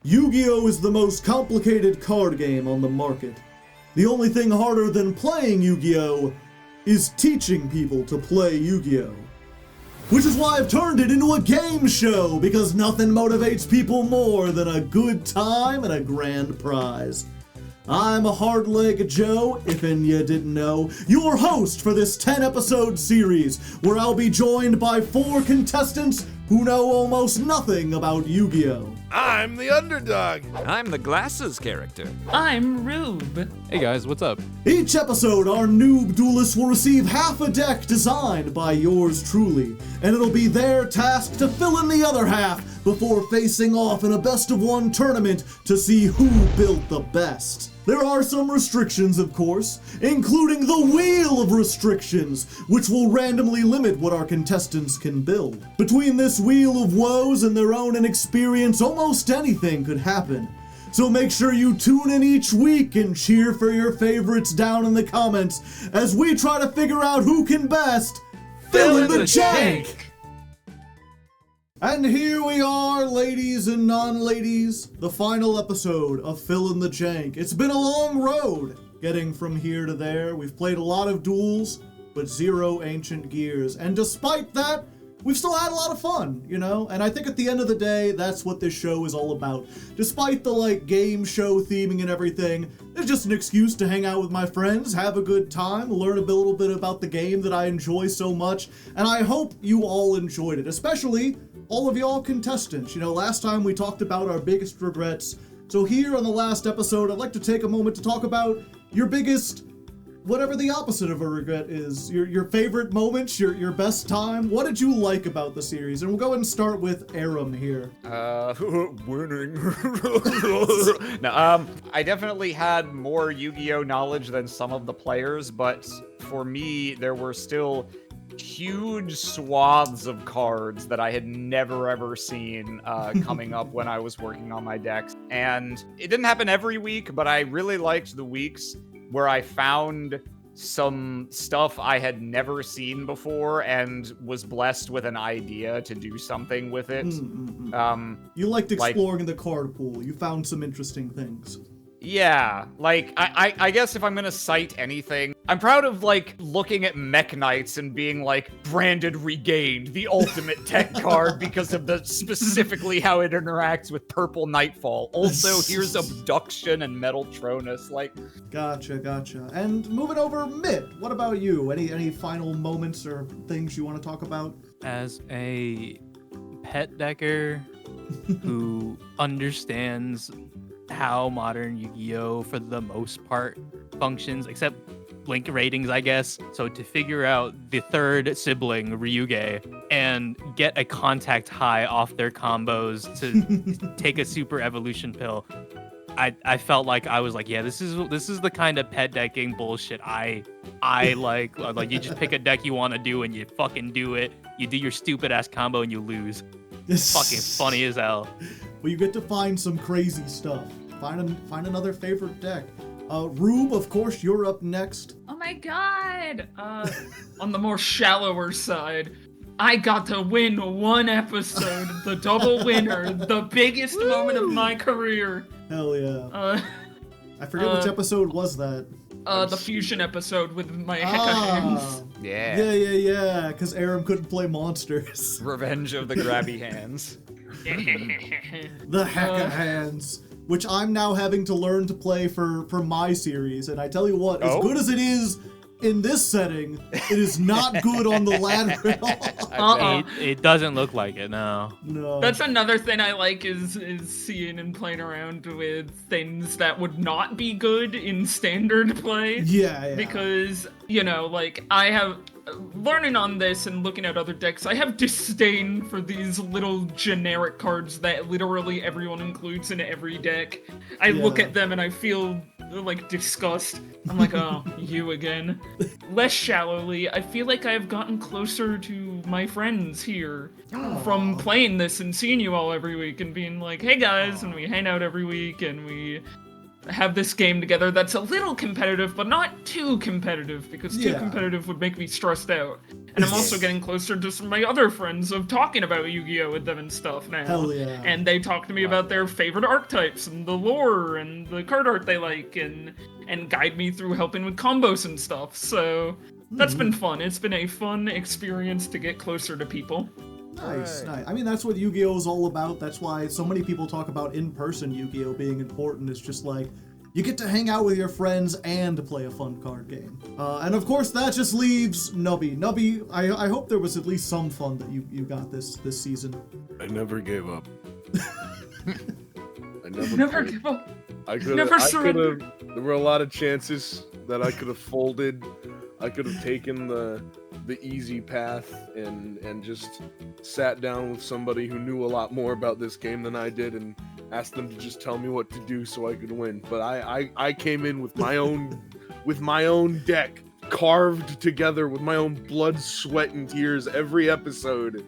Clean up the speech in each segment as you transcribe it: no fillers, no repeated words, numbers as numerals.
Yu-Gi-Oh! Is the most complicated card game on the market. The only thing harder than playing Yu-Gi-Oh! Is teaching people to play Yu-Gi-Oh! Which is why I've turned it into a game show, because nothing motivates people more than a good time and a grand prize. I'm a Hardleg Joe, if you didn't know, your host for this 10-episode series, where I'll be joined by 4 contestants who know almost nothing about Yu-Gi-Oh! I'm the underdog. I'm the glasses character. I'm Roob. Hey guys, what's up? Each episode, our noob duelists will receive half a deck designed by yours truly, and it'll be their task to fill in the other half before facing off in a best-of-1 tournament to see who built the best. There are some restrictions, of course, including the Wheel of Restrictions, which will randomly limit what our contestants can build. Between this Wheel of Woes and their own inexperience, almost anything could happen. So make sure you tune in each week and cheer for your favorites down in the comments as we try to figure out who can best fill in the jank! And here we are, ladies and non-ladies, the final episode of Fill in the Jank. It's been a long road getting from here to there. We've played a lot of duels, but 0 ancient gears. And despite that, we've still had a lot of fun, you know? And I think at the end of the day, that's what this show is all about. Despite the, game show theming and everything, it's just an excuse to hang out with my friends, have a good time, learn a little bit about the game that I enjoy so much, and I hope you all enjoyed it, especially all of y'all contestants. You know, last time we talked about our biggest regrets, so here on the last episode, I'd like to take a moment to talk about your biggest, whatever the opposite of a regret is, your favorite moments, your best time. What did you like about the series? And we'll go ahead and start with Arim here. Winning. No, I definitely had more Yu-Gi-Oh knowledge than some of the players, but for me, there were still huge swaths of cards that I had never ever seen coming up when I was working on my decks. And it didn't happen every week, but I really liked the weeks where I found some stuff I had never seen before and was blessed with an idea to do something with it. You liked exploring the card pool. You found some interesting things. Yeah, I guess if I'm gonna cite anything, I'm proud of, looking at Mech Knights and being branded regained, the ultimate tech card because of specifically how it interacts with Purple Nightfall. Also, here's Abduction and Metal Tronus, Gotcha. And moving over, Mitt, what about you? Any final moments or things you want to talk about? As a pet decker who understands how modern Yu-Gi-Oh! For the most part functions, except Blink ratings, I guess. So to figure out the third sibling, Ryuge, and get a contact high off their combos to take a super evolution pill, I felt like I was like, yeah, this is the kind of pet decking bullshit I like. Like, you just pick a deck you want to do and you fucking do it. You do your stupid ass combo and you lose. It's fucking funny as hell. Well, you get to find some crazy stuff. Find another favorite deck. Roob, of course, you're up next. Oh my god! On the more shallower side, I got to win one episode, the double winner, the biggest moment of my career. Hell yeah. I forget which episode was that. The fusion episode with my Hecka hands. Yeah, because Arim couldn't play monsters. Revenge of the grabby hands. The Hecka hands, which I'm now having to learn to play for my series, and I tell you what, as good as it is in this setting, it is not good on the Lateral. It doesn't look like it, no. That's another thing I like is seeing and playing around with things that would not be good in standard play. Yeah. Because, I have, learning on this and looking at other decks, I have disdain for these little generic cards that literally everyone includes in every deck. I look at them and I feel disgust. I'm like, oh, you again. Less shallowly, I feel like I've gotten closer to my friends here from playing this and seeing you all every week and being like, hey guys, and we hang out every week and we have this game together that's a little competitive, but not too competitive, because too Yeah. competitive would make me stressed out. And I'm also getting closer to some of my other friends of talking about Yu-Gi-Oh! With them and stuff now. Hell yeah. And they talk to me about their favorite archetypes and the lore and the card art they like, and guide me through helping with combos and stuff. So that's been fun. It's been a fun experience to get closer to people. Nice. I mean, that's what Yu-Gi-Oh! Is all about. That's why so many people talk about in-person Yu-Gi-Oh! Being important. It's just like, you get to hang out with your friends and play a fun card game. And of course, that just leaves Nubby. Nubby, I hope there was at least some fun that you got this season. I never gave up. I Never give up. Never surrender. There were a lot of chances that I could have folded. I could have taken the easy path and just sat down with somebody who knew a lot more about this game than I did and asked them to just tell me what to do so I could win. But I came in with my own deck, carved together with my own blood, sweat, and tears every episode.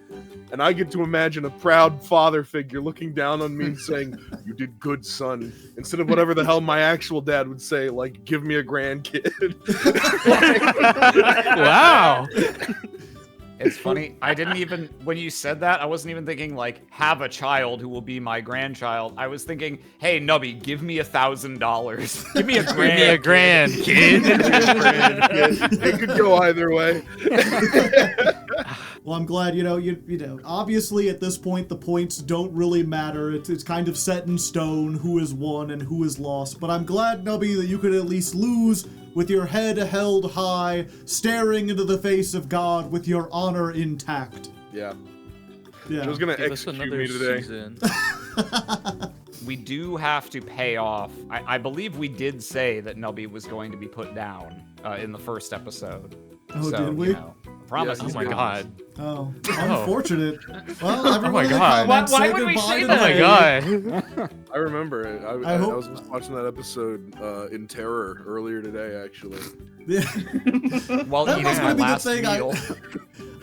And I get to imagine a proud father figure looking down on me and saying, "You did good, son," instead of whatever the hell my actual dad would say, like, "Give me a grandkid." Wow. It's funny. I didn't even, when you said that, I wasn't even thinking like, have a child who will be my grandchild. I was thinking, hey, Nubby, give me $1,000. Give me a Give me a grand, kid. It could go either way. Well, I'm glad, you know, obviously at this point, the points don't really matter. It's kind of set in stone who has won and who has lost. But I'm glad, Nubby, that you could at least lose with your head held high, staring into the face of God with your honor intact. Yeah. Yeah. She was gonna Give us execute another me today. season. We do have to pay off. I believe we did say that Nubby was going to be put down in the first episode. Oh, so, did we? You know, promise. Yes, is Oh my promise. god. Oh, unfortunate. Well, everyone my in the God. comments Why say would we goodbye say to Oh my Nubby. god. I remember it. I hope- was just watching that episode in terror earlier today, actually. Yeah. While That eating was my gonna be the last thing. meal.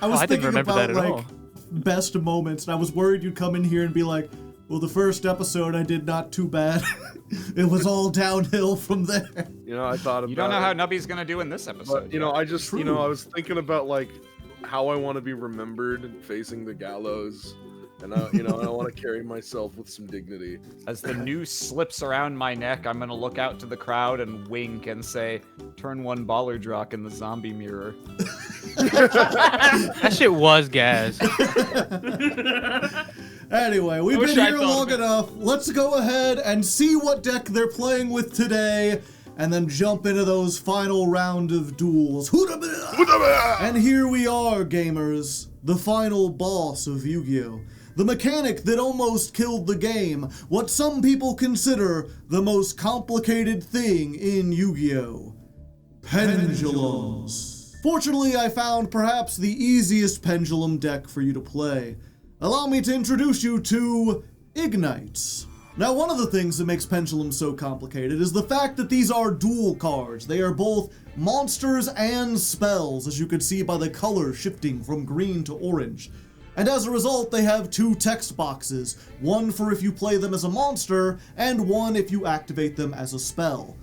I was I didn't thinking remember about that at like all. best moments, and I was worried you'd come in here and be like, "Well, the first episode I did not too bad. It was all downhill from there." You know, I thought about You don't know it, how Nubby's gonna do in this episode. but you know, yet. I just True. I was thinking about like how I want to be remembered facing the gallows, and I want to carry myself with some dignity. As the noose slips around my neck, I'm gonna look out to the crowd and wink and say, "Turn one baller drock in the zombie mirror." That shit was gas. Anyway, we've wish been I here thought long of it. enough. Let's go ahead and see what deck they're playing with today, and then jump into those final round of duels. And here we are, gamers. The final boss of Yu-Gi-Oh! The mechanic that almost killed the game. What some people consider the most complicated thing in Yu-Gi-Oh! Pendulums. Fortunately, I found perhaps the easiest pendulum deck for you to play. Allow me to introduce you to Ignites. Now, one of the things that makes pendulums so complicated is the fact that these are dual cards. They are both monsters and spells, as you can see by the color shifting from green to orange. And as a result, they have two text boxes, one for if you play them as a monster, and one if you activate them as a spell.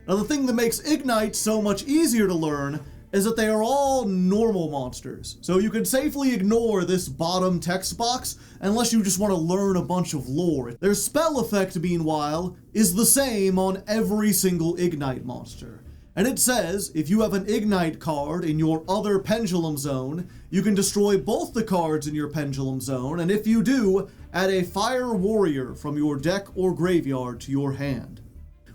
Now, the thing that makes Ignite so much easier to learn is that they are all normal monsters. So you can safely ignore this bottom text box unless you just want to learn a bunch of lore. Their spell effect, meanwhile, is the same on every single Ignite monster. And it says, if you have an Ignite card in your other Pendulum Zone, you can destroy both the cards in your Pendulum Zone, and if you do, add a Fire Warrior from your deck or graveyard to your hand.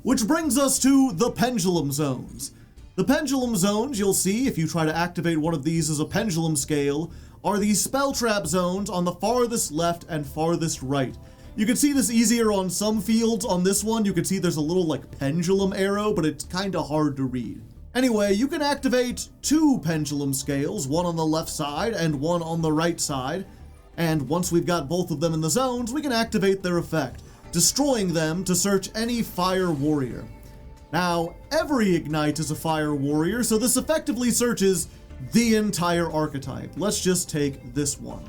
Which brings us to the Pendulum Zones. The Pendulum Zones, you'll see if you try to activate one of these as a pendulum scale, are these spell trap zones on the farthest left and farthest right. You can see this easier on some fields. On this one, you can see there's a little like pendulum arrow, but it's kinda hard to read. Anyway, you can activate two pendulum scales, one on the left side and one on the right side. And once we've got both of them in the zones, we can activate their effect, destroying them to search any Fire Warrior. Now, every Ignite is a Fire Warrior, so this effectively searches the entire archetype. Let's just take this one.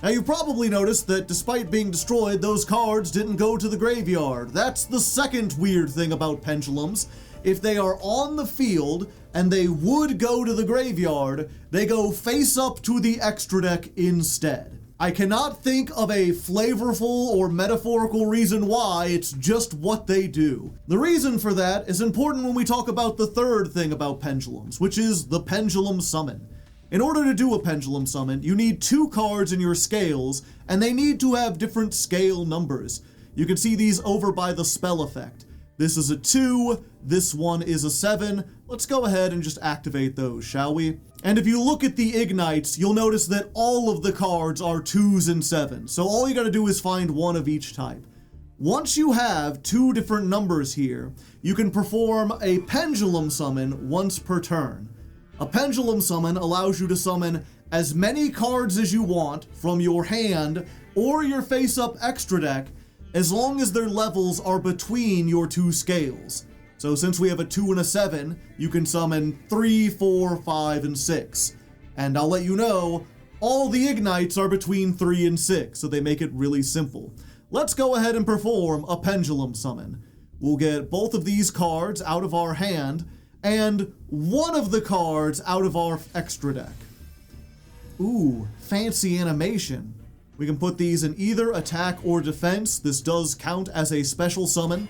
Now you probably noticed that despite being destroyed, those cards didn't go to the graveyard. That's the second weird thing about pendulums. If they are on the field and they would go to the graveyard, they go face up to the extra deck instead. I cannot think of a flavorful or metaphorical reason why, it's just what they do. The reason for that is important when we talk about the third thing about pendulums, which is the pendulum summon. In order to do a pendulum summon, you need 2 cards in your scales, and they need to have different scale numbers. You can see these over by the spell effect. This is a 2, this one is a 7. Let's go ahead and just activate those, shall we? And if you look at the ignites, you'll notice that all of the cards are 2s and 7s, so all you gotta do is find one of each type. Once you have 2 different numbers here, you can perform a pendulum summon once per turn. A pendulum summon allows you to summon as many cards as you want from your hand or your face-up extra deck, as long as their levels are between your 2 scales. So since we have a 2 and a 7, you can summon 3, 4, 5, and 6. And I'll let you know, all the ignites are between 3 and 6, so they make it really simple. Let's go ahead and perform a pendulum summon. We'll get both of these cards out of our hand, and one of the cards out of our extra deck. Ooh, fancy animation. We can put these in either attack or defense. This does count as a special summon.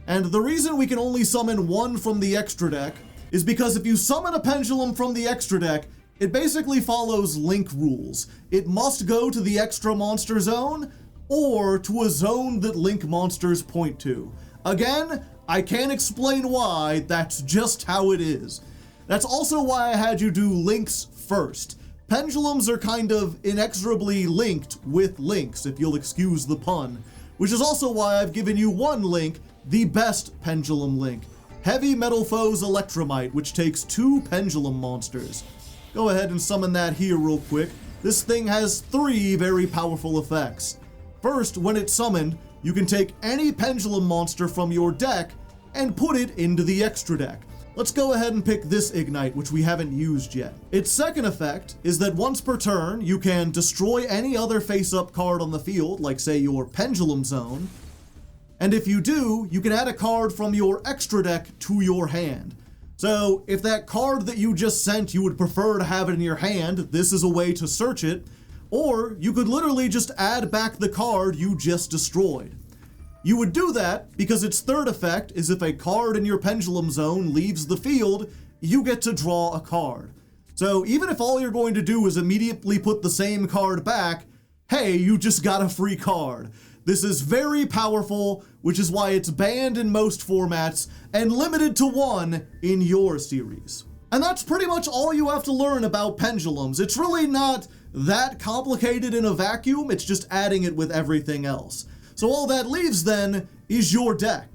And the reason we can only summon one from the extra deck is because if you summon a pendulum from the extra deck, it basically follows Link rules. It must go to the extra monster zone or to a zone that Link monsters point to. Again, I can't explain why, that's just how it is. That's also why I had you do links first. Pendulums are kind of inexorably linked with links, if you'll excuse the pun, which is also why I've given you one link, the best pendulum link, Heavy Metal Foes Electromite, which takes 2 pendulum monsters. Go ahead and summon that here real quick. This thing has 3 very powerful effects. First, when it's summoned, you can take any pendulum monster from your deck and put it into the extra deck. Let's go ahead and pick this ignite, which we haven't used yet. Its second effect is that once per turn, you can destroy any other face-up card on the field, like say your pendulum zone. And if you do, you can add a card from your extra deck to your hand. So if that card that you just sent, you would prefer to have it in your hand, this is a way to search it. Or you could literally just add back the card you just destroyed. You would do that because its third effect is if a card in your pendulum zone leaves the field, you get to draw a card. So even if all you're going to do is immediately put the same card back, hey, you just got a free card. This is very powerful, which is why it's banned in most formats and limited to 1 in your series. And that's pretty much all you have to learn about pendulums. It's really not that complicated in a vacuum, it's just adding it with everything else. So all that leaves then is your deck,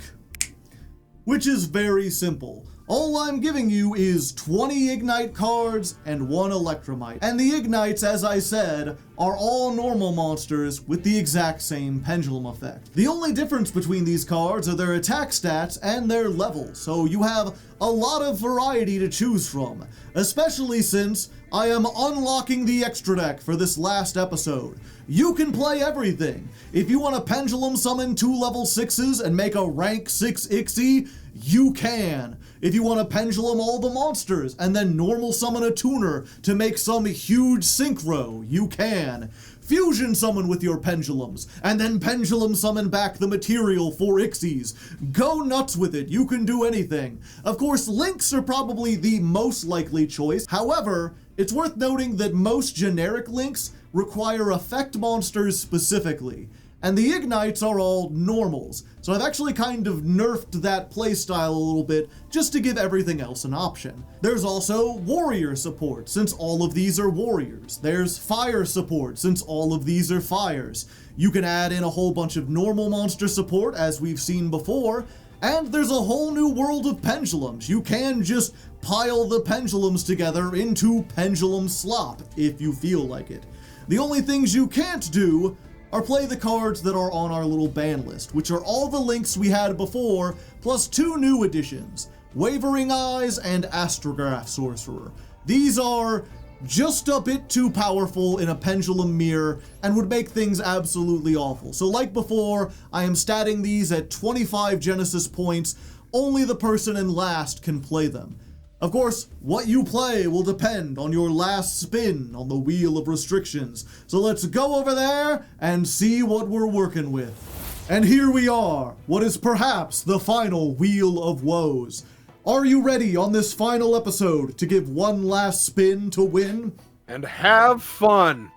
which is very simple. All I'm giving you is 20 Ignite cards and 1 Electromite. And the Ignites, as I said, are all normal monsters with the exact same pendulum effect. The only difference between these cards are their attack stats and their level, so you have a lot of variety to choose from, especially since I am unlocking the extra deck for this last episode. You can play everything. If you want to pendulum summon 2 level 6s and make a rank 6 Ixie, you can. If you want to pendulum all the monsters and then normal summon a tuner to make some huge synchro, you can. Fusion summon with your pendulums, and then pendulum summon back the material for Ixies. Go nuts with it, you can do anything. Of course, links are probably the most likely choice. However, it's worth noting that most generic links require effect monsters specifically, and the Ignites are all normals, so I've actually kind of nerfed that playstyle a little bit just to give everything else an option. There's also warrior support, since all of these are warriors. There's fire support, since all of these are fires. You can add in a whole bunch of normal monster support, as we've seen before, and there's a whole new world of pendulums. You can just pile the pendulums together into pendulum slop, if you feel like it. The only things you can't do are play the cards that are on our little ban list, which are all the links we had before, plus 2 new additions, Wavering Eyes and Astrograph Sorcerer. These are just a bit too powerful in a pendulum mirror and would make things absolutely awful. So like before, I am statting these at 25 Genesis points. Only the person in last can play them. Of course, what you play will depend on your last spin on the Wheel of Restrictions. So let's go over there and see what we're working with. And here we are, what is perhaps the final Wheel of Woes. Are you ready on this final episode to give one last spin to win? And have fun.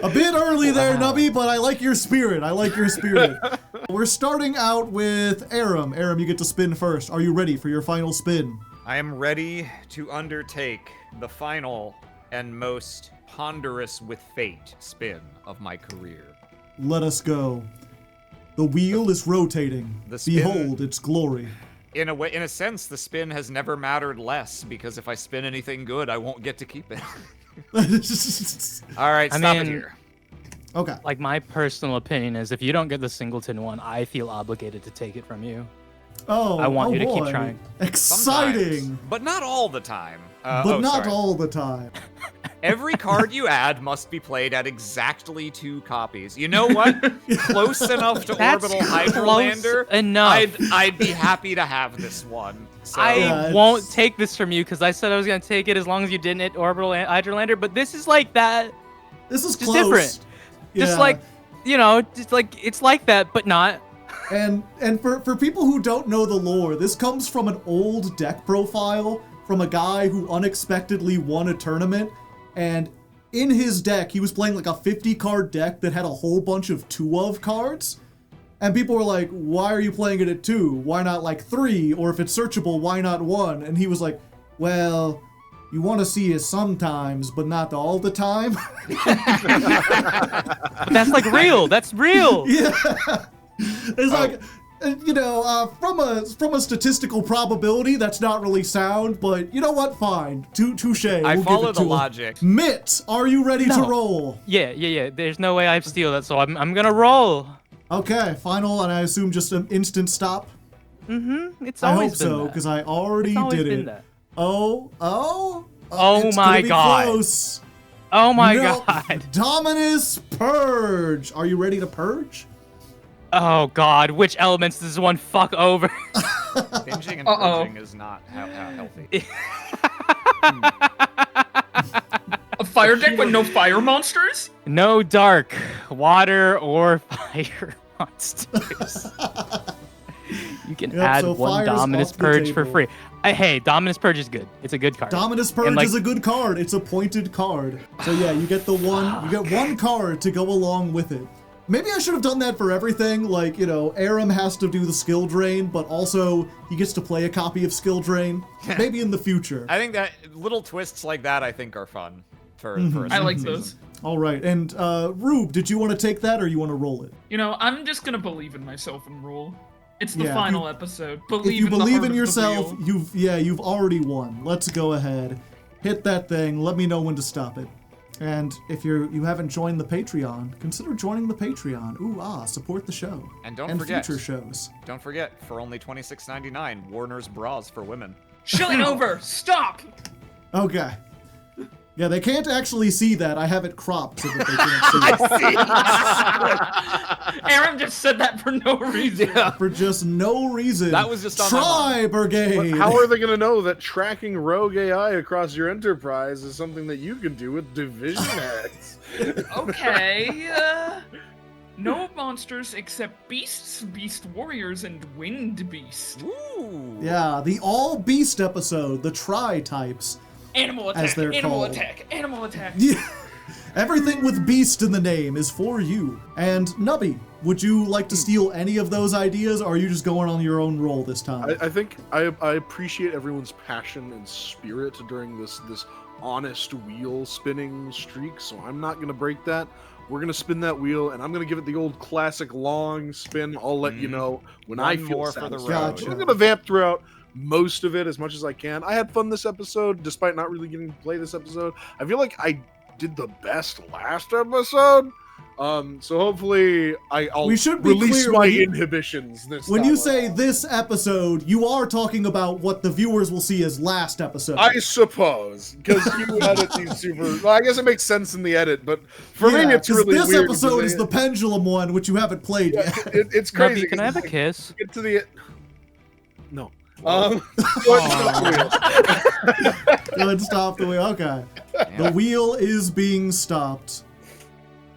A bit early there, Nubby, but I like your spirit. We're starting out with Arim. Arim, you get to spin first. Are you ready for your final spin? I am ready to undertake the final and most ponderous with fate spin of my career. Let us go. The wheel is rotating. The spin- Behold its glory. In a sense, the spin has never mattered less, because if I spin anything good, I won't get to keep it. All right, stop it here. Okay. Like, my personal opinion is if you don't get the singleton one, I feel obligated to take it from you. Oh, I want you to keep boy. trying. Exciting. Sometimes, but not all the time. But not all the time. Every card you add must be played at exactly 2 copies. You know what? Close enough to That's Orbital close Hydrolander. enough. I'd be happy to have this one. So. I won't take this from you because I said I was going to take it as long as you didn't hit Orbital Hydrolander, but this is like that. This is Just close. different. Yeah. Just like, just like, it's like that, but not. And for people who don't know the lore, this comes from an old deck profile from a guy who unexpectedly won a tournament, and in his deck, he was playing like a 50-card deck that had a whole bunch of 2-of cards, and people were like, why are you playing it at 2? Why not like 3? Or if it's searchable, why not 1? And he was like, well, you want to see it sometimes, but not all the time. But that's like real. That's real. Yeah. It's like, from a statistical probability, that's not really sound, but you know what? Fine. Touche. I follow the logic. Mitt, are you ready to No. roll? Yeah. There's no way I steal that, so I'm gonna roll. Okay, final, and I assume just an instant stop. It's I always hope been so, that. because I already It's always did been it. that. Oh, Oh it's my gonna be God. Close. Oh my No, god. Dominus Purge. Are you ready to purge? Oh god. Which elements does this one fuck over? Binging and purging is not healthy. A fire deck with no fire monsters? No dark, water, or fire monsters. You can Yep, add so one fire's Dominus off the Purge for table. free. Hey, Dominus Purge is good. It's a good card. Dominus Purge like- is a good card. It's a pointed card. So yeah, you get one card to go along with it. Maybe I should have done that for everything. Like, Arim has to do the skill drain, but also he gets to play a copy of skill drain. Maybe in the future. I think that little twists like that, I think, are fun for a I like second those. season. All right, and Roob, did you want to take that or you want to roll it? I'm just gonna believe in myself and roll. It's the Yeah, final episode. If you in the believe heart in of the yourself, wheel. you've already won. Let's go ahead. Hit that thing. Let me know when to stop it. And if you haven't joined the Patreon, consider joining the Patreon. Support the show. And don't forget. future shows. Don't forget, for only $26.99, Warner's bras for women. Shilling over! Stop! Okay. Yeah, they can't actually see that. I have it cropped so that they can't see. Arim just said that for no reason. For just no reason. That was just on my Try, Brigade! How are they going to know that tracking rogue AI across your enterprise is something that you can do with division hacks? Okay, no monsters except beasts, beast warriors, and winged beasts. Ooh. Yeah, the all beast episode, the try types. Animal As attack, they're animal called. attack, animal attack. Yeah. Everything with beast in the name is for you. And Nubby, would you like to steal any of those ideas, or are you just going on your own roll this time? I think I appreciate everyone's passion and spirit during this honest wheel spinning streak, so I'm not going to break that. We're going to spin that wheel, and I'm going to give it the old classic long spin. I'll let you know when I One feel more for the satisfied. road. Gotcha. I'm going to vamp throughout most of it as much as I can. I had fun this episode, despite not really getting to play this episode. I feel like I did the best last episode, So hopefully I'll We should be release clear, my when you- inhibitions this When time you say around. this episode, you are talking about what the viewers will see as last episode. I suppose, because you edit these super. Well, I guess it makes sense in the edit, but for me, it's 'cause really this weird. episode because is the pendulum one, which you haven't played yet. it's crazy. Nubby, can I have a 'cause kiss? Get to the. No. Good, stop the wheel. Okay. The wheel is being stopped.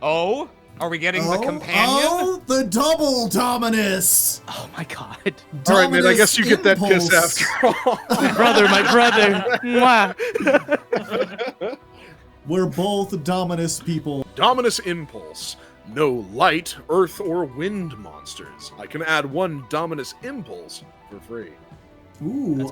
Oh, are we getting the companion? Oh, the double Dominus! Oh my god. All right, man. I Dominus guess you get that kiss Impulse. after all. My brother. Mwah. We're both Dominus people. Dominus Impulse. No light, earth, or wind monsters. I can add 1 Dominus Impulse for free. Ooh,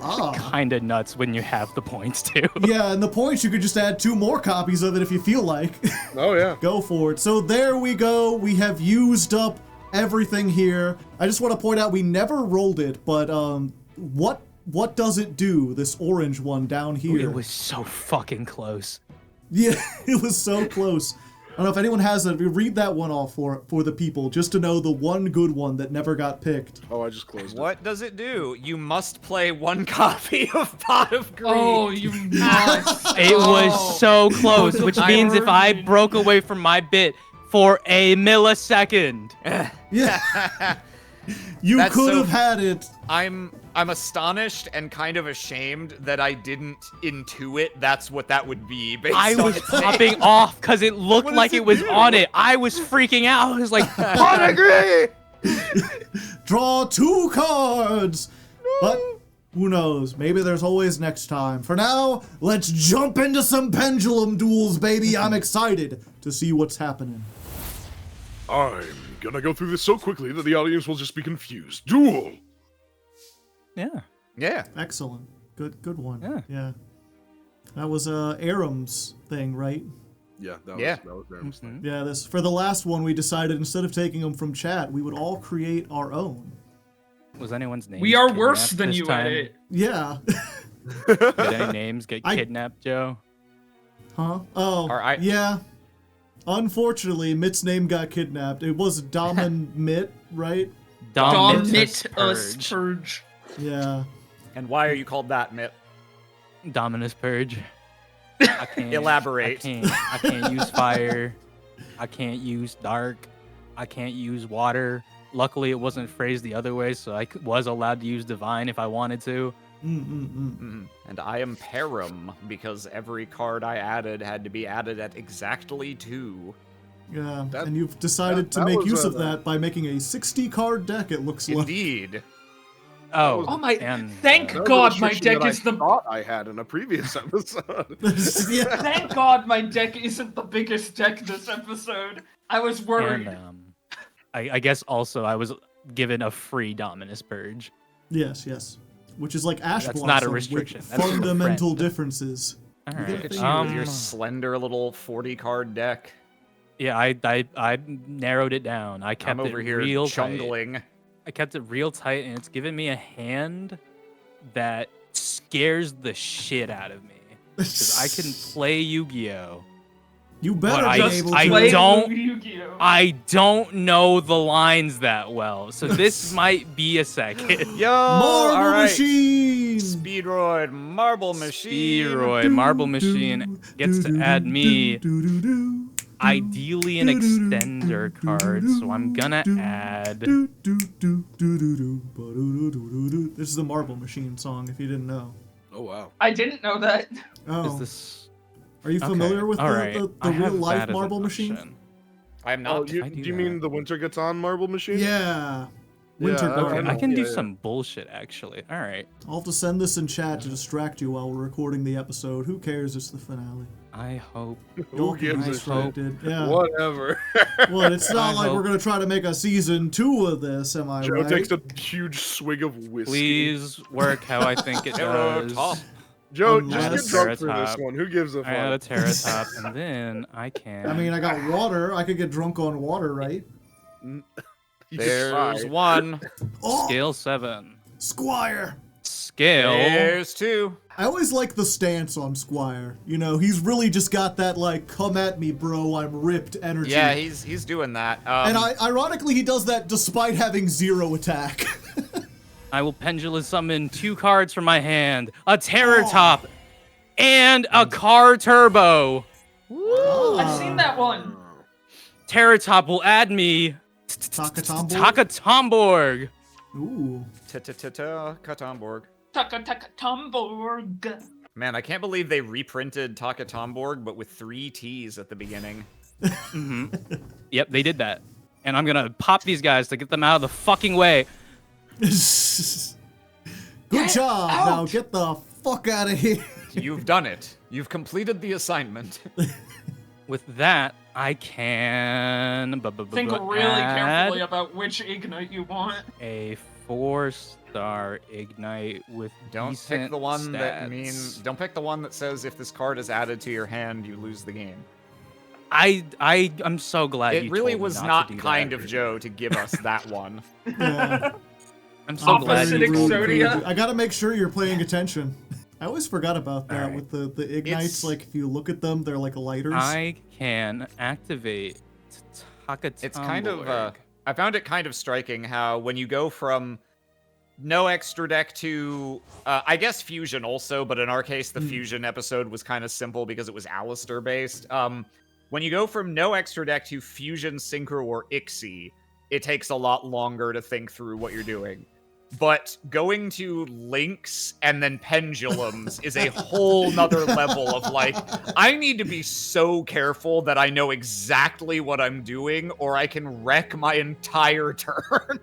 Kinda nuts when you have the points too. Yeah, and the points, you could just add 2 more copies of it if you feel like. Oh, yeah. Go for it. So there we go. We have used up everything here. I just want to point out we never rolled it, but what does it do, this orange one down here? It was so fucking close. Yeah, it was so close. I don't know if anyone has it. Read that one off for the people, just to know the one good one that never got picked. Oh, I just closed it. What does it do? You must play 1 copy of Pot of Greed. Oh, you must. It was so close, which means if I broke away from my bit for a millisecond. Yeah. You That's could so- have had it. I'm astonished and kind of ashamed that I didn't intuit that's what that would be. Based I on was its name. popping off because it looked What like does it it was do? on it. I was freaking out. I was like, Pot of Greed! Draw 2 cards. But who knows? Maybe there's always next time. For now, let's jump into some pendulum duels, baby. I'm excited to see what's happening. I'm gonna go through this so quickly that the audience will just be confused. Duel! Yeah. Yeah. Excellent. Good one. Yeah. Yeah. That was Arim's thing, right? Yeah, that Yeah. was Graham's thing. Yeah, this for the last one we decided instead of taking them from chat, we would all create our own. Was anyone's name? We are worse kidnapped than this you time? at it. Yeah. Did any names get I- kidnapped, Joe? Huh? Oh, Alright. yeah. Unfortunately, Mitt's name got kidnapped. It was Domin Mitt, right? Dom Dominus Mitt us purge. Yeah. And why are you called that, Mitt? Dominus Purge. I can't Elaborate. I can't use fire. I can't use dark. I can't use water. Luckily, it wasn't phrased the other way, so I was allowed to use divine if I wanted to. And I am Param because every card I added had to be added at exactly 2. Yeah. That- And you've decided to that make was, use of uh, that by making a 60 card deck, it looks like. Indeed. Oh, Oh my! and Thank That was a God my restriction deck that is I the. thought I had in a previous episode. Yeah. Thank God my deck isn't the biggest deck this episode. I was worried. and I guess also I was given a free Dominus Purge. Yes, yes. Which is like Ash That's Blossom not a with restriction. That's just a fundamental friend. differences. All You right. get Look a at you with thing. your slender little 40-card deck. Yeah, I narrowed it down. I kept I'm over it here real tight. chungling. I kept it real tight, and it's given me a hand that scares the shit out of me. Because I can play Yu-Gi-Oh! You better But be I- able to. I Play don't- Yu-Gi-Oh. I don't know the lines that well, so this might be a second. Yo, Marble all right. Machine! Speedroid Marble Machine. Speedroid Marble Machine gets to add me ideally an extender card, so I'm gonna add. This is the Marble Machine song, if you didn't know. Oh, wow. I didn't know that. Oh, Is this? are you familiar with All right. the I have real life that as Marble an Machine? option. I am Oh, not. do I do you that. mean the Winter Gets On Marble Machine? Yeah. Winter Yeah, Garden. Okay, I can do Yeah. some bullshit actually. All right, I'll have to send this in chat to distract you while we're recording the episode. Who cares? It's the finale. I hope. Y'all Who can gives be a shit? distracted. Yeah. Whatever. Well, it's not I like we're hope- gonna try to make a season 2 of this, am I Joe right? takes a huge swig of whiskey. Please work how I think it Hero does. top. Joe, Unless- just get drunk for this Top. one. Who gives a I add a fuck? Terra top, and then I can. I mean, I got water. I could get drunk on water, right? You There's try. 1. Oh, scale 7. Squire. Scale. There's 2. I always like the stance on Squire. You know, he's really just got that, like, come at me, bro, I'm ripped energy. Yeah, he's doing that. And ironically, he does that despite having 0 attack. I will pendulum summon 2 cards from my hand, a Terror Top, and a Car Turbo. I've seen that one. Terror Top will add me Takatomborg. Ooh. Katomborg. Takatomborg. Man, I can't believe they reprinted Takatomborg, but with 3 T's at the beginning. Yep, they did that. And I'm gonna pop these guys to get them out of the fucking way. Good job. Now get the fuck out of here. You've done it. You've completed the assignment. With that, I can Think really carefully about which Ignite you want. a 4-star Ignite with Don't decent pick the one stats. don't pick the one that says if this card is added to your hand, you lose the game. I'm so glad It you really told me was not not to do kind that. of Joe to give us that one. Yeah. I'm so glad Opposite you Exodia. I gotta make sure you're paying attention. I always forgot about that Alright. with the ignites. It's- Like, if you look at them, they're like lighters. I can activate Takatomborg. It's kind of I found it kind of striking how when you go from no extra deck to I guess fusion also, but in our case the fusion episode was kind of simple because it was Alistair based. When you go from no extra deck to fusion, synchro, or Ixie, it takes a lot longer to think through what you're doing. But going to links and then pendulums is a whole nother level of like, I need to be so careful that I know exactly what I'm doing or I can wreck my entire turn.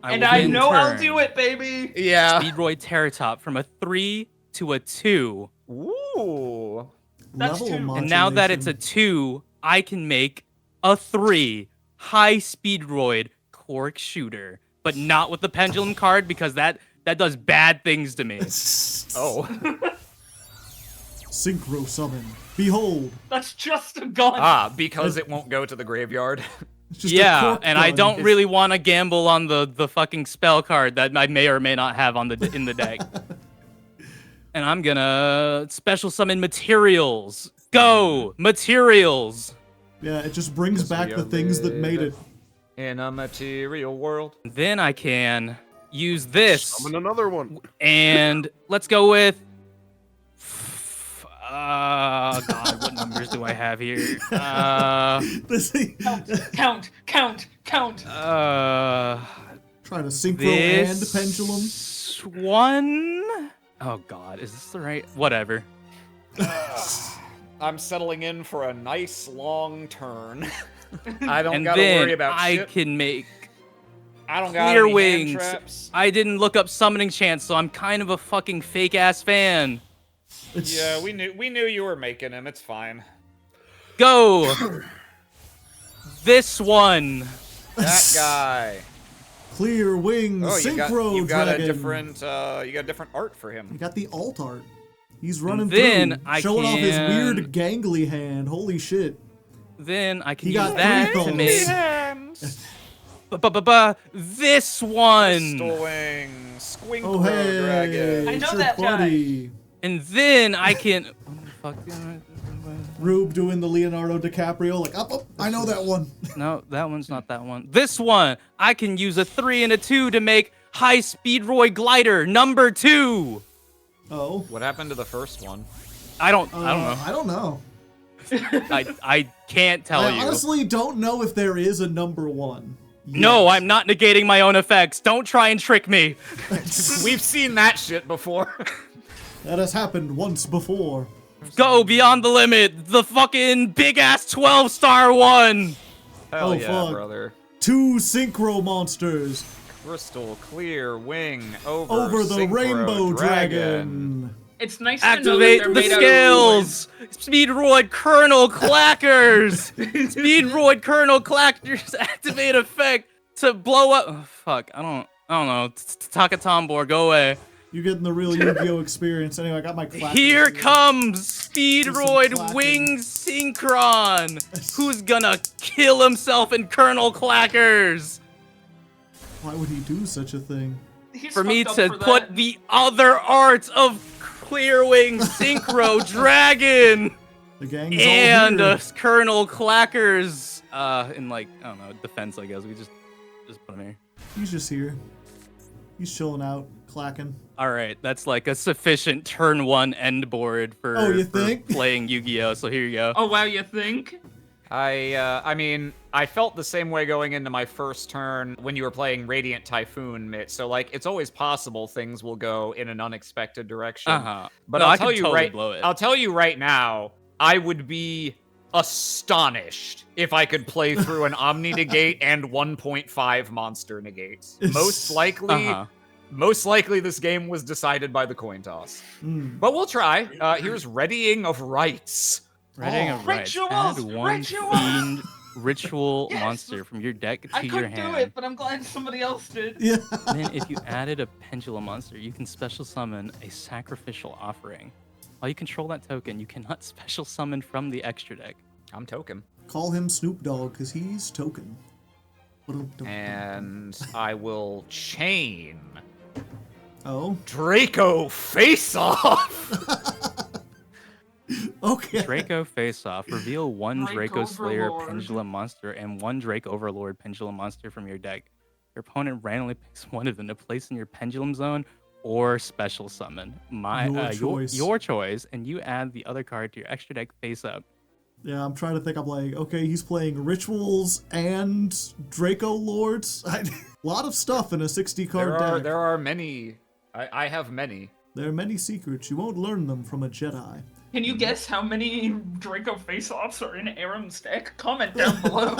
I know I'll do it, baby. Yeah. Speedroid Terratop from a 3 to a 2. Ooh. That's Level two. And now that it's a modulation. 2, I can make a 3 high Speedroid Cork Shooter. But not with the pendulum card because that does bad things to me. Oh. Synchro summon. Behold. That's just a gun. Ah, because it won't go to the graveyard. It's just a Yeah, cork and I gun. don't really want to gamble on the fucking spell card that I may or may not have on in the deck. And I'm gonna special summon materials. Go materials. Yeah, it just brings Yes, back we the are things that made it. In a material world. Then I can use this, Summon another one. and let's go with. God, what numbers do I have here? This thing- Count. Trying to synchro and pendulum. This one. Oh God, is this the right? Whatever. I'm settling in for a nice long turn. I don't And gotta then worry about I shit. can make I don't got clear any wings. hand traps. I didn't look up summoning chance, so I'm kind of a fucking fake ass fan. Yeah, we knew you were making him. It's fine. Go. This one. That guy. Clear wings. Oh, Synchro you got dragon. a different art for You him. got the alt art. He's running then through, I showing off his can- weird gangly hand. Holy shit. Then I can He use got that three to thumbs. make this one. Crystal Wing, Squinkler Oh hey, Dragon. I know it's your that guy. buddy. And then I can. What the fuck? Roob doing the Leonardo DiCaprio, like up. I know that one. No, that one's not that one. This one, I can use a 3 and a 2 to make High Speedroid Glider number 2. Oh. What happened to the first one? I don't know. I don't know. I can't tell I you. honestly don't know if there is a number 1. No, yet. I'm not negating my own effects. Don't try and trick me. We've seen that shit before. That has happened once before. Go beyond the limit. The fucking big ass 12-star one. Hell Oh, yeah, fuck. brother. 2 synchro monsters Crystal Clear Wing over the Synchro Rainbow Dragon. It's nice to know that Activate they're the made skills. Speedroid Colonel Clackers. Speedroid Colonel Clackers activate effect to blow up. Oh, fuck. I don't know. Takatomborg, go away. You're getting the real Yu-Gi-Oh experience. Anyway, I got my clackers Here comes Speedroid clackers. Wing Synchron. Who's gonna kill himself in Colonel Clackers? Why would he do such a thing? He's For me fucked to up for put that. the other art of Clearwing Synchro Dragon The gang's and all here. Colonel Clackers in like, I don't know, defense, I guess. We just put him here. He's just here. He's chilling out, clacking. All right, that's like a sufficient turn 1 end board for, Oh, you for think? playing Yu-Gi-Oh! So here you go. Oh wow, you think? I mean, I felt the same way going into my first turn when you were playing Radiant Typhoon, Mitt. So like, it's always possible things will go in an unexpected direction. But No, I I'll tell could you totally right, blow it. I'll tell you right now, I would be astonished if I could play through an Omni Negate and 1.5 Monster Negates. Most likely this game was decided by the coin toss. But we'll try. Here's Readying of Rites. Reading of Rites. Add one fiend ritual monster from your deck to I your couldn't hand. do it, but I'm glad somebody else did. Yeah. Then if you added a pendulum monster, you can special summon a sacrificial offering. While you control that token, you cannot special summon from the extra deck. I'm token. Call him Snoop Dogg, because he's token. And I will chain Oh, Draco Face Off. okay. Draco Face Off. Reveal one Drake Draco Slayer Overlord. Pendulum Monster and one Drake Overlord Pendulum Monster from your deck. Your opponent randomly picks one of them to place in your Pendulum Zone or special summon. Your choice, and you add the other card to your extra deck face up. Yeah, I'm trying to think. I'm like, okay, he's playing Rituals and Draco Lords. A lot of stuff in a 60-card deck. There are many. I have many. There are many secrets. You won't learn them from a Jedi. Can you guess how many Draco face-offs are in Arim's deck? Comment down below.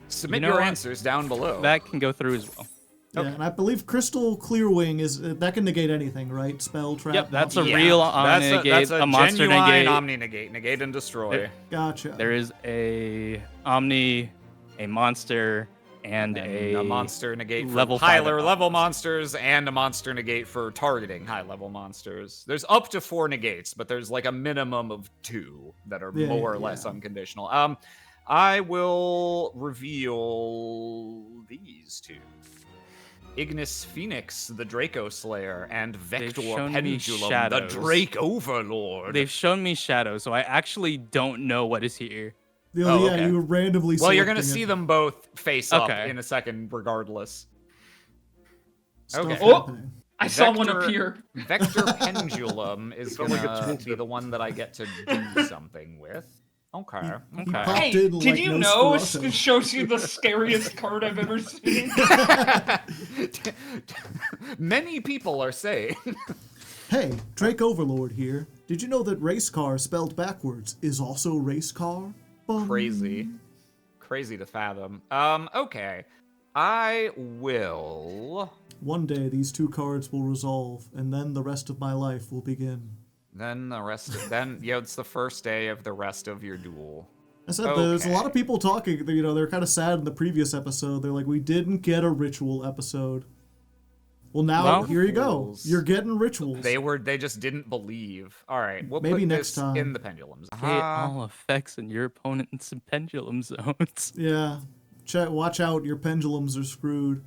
Submit You know your what? answers down below. That can go through as well. Yeah, and I believe Crystal Clearwing is that can negate anything, right? Spell, trap. Yep, that's a monster. real Omni Negate, That's a monster genuine negate. Omni Negate. Negate and destroy. Gotcha. There is a Omni, a monster, and A monster negate for level higher 5 level monsters, and a monster negate for targeting high level monsters. There's up to 4 negates, but there's like a minimum of 2 that are Yeah, more or less unconditional. I will reveal these 2. Ignis Phoenix, the Draco Slayer, and Vector shown me Pendulum, the shadows. Drake Overlord. They've shown me shadows, so I actually don't know what is here. Yeah, Oh, yeah, okay. you were randomly. Well, you're gonna selecting see it. them both face up Okay. in a second, regardless. Stuff Okay. happening. I saw one Vector- appear. Vector Pendulum is Felt like a gonna tooltip. be the one that I get to do something with. Okay. He Okay. popped Hey, in did like you no know it Scarrato. shows you the scariest card I've ever seen? Many people are saying. Hey, Drake Overlord here. Did you know that race car spelled backwards is also race car? Bum. Crazy. Crazy to fathom. Okay. I will. One day these 2 cards will resolve, and then the rest of my life will begin. Then it's the first day of the rest of your duel. I said there's a lot Okay. of people talking, you know, they're kind of sad in the previous episode. They're like, we didn't get a ritual episode. Well, now, Well, here you go. fools. You're getting rituals. They just didn't believe. All right, we'll Maybe put next this time. in the pendulums. Hit all effects in your opponent's pendulum zones. Yeah. Watch out, your pendulums are screwed.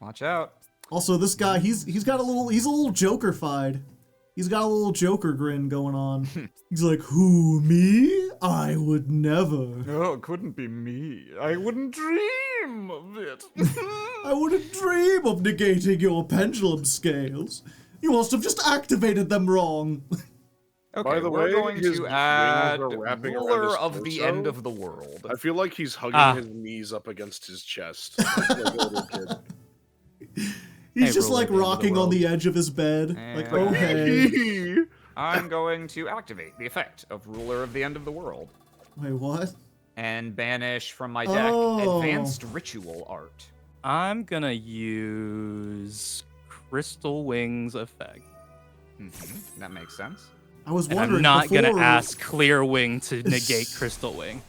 Watch out. Also, this guy, he's a little Joker-fied. He's got a little Joker grin going on. He's like, who, me? I would never. Oh, it couldn't be me. I wouldn't dream of it. I wouldn't dream of negating your pendulum scales. You must have just activated them wrong. Okay, By the we're way, going his to wings add are wrapping around ruler his of the torso. end of the world. I feel like he's hugging his knees up against his chest. Like a little kid. He's Hey, just ruler like of the end of the rocking on world. the edge of his bed. Like, oh And- hey. I'm going to activate the effect of ruler of the end of the world Wait, what? and banish from my deck Oh. advanced ritual art. I'm gonna use Crystal Wings effect. That makes sense. I was And wondering I'm not before gonna ask Clear Wing to negate Crystal Wing.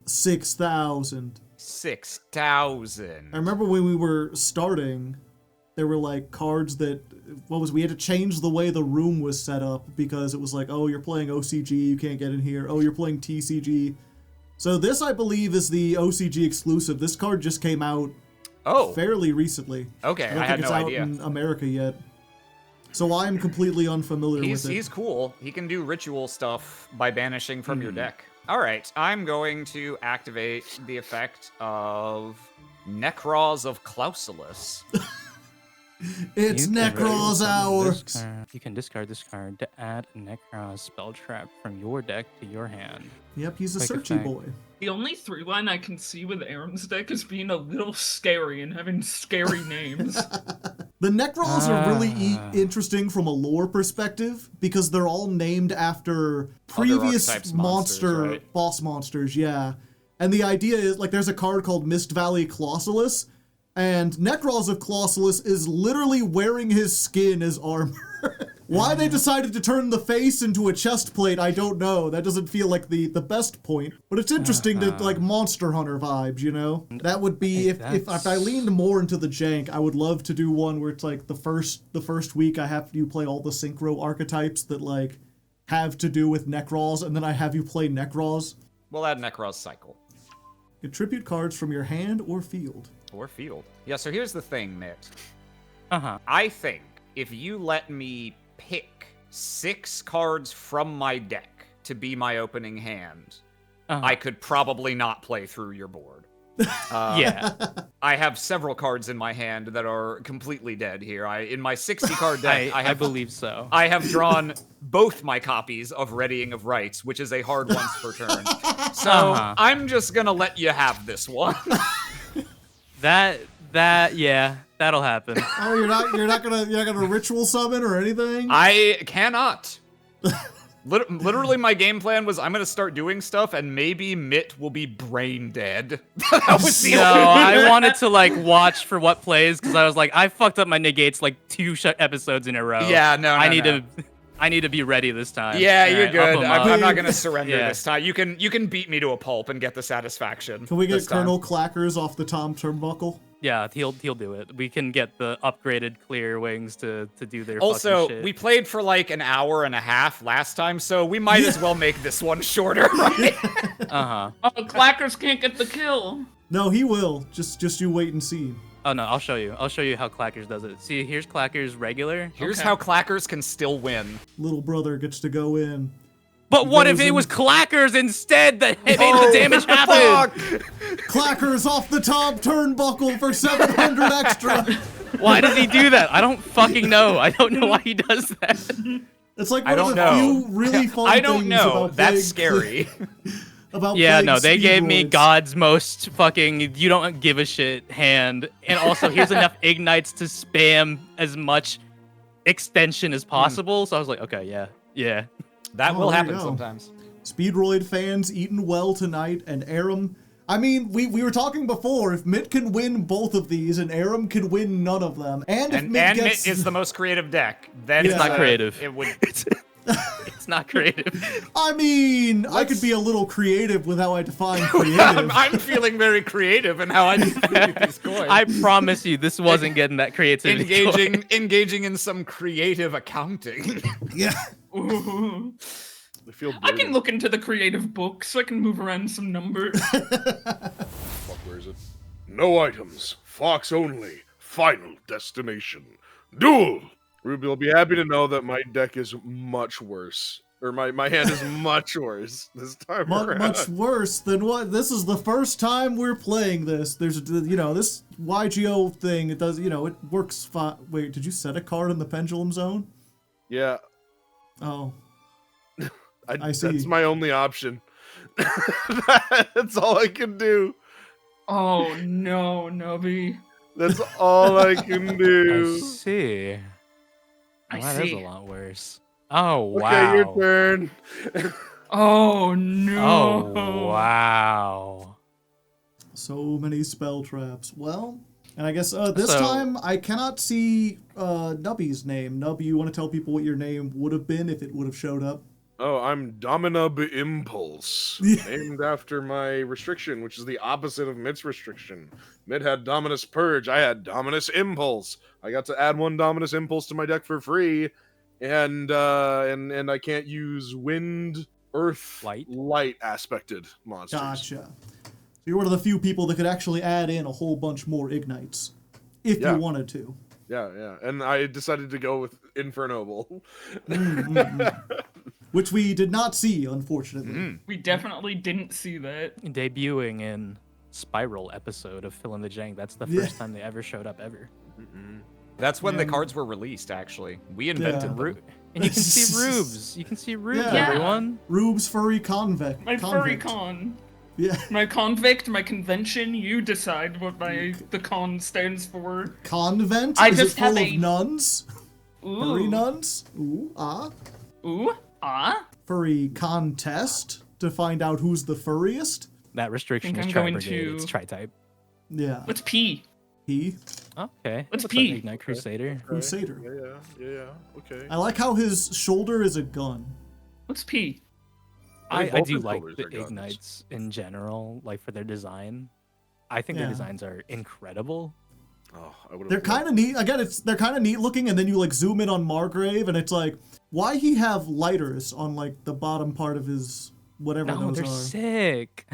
6,000. 6,000. I remember when we were starting, there were like cards that, we had to change the way the room was set up because it was like, oh, you're playing OCG, you can't get in here. Oh, you're playing TCG. So this, I believe, is the OCG exclusive. This card just came out Oh, fairly recently. okay. I don't I had think no it's out idea. in America yet. So I am completely unfamiliar with it. He's cool. He can do ritual stuff by banishing from your deck. All right, I'm going to activate the effect of Necros of Clausulus. It's Necros hour. You can discard this card to add a Necros spell trap from your deck to your hand. Yep, he's a Quick searchy effect. boy. The only 3-line I can see with Arim's deck is being a little scary and having scary names. The Necrons are really interesting from a lore perspective because they're all named after previous archetypes monster right? boss monsters, yeah. And the idea is, like, there's a card called Mist Valley Clausulus, and Necros of Clausulus is literally wearing his skin as armor. Why they decided to turn the face into a chest plate, I don't know. That doesn't feel like the best point. But it's interesting to, like, Monster Hunter vibes, you know? That would be, if I leaned more into the jank, I would love to do one where it's like the first week I have you play all the synchro archetypes that, like, have to do with Necros, and then I have you play Necros. We'll add Necros cycle. Get tribute cards from your hand or field. Or field. Yeah, so here's the thing, Mitt. Uh-huh. I think if you let me pick 6 cards from my deck to be my opening hand, I could probably not play through your board. Yeah. I have several cards in my hand that are completely dead here. In my 60-card deck, I believe so. I have drawn both my copies of Readying of Rites, which is a hard once per turn. So I'm just gonna let you have this one. Yeah, that'll happen. Oh, you're not gonna ritual summon or anything? I cannot. Literally, my game plan was I'm gonna start doing stuff, and maybe Mitt will be brain dead. That was the No, only- I wanted to like watch for what plays because I was like, I fucked up my negates like 2 episodes in a row. Yeah, no, I need to be ready this time. Yeah, All you're right, I'll good. put I'm mine. not gonna surrender Yeah. this time. You can beat me to a pulp and get the satisfaction. Can we get this time. Colonel Clackers off the Tom Turnbuckle? Yeah, he'll do it. We can get the upgraded clear wings to do their Also, fucking shit. we played for like an hour and a half last time, so we might as well make this one shorter, right? Uh-huh. Oh, Clackers can't get the kill. No, he will. Just you wait and see. Oh no, I'll show you. I'll show you how Clackers does it. See, here's Clackers regular. Here's Okay. how Clackers can still win. Little brother gets to go in. But what if goes it in- was Clackers instead that made the damage happen? Clackers off the Tom Turnbuckle for 700 extra. Why does he do that? I don't fucking know. I don't know why he does that. It's like I one of don't the know. few really fun I don't things know. about That's playing- scary. about Yeah, playing no, they gave me steroids. God's most fucking you don't give a shit hand. And also, here's enough ignites to spam as much extension as possible. So I was like, okay, yeah. That Oh, will there you happen go. sometimes. Speedroid fans eating well tonight, and Arim. I mean, we were talking before. If Mitt can win both of these, and Arim can win none of them, and if And Mitt Mitt gets, is the most creative deck. Then It's not creative. It would. It's not creative. I mean, I could be a little creative with how I define I'm, creative. I'm feeling very creative in how I distribute these coins. I promise you, this wasn't getting that creativity. engaging in some creative accounting. Yeah. Ooh. I feel I can burdened. look into the creative books. I can move around some numbers. Fuck, where is it? No items. Fox only. Final destination. Duel! Roob, you'll be happy to know that my deck is much worse. Or my hand is much worse this time around. Much worse than what? This is the first time we're playing this. There's, this YGO thing. It does, it works fine. Wait, did you set a card in the pendulum zone? Yeah, Oh, I see. That's my only option. That's all I can do. Oh no, Nubby. That's all I can I do. see. I Wow, that's see. a lot worse. Oh wow. Okay, your turn. Oh no. Oh wow. so many spell traps. Well, and I guess this So- time I cannot see Nubby's name. Nubby, you want to tell people what your name would have been if it would have showed up? Oh, I'm Dominub Impulse, Yeah. named after my restriction, which is the opposite of Mitt's restriction. Mitt had Dominus Purge, I had Dominus Impulse. I got to add 1 Dominus Impulse to my deck for free, and I can't use Wind, Earth, Light? aspected monsters. Gotcha. So you're one of the few people that could actually add in a whole bunch more ignites if Yeah. you wanted to. Yeah. And I decided to go with Infernoble. Which we did not see, unfortunately. We definitely didn't see that. Debuting in Spiral episode of Phil and the Jank. That's the first time they ever showed up ever. That's when Yeah. the cards were released, actually. We invented Yeah. them. And you can see Roobs. You can see Roobs, Yeah. everyone. Roob's furry convict. My furry con. Yeah. My convict, my convention, you decide what the con stands for. Convent? I Is just it full have of a- nuns? Furry Ooh. nuns? Ooh, ah. Ooh, ah. Furry contest to find out who's the furriest? That restriction Think is I'm tri going brigade. to- It's tri-type. Yeah. Let's pee. He? Okay. Let's What's up, pee. Ignite Crusader. Crusader. Yeah. Okay. I like how his shoulder is a gun. Let's pee. I both do his like shoulders the are guns. Ignites in general, like for their design. I think their Yeah. designs are incredible. Oh, I would have. They're kind of neat. Again, they're kind of neat looking, and then you like zoom in on Margrave, and it's like, why he have lighters on like the bottom part of his whatever No, those they're are? sick.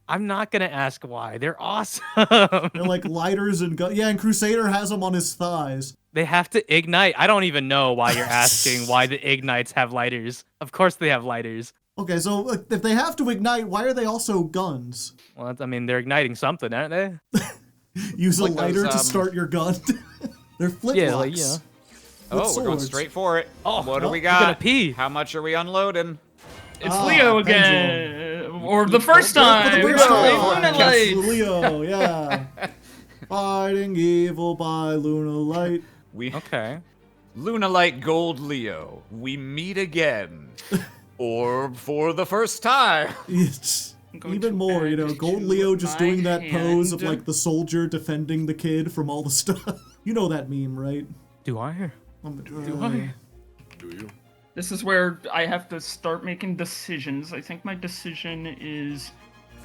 I'm not gonna ask why. They're awesome. They're like lighters and gun. Yeah, and Crusader has them on his thighs. They have to ignite. I don't even know why you're asking why the Ignites have lighters. Of course they have lighters. Okay, so like, if they have to ignite, why are they also guns? Well, I mean, they're igniting something, aren't they? Use Like a lighter those, to start your gun. They're flint Yeah, locks. like, yeah. Oh, we're going swords. straight for it. Oh, what do we I'm got? gonna pee. How much are we unloading? It's Ah, Leo pendulum. again. Or the first For time. the first Leo. time. Luna Yes, Light. Leo, yeah. Fighting evil by Luna Light. We Okay. Lunalight Gold Leo. We meet again. Or for the first time. It's I'm going even to more, you add know, Gold to Leo just my doing that pose of hand. like the soldier defending the kid from all the stuff. You know that meme, right? Do I? Do I? Do you? This is where I have to start making decisions. I think my decision is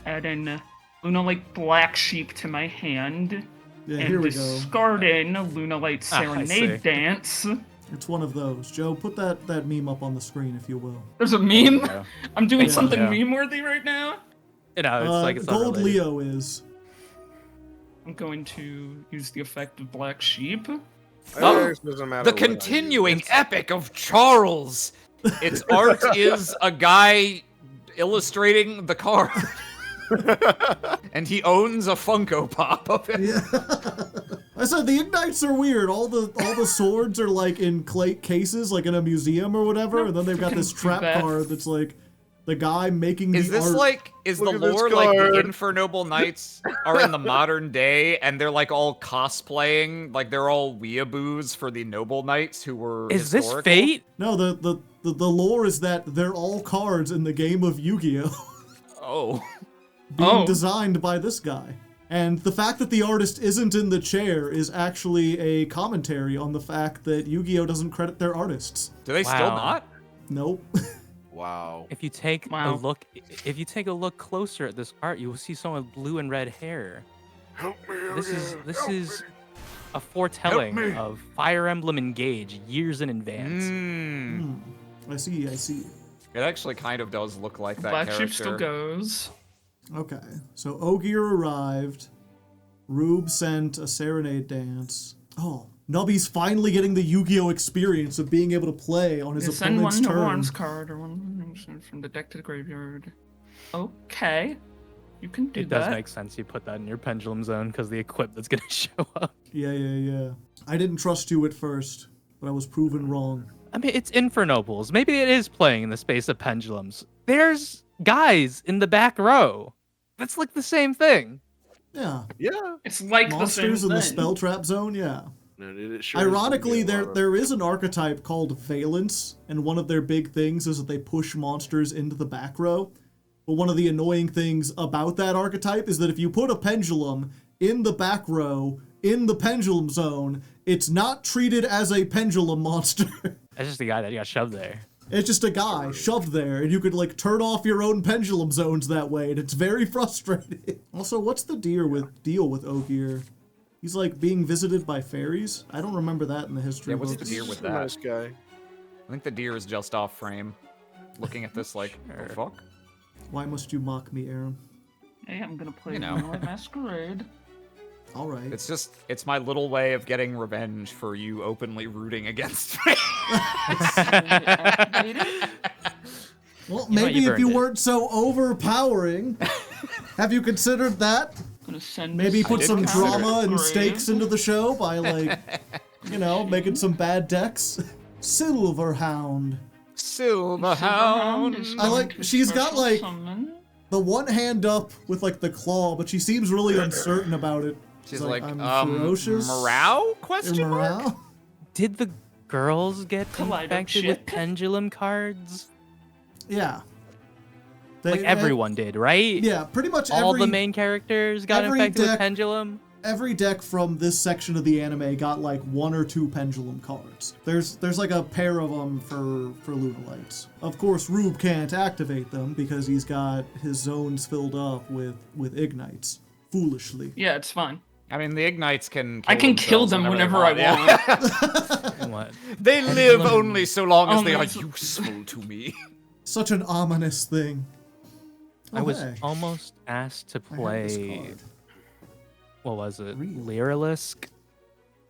adding Lunalight Black Sheep to my hand Yeah, and here we go. discarding Lunalight Ah, I Serenade see. Dance. It's one of those. Joe, put that meme up on the screen if you will. There's a meme. Yeah. I'm doing Yeah. something Yeah. meme-worthy right now. You know, it's like it's Gold unrelated. Leo is. I'm going to use the effect of Black Sheep. Ours doesn't matter The what I do. continuing epic of Charles. Its art is a guy illustrating the card. And he owns a Funko Pop of it. Yeah. I said the ignites are weird. All the swords are like in clay cases, like in a museum or whatever, and then they've got this do trap that. card that's like the guy making Is the this art. like, is the Look at this lore like the card. Infernoble Knights are in the modern day and they're like all cosplaying, like they're all weeaboos for the Noble Knights who were Is this historical? fate? No, the lore is that they're all cards in the game of Yu-Gi-Oh! Oh. being designed by this guy. And the fact that the artist isn't in the chair is actually a commentary on the fact that Yu-Gi-Oh! Doesn't credit their artists. Do they still Wow. not? Nope. Wow. If you take Wow. a look closer at this art, you will see someone with blue and red hair. Help me This is a foretelling me. of Fire Emblem Engage years in advance. Hmm. I see. It actually kind of does look like that Black character. Sheep still goes. Okay. So Ogier arrived. Roob sent a serenade dance. Oh, Nubby's finally getting the Yu-Gi-Oh! Experience of being able to play on his You send opponent's one turn. orange card or one from the deck to the graveyard. Okay. You can do It does that. make sense you put that in your pendulum zone because the equip that's gonna show up. Yeah. I didn't trust you at first, but I was proven wrong. I mean, it's Infernobles. Maybe it is playing in the space of pendulums. There's guys in the back row. That's like the same thing. Yeah. Yeah. It's like Monsters the in same the thing. spell trap zone, yeah. And it sure is Ironically, gonna be a lot of- there is an archetype called Valence, and one of their big things is that they push monsters into the back row. But one of the annoying things about that archetype is that if you put a pendulum in the back row, in the pendulum zone, it's not treated as a pendulum monster. That's just the guy that got shoved there. It's just a guy shoved there, and you could like turn off your own pendulum zones that way, and it's very frustrating. Also, what's the deal with Ogier? He's like being visited by fairies? I don't remember that in the history Yeah, what's the books. deal He's with a that? nice guy. I think the deer is just off frame. Looking at this like, oh, fuck. Why must you mock me, Arim? Hey, I'm gonna play You know. Moonlight Masquerade. All right. It's my little way of getting revenge for you openly rooting against me. Well, You know, maybe you've if you earned it. weren't so overpowering, have you considered that? Gonna send Maybe this put did some consider it. drama and Grave. stakes into the show by, like, you know, making some bad decks. Silverhound. Silverhound. is I like- going to she's got, special like, summon. The one hand up with, like, the claw, but she seems really uncertain about it. She's like, I'm ferocious. morale? Question mark? Morale? Did the girls get Kaleido infected with chip. pendulum cards? Yeah. Like everyone did, right? Yeah, pretty much All the every main characters got every infected with deck- pendulum. every deck from this section of the anime got like 1 or 2 pendulum cards. There's like a pair of them for Lunalights. Of course, Roob can't activate them because he's got his zones filled up with ignites. Foolishly. Yeah, it's fine. I mean, the Ignites can I can kill themselves them whenever whenever they I want. What? They live only so long as they Only are so- useful to me. Such an ominous thing. I was hey, almost asked to I have this play. card. What was it? Real. Lyrilisk,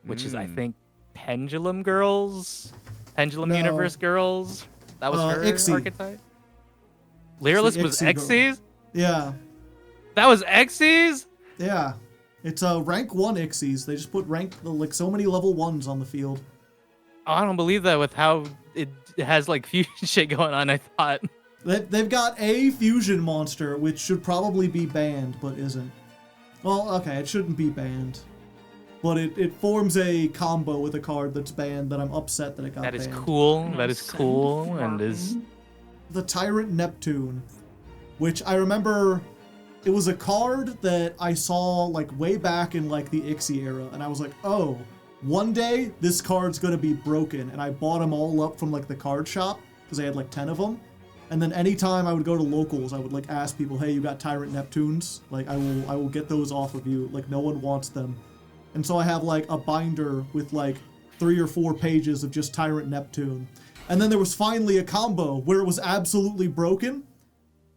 which is I Mm. think Pendulum Girls, Pendulum No. Universe Girls. That was her Ixie. archetype. Lyrilisk was Ixie girl. Xyz. Yeah. That was Xyz. Yeah. It's rank 1 Ixies. They just put like so many level 1s on the field. Oh, I don't believe that with how it has like fusion shit going on. I thought. They've got a fusion monster, which should probably be banned, but isn't. Well, okay, it shouldn't be banned. But it forms a combo with a card that's banned that I'm upset that it got That is banned. cool. Gonna That is send cool, and is Martin. The Tyrant Neptune, which I remember it was a card that I saw like way back in like the Ixie era, and I was like, oh, one day this card's gonna be broken, and I bought them all up from like the card shop because I had like 10 of them. And then anytime I would go to locals, I would like ask people, hey, you got Tyrant Neptunes? Like I will get those off of you. Like no one wants them. And so I have like a binder with like 3 or 4 pages of just Tyrant Neptune. And then there was finally a combo where it was absolutely broken.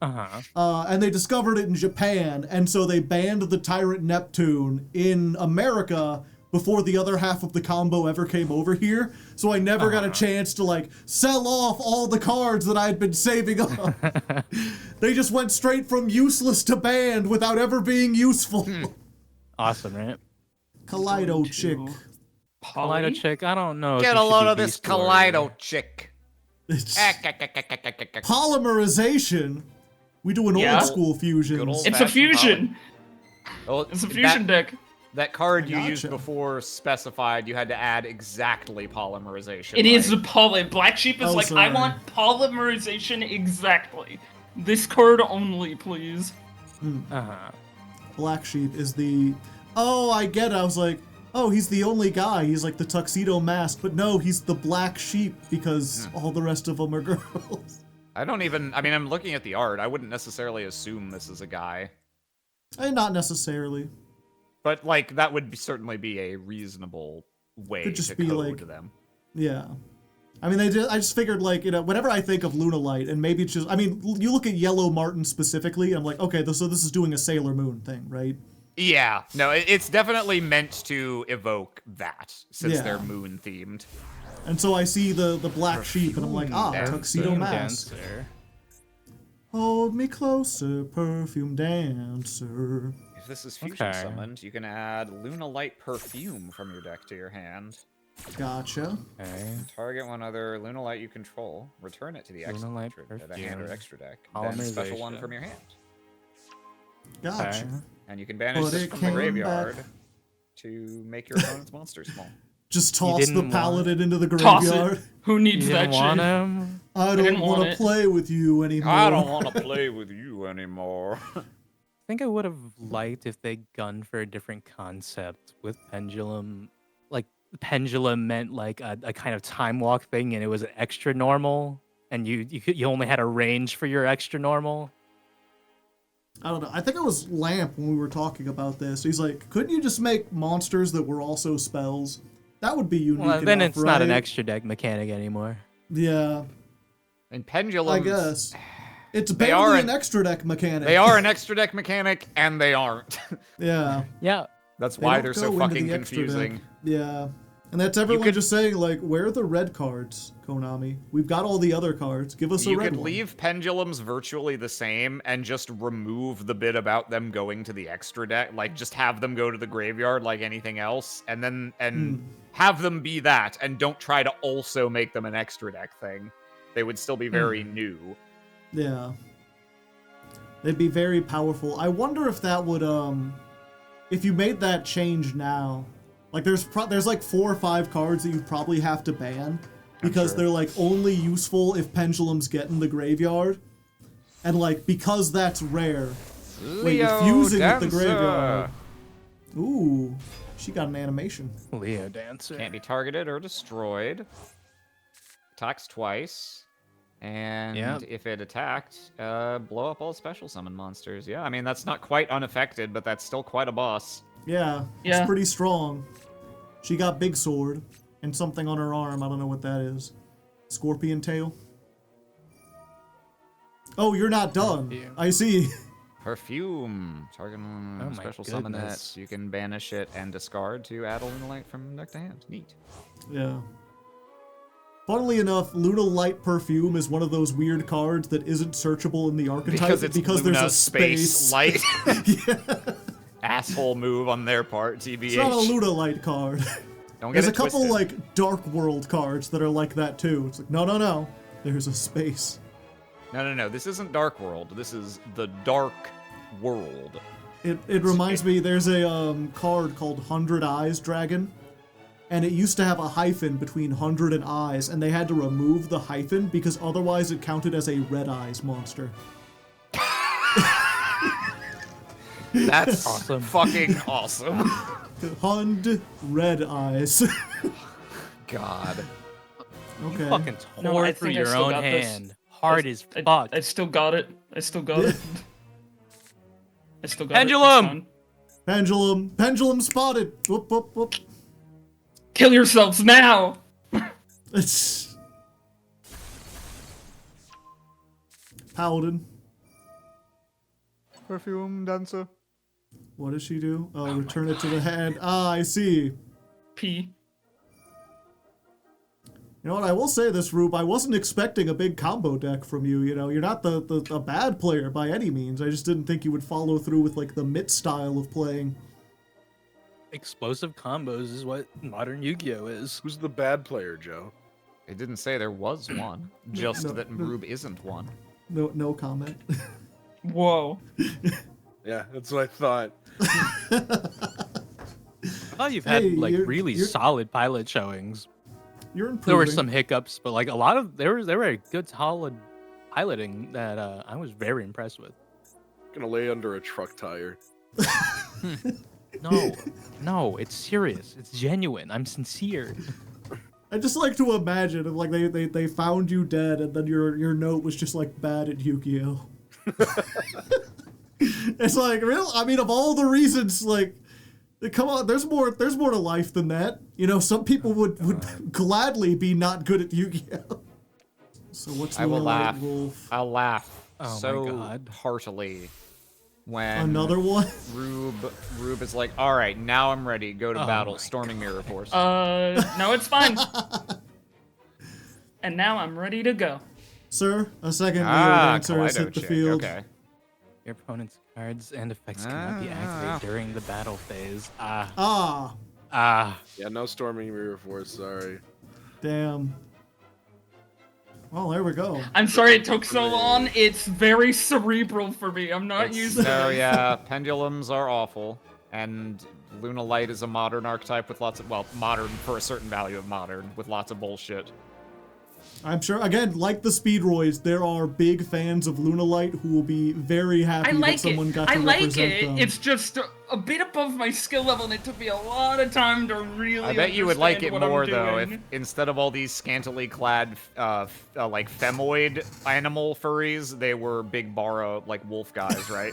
And they discovered it in Japan, and so they banned the Tyrant Neptune in America before the other half of the combo ever came over here. So I never got a chance to like sell off all the cards that I had been saving up. They just went straight from useless to banned without ever being useful. awesome, right? Kaleido chick. Poly? Kaleido chick. I don't know. if Get you a should load be of this Beast Warrior. Kaleido chick. It's polymerization. We do an Yeah. old school fusions. Good old- It's a Fashioned fusion. Well, It's a fusion deck. That card you used Gotcha. before specified you had to add exactly polymerization. It is right? a poly. Black Sheep is Oh, like, sorry. I want polymerization exactly. This card only, please. Black Sheep is the... Oh, I get it. I was like, oh, he's the only guy. He's like the tuxedo mask. But no, he's the Black Sheep because all the rest of them are girls. I don't even. I mean, I'm looking at the art. I wouldn't necessarily assume this is a guy, Not necessarily. but like that would certainly be a reasonable way Could just to be, code like- them. Yeah. I mean, I just figured, like, you know, whenever I think of Lunalight, and maybe it's just... I mean, you look at Yellow Martin specifically, I'm like, okay, so this is doing a Sailor Moon thing, right? Yeah, no, it's definitely meant to evoke that since Yeah. they're moon themed. And so I see the Black Sheep, and I'm like, ah, Perfume tuxedo Perfume mask. dancer. Hold me closer, perfume dancer. If this is fusion Okay. summoned, you can add Lunalight Perfume from your deck to your hand. Gotcha. Okay. Target one other Lunalight you control. Return it to the extra, Lunalight to the hand or Perfume. extra deck. Then special one Polymerization. from your hand. Gotcha. Okay. And you can banish But this it from the came graveyard back. to make your opponent's monster small. Just toss the didn't paladin into the Toss graveyard. it. Who You needs didn't that want shit? him? I didn't don't want want to it. play with you anymore. I don't want to play with you anymore. I think I would have liked if they gunned for a different concept with pendulum. Like pendulum meant like a kind of time walk thing, and it was an extra normal, and you only had a range for your extra normal. I don't know. I think it was Lamp when we were talking about this. He's like, couldn't you just make monsters that were also spells? That would be unique Well, then enough, it's not an right? extra deck mechanic anymore. Yeah, And pendulums, I guess. It's They barely are an extra deck mechanic. they are an extra deck mechanic, and they aren't. Yeah. Yeah, That's They why don't they're so go into fucking the extra deck. confusing. Yeah. And that's everyone could- just saying, like, where are the red cards, Konami? We've got all the other cards. Give us a You red could one. leave pendulums virtually the same and just remove the bit about them going to the extra deck, like just have them go to the graveyard like anything else, and then have them be that, and don't try to also make them an extra deck thing. They would still be very new. Yeah. They'd be very powerful. I wonder if that would, if you made that change now, like there's like 4 or 5 cards that you probably have to ban because sure. they're like only useful if pendulums get in the graveyard. And like, because that's rare, wait, you're fusing with the graveyard. Ooh, she got an animation. Leo Dancer. Can't be targeted or destroyed. Attacks twice. And if it attacked, blow up all special summon monsters. Yeah, I mean, that's not quite unaffected, but that's still quite a boss. Yeah, Yeah. it's pretty strong. She got big sword and something on her arm. I don't know what that is. Scorpion tail. Oh, you're not done. Perfume. I see. Perfume. Target my special summon that. goodness. You can banish it and discard to add a Lunalight from deck to hand. Neat. Yeah. Funnily enough, Luna Light Perfume is one of those weird cards that isn't searchable in the archetype Because there's Luna a space. light. Yeah. Asshole move on their part, TBH. It's not a Luna Light card. Don't get There's a it couple twisted. like Dark World cards that are like that too. It's like, no. There's a space. No. This isn't Dark World. This is the Dark World. It reminds me, there's a card called 100 Eyes Dragon, and it used to have a hyphen between 100 and Eyes, and they had to remove the hyphen because otherwise it counted as a Red Eyes monster. That's Awesome. fucking awesome. Hund Red Eyes. God. Okay. Fucking No, tore I through think I your still own got this. hand. Hard as fuck. I still got it. I still got it. I still got Pendulum! it. It's fine. Pendulum spotted. Whoop, whoop, whoop. Kill yourselves now! It's Paladin. Perfume dancer. What does she do? Oh, return it to the hand. Ah, I see. P. You know what? I will say this, Roob. I wasn't expecting a big combo deck from you. You know, you're not the bad player by any means. I just didn't think you would follow through with like the Mitt style of playing. Explosive combos is what modern Yu-Gi-Oh is. Who's the bad player, Joe? It didn't say there was one. Just No, that no. Roob isn't one. No comment. Whoa. Yeah, that's what I thought. I thought you've had Hey, like you're- really you're- solid pilot showings. You're improving. There were some hiccups, but like a lot of there were a good solid piloting that I was very impressed with. Gonna lay under a truck tire. No, it's serious. It's genuine. I'm sincere. I just like to imagine if like they found you dead and then your note was just like bad at Yu-Gi-Oh. It's like, real. I mean, of all the reasons, like, come on, there's more to life than that. You know, some people would gladly be not good at Yu-Gi-Oh. So what's I will Luna Light laugh. Wolf? I'll laugh Oh my so God. heartily when Another one? Roob is like, all right, now I'm ready. Go to Oh battle. my Storming Mirror Force. No, it's fine. And now I'm ready to go. Sir, a second Leo Dancer has Kaleido hit the chick, field. Okay. Your opponent's cards and effects cannot be activated during the battle phase. Ah, Yeah, no Storming Mirror Force, sorry. damn. Well, there we go. I'm sorry it took so long. It's very cerebral for me. I'm not used to So this. yeah, pendulums are awful, and Luna Light is a modern archetype with lots of, well, modern for a certain value of modern, with lots of bullshit. I'm sure, again, like the Speedroids, there are big fans of Luna Light who will be very happy I that like someone it. got to I like represent it. them. It's just a bit above my skill level, and it took me a lot of time to really. I bet you would like it understand what more I'm though if doing. instead of all these scantily clad, like femoid animal furries, they were big bara like wolf guys, right?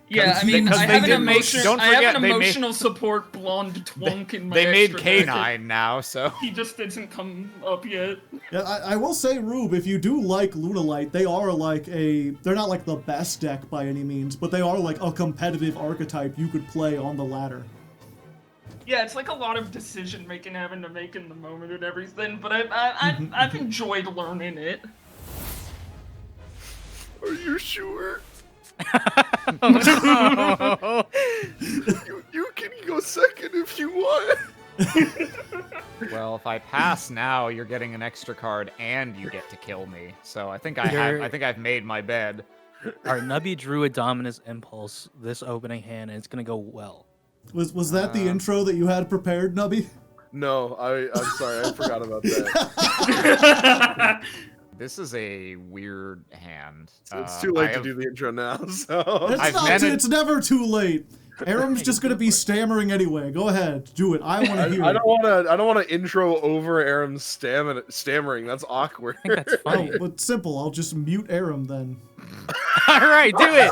Yeah, I mean, because I they have an did make- emotion. don't I have forget, an they made- emotional support blonde twunk in my. They made extra deck. canine now, so He just didn't come up yet. Yeah, I will say, Roob, if you do like Luna Light, they are like they're not like the best deck by any means, but they are like a competitive archetype you could play on the ladder. Yeah, it's like a lot of decision making having to make in the moment and everything, but I've enjoyed learning it. Are you sure? you can go second if you want. Well, if I pass now, you're getting an extra card and you get to kill me. So I think You're- I think I've made my bed. Our Nubby drew a Dominus Impulse this opening hand, and it's gonna go well. Was that the intro that you had prepared, Nubby? No, I'm sorry, I forgot about that. This is a weird hand. It's too late to do the intro now, so It's never too late. Arim's just gonna be stammering anyway. Go ahead, do it. I want to hear. I don't want to intro over Arim's stammering. That's awkward. I think that's funny. Oh, but simple. I'll just mute Arim then. All right, do it.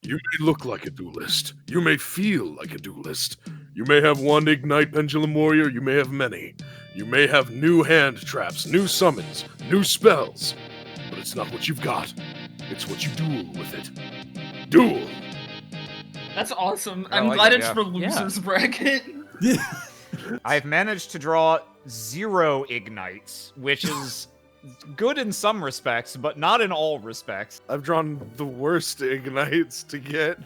You may look like a duelist. You may feel like a duelist. You may have one Ignite Pendulum Warrior, you may have many. You may have new hand traps, new summons, new spells. But it's not what you've got. It's what you duel with it. Duel! That's awesome. I I'm like glad it, it's yeah. for losers bracket. Yeah. I've managed to draw 0 ignites, which is good in some respects, but not in all respects. I've drawn the worst Ignites to get.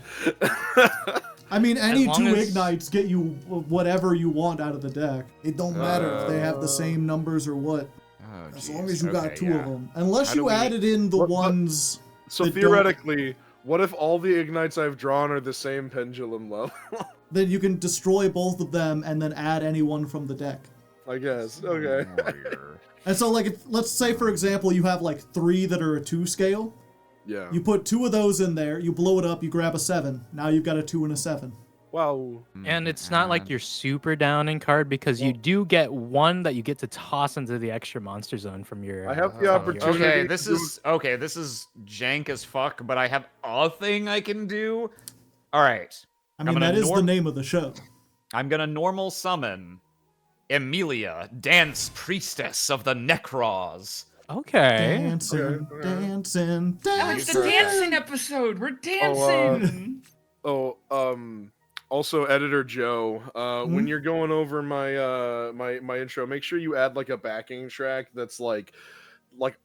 I mean, any long two as- ignites get you whatever you want out of the deck. It don't matter if they have the same numbers or what. Oh, As jeez. long as you got Okay, two yeah. of them. Unless How do you we- added in the What- ones. So that don't- theoretically, what if all the Ignites I've drawn are the same pendulum level? Then you can destroy both of them and then add anyone from the deck. I guess. Okay. Warrior. And so, like, let's say, for example, you have like 3 that are a 2 scale. Yeah. You put 2 of those in there, you blow it up, you grab a 7. Now you've got a 2 and a 7. Wow. And it's not like you're super down in card because you do get one that you get to toss into the extra monster zone from your. I have the opportunity. Okay, this to- is jank as fuck, but I have a thing I can do. All right, I mean, gonna that is the name of the show. I'm gonna normal summon Emilia, dance priestess of the Necros. Okay. Dancing, Okay. dancing, Oh, it's dancing. the dancing episode. We're dancing. Also, editor Joe, Hmm? when you're going over my my intro, make sure you add like a backing track that's like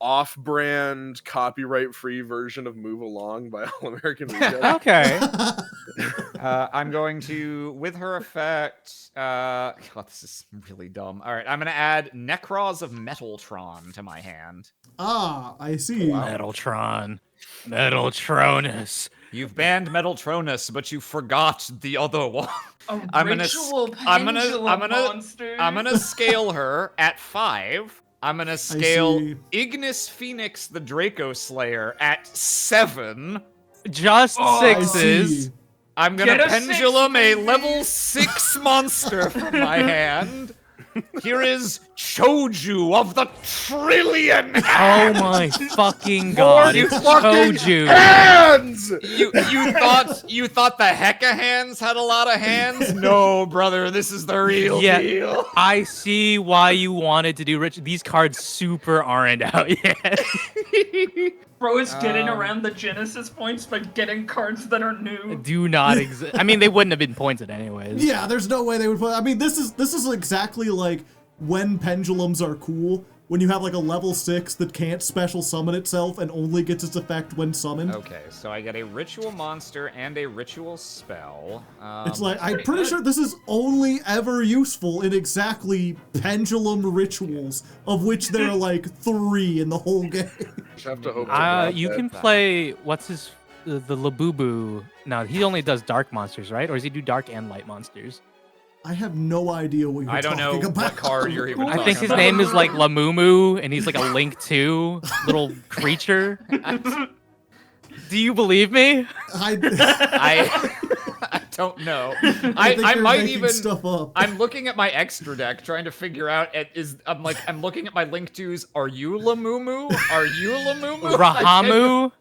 off-brand, copyright-free version of "Move Along" by All American Weekend. Okay. I'm going to, with her effect. God, this is really dumb. All right, I'm gonna add Necros of Metaltron to my hand. Ah, I see. Metaltron. Metaltronus. You've banned Metaltronus, but you forgot the other one. A I'm gonna ritual I'm pendulum gonna monster. I'm gonna scale her at 5. I'm gonna scale see. Ignis Phoenix the Draco Slayer at 7. Just I sixes. see. I'm gonna Get a 6, pendulum a baby. level 6 monster from my hand. Here is Choju of the Trillion Oh Hands. my fucking god! you It's fucking Choju. Hands! You thought the Hecka hands had a lot of hands? No, brother, this is the real Yeah. deal. I see why you wanted to do rich. These cards super aren't out yet. Bro is getting Um, around the Genesis points by getting cards that are new. Do not exist. I mean, they wouldn't have been pointed anyways. Yeah, there's no way they would put. I mean, this is exactly like when pendulums are cool. When you have like a level 6 that can't special summon itself and only gets its effect when summoned. Okay, so I get a ritual monster and a ritual spell. It's like, I'm pretty pretty good. sure this is only ever useful in exactly pendulum rituals, of which there are like 3 in the whole game. Just have to hope. to God You that- can play what's his the Labubu. No, he only does dark monsters, right? Or does he do dark and light monsters? I have no idea what you're I don't know talking about. what card you're even I talking think his about. name is like Lamumu, and he's like a Link 2 little creature. Do you believe me? I don't know. think I you're might making even stuff up. I'm looking at my extra deck trying to figure out I'm looking at my Link 2s. Are you Lamumu? Are you Lamumu? Rahamu?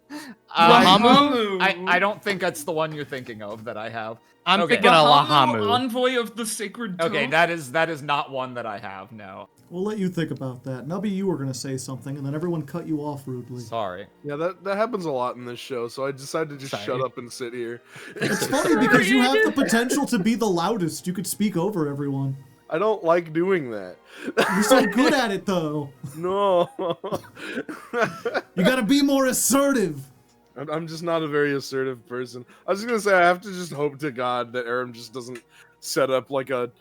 Lahamu? I don't think that's the one you're thinking of that I have. I'm Okay. thinking a Lahamu. Envoy of the Sacred Toe. Okay, that is not one that I have. No, We'll let you think about that. Nubby, you were gonna say something, and then everyone cut you off rudely. sorry. Yeah, that happens a lot in this show, so I decided to just Sorry. shut up and sit here. It's funny because you have the potential to be the loudest. You could speak over everyone. I don't like doing that. You're so good at it, though. No. You gotta be more assertive. I'm just not a very assertive person. I was just gonna say I have to just hope to God that Arim just doesn't set up like a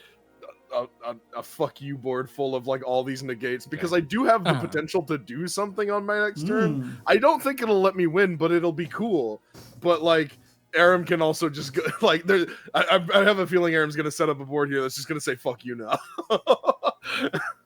fuck you board full of like all these negates, because I do have the potential to do something on my next turn. I don't think it'll let me win, but it'll be cool. But like Arim can also just go like there. I have a feeling Arim's gonna set up a board here that's just gonna say fuck you now.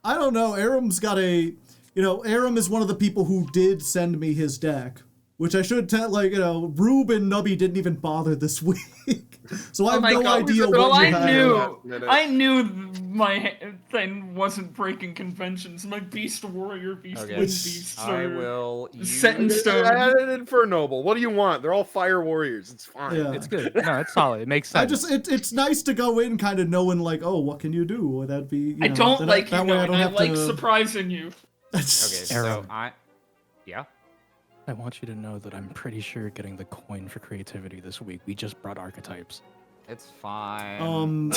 I don't know. Arim's got a, Arim is one of the people who did send me his deck, which I should tell. Like, Roob and Nubby didn't even bother this week, so I have no idea what you have. I knew my thing wasn't breaking conventions. My Beast Warrior, Beast Okay. Wind Beasts I are will set in use- stone. I had an Infernoble. What do you want? They're all fire warriors. It's fine. Yeah. It's good. No, it's solid. It makes sense. It's nice to go in kind of knowing like, oh, what can you do? That'd be. I don't like you that way I knowing. don't I have like to. surprising you. Okay, so Arim. yeah. I want you to know that I'm pretty sure getting the coin for creativity this week. We just brought archetypes. It's fine.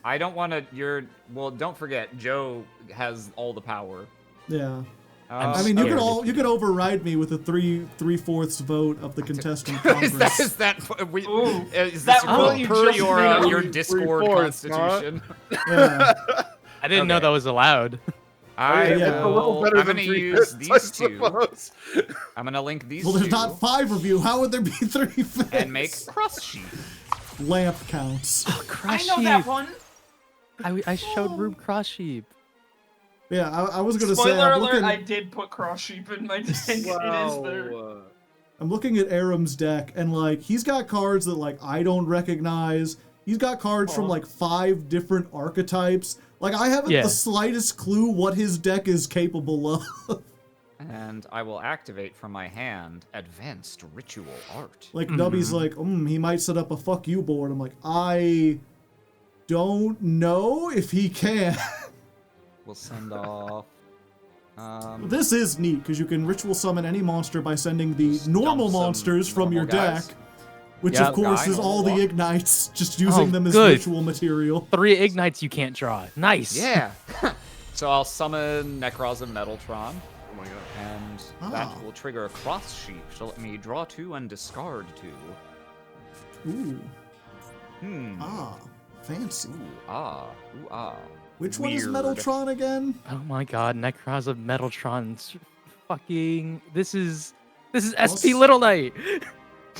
I don't want to. Well, don't forget, Joe has all the power. Yeah. I'm I mean, you scared could if you you could override me with a 3/4 vote of the contestant Congress. is that Ooh, is that this rule per you your just made up? your Discord 3/4, huh? constitution? Yeah. I didn't know Okay. that was allowed. I yeah. It's a little will. better I'm than gonna 3 use fifths, I these two. suppose. I'm gonna link these Well, there's two not 5 of you. How would there be 3/5? and make cross sheet. Lamp counts. I know that one. I showed Roob cross sheep. Yeah, I was gonna say. Spoiler I'm alert! looking, I did put cross sheep in my deck. It is there. I'm looking at Arim's deck, and like he's got cards that like I don't recognize. He's got cards from like 5 different archetypes. Like I haven't Yeah. the slightest clue what his deck is capable of. And I will activate from my hand Advanced Ritual Art. Like Nubby's like, he might set up a fuck you board. I'm like, I don't know if he can. We'll send off. This is neat because you can ritual summon any monster by sending the normal dump some monsters from your normal guys. deck, which Yep. of course Guy, is all normal the walk. ignites, just using Oh, them as good. ritual material. 3 ignites you can't draw. Nice. Yeah. So I'll summon Necros and Metaltron, Oh my god. and Ah. that will trigger a cross sheep to let me draw 2 and discard 2. Ooh, Hmm. fancy. Ooh ah. Ooh ah. Which one is Weird. Metaltron again? Oh my god, Necros of Metaltron's fucking. This is SP Little Knight.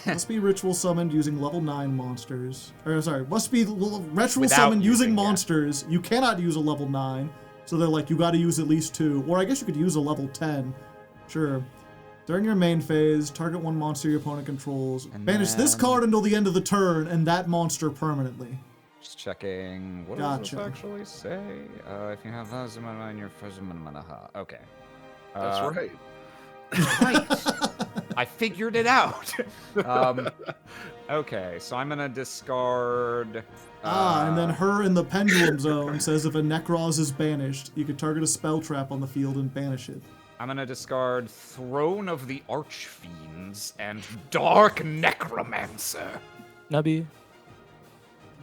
Must be ritual summoned using level 9 monsters. Or sorry, must be ritual Without summoned using using, yeah. monsters. You cannot use a level 9. So they're like, you gotta use at least 2. Or I guess you could use a level 10. Sure. During your main phase, target one monster your opponent controls. And Banish this then- card until the end of the turn, and that monster permanently. Just checking. What does Gotcha. this actually say? If you have those in your first okay. That's right. Right. I figured it out. Okay, so I'm gonna discard. And then her in the pendulum zone says if a Necros is banished, you can target a spell trap on the field and banish it. I'm gonna discard Throne of the Archfiends and Dark Necromancer. Nubby,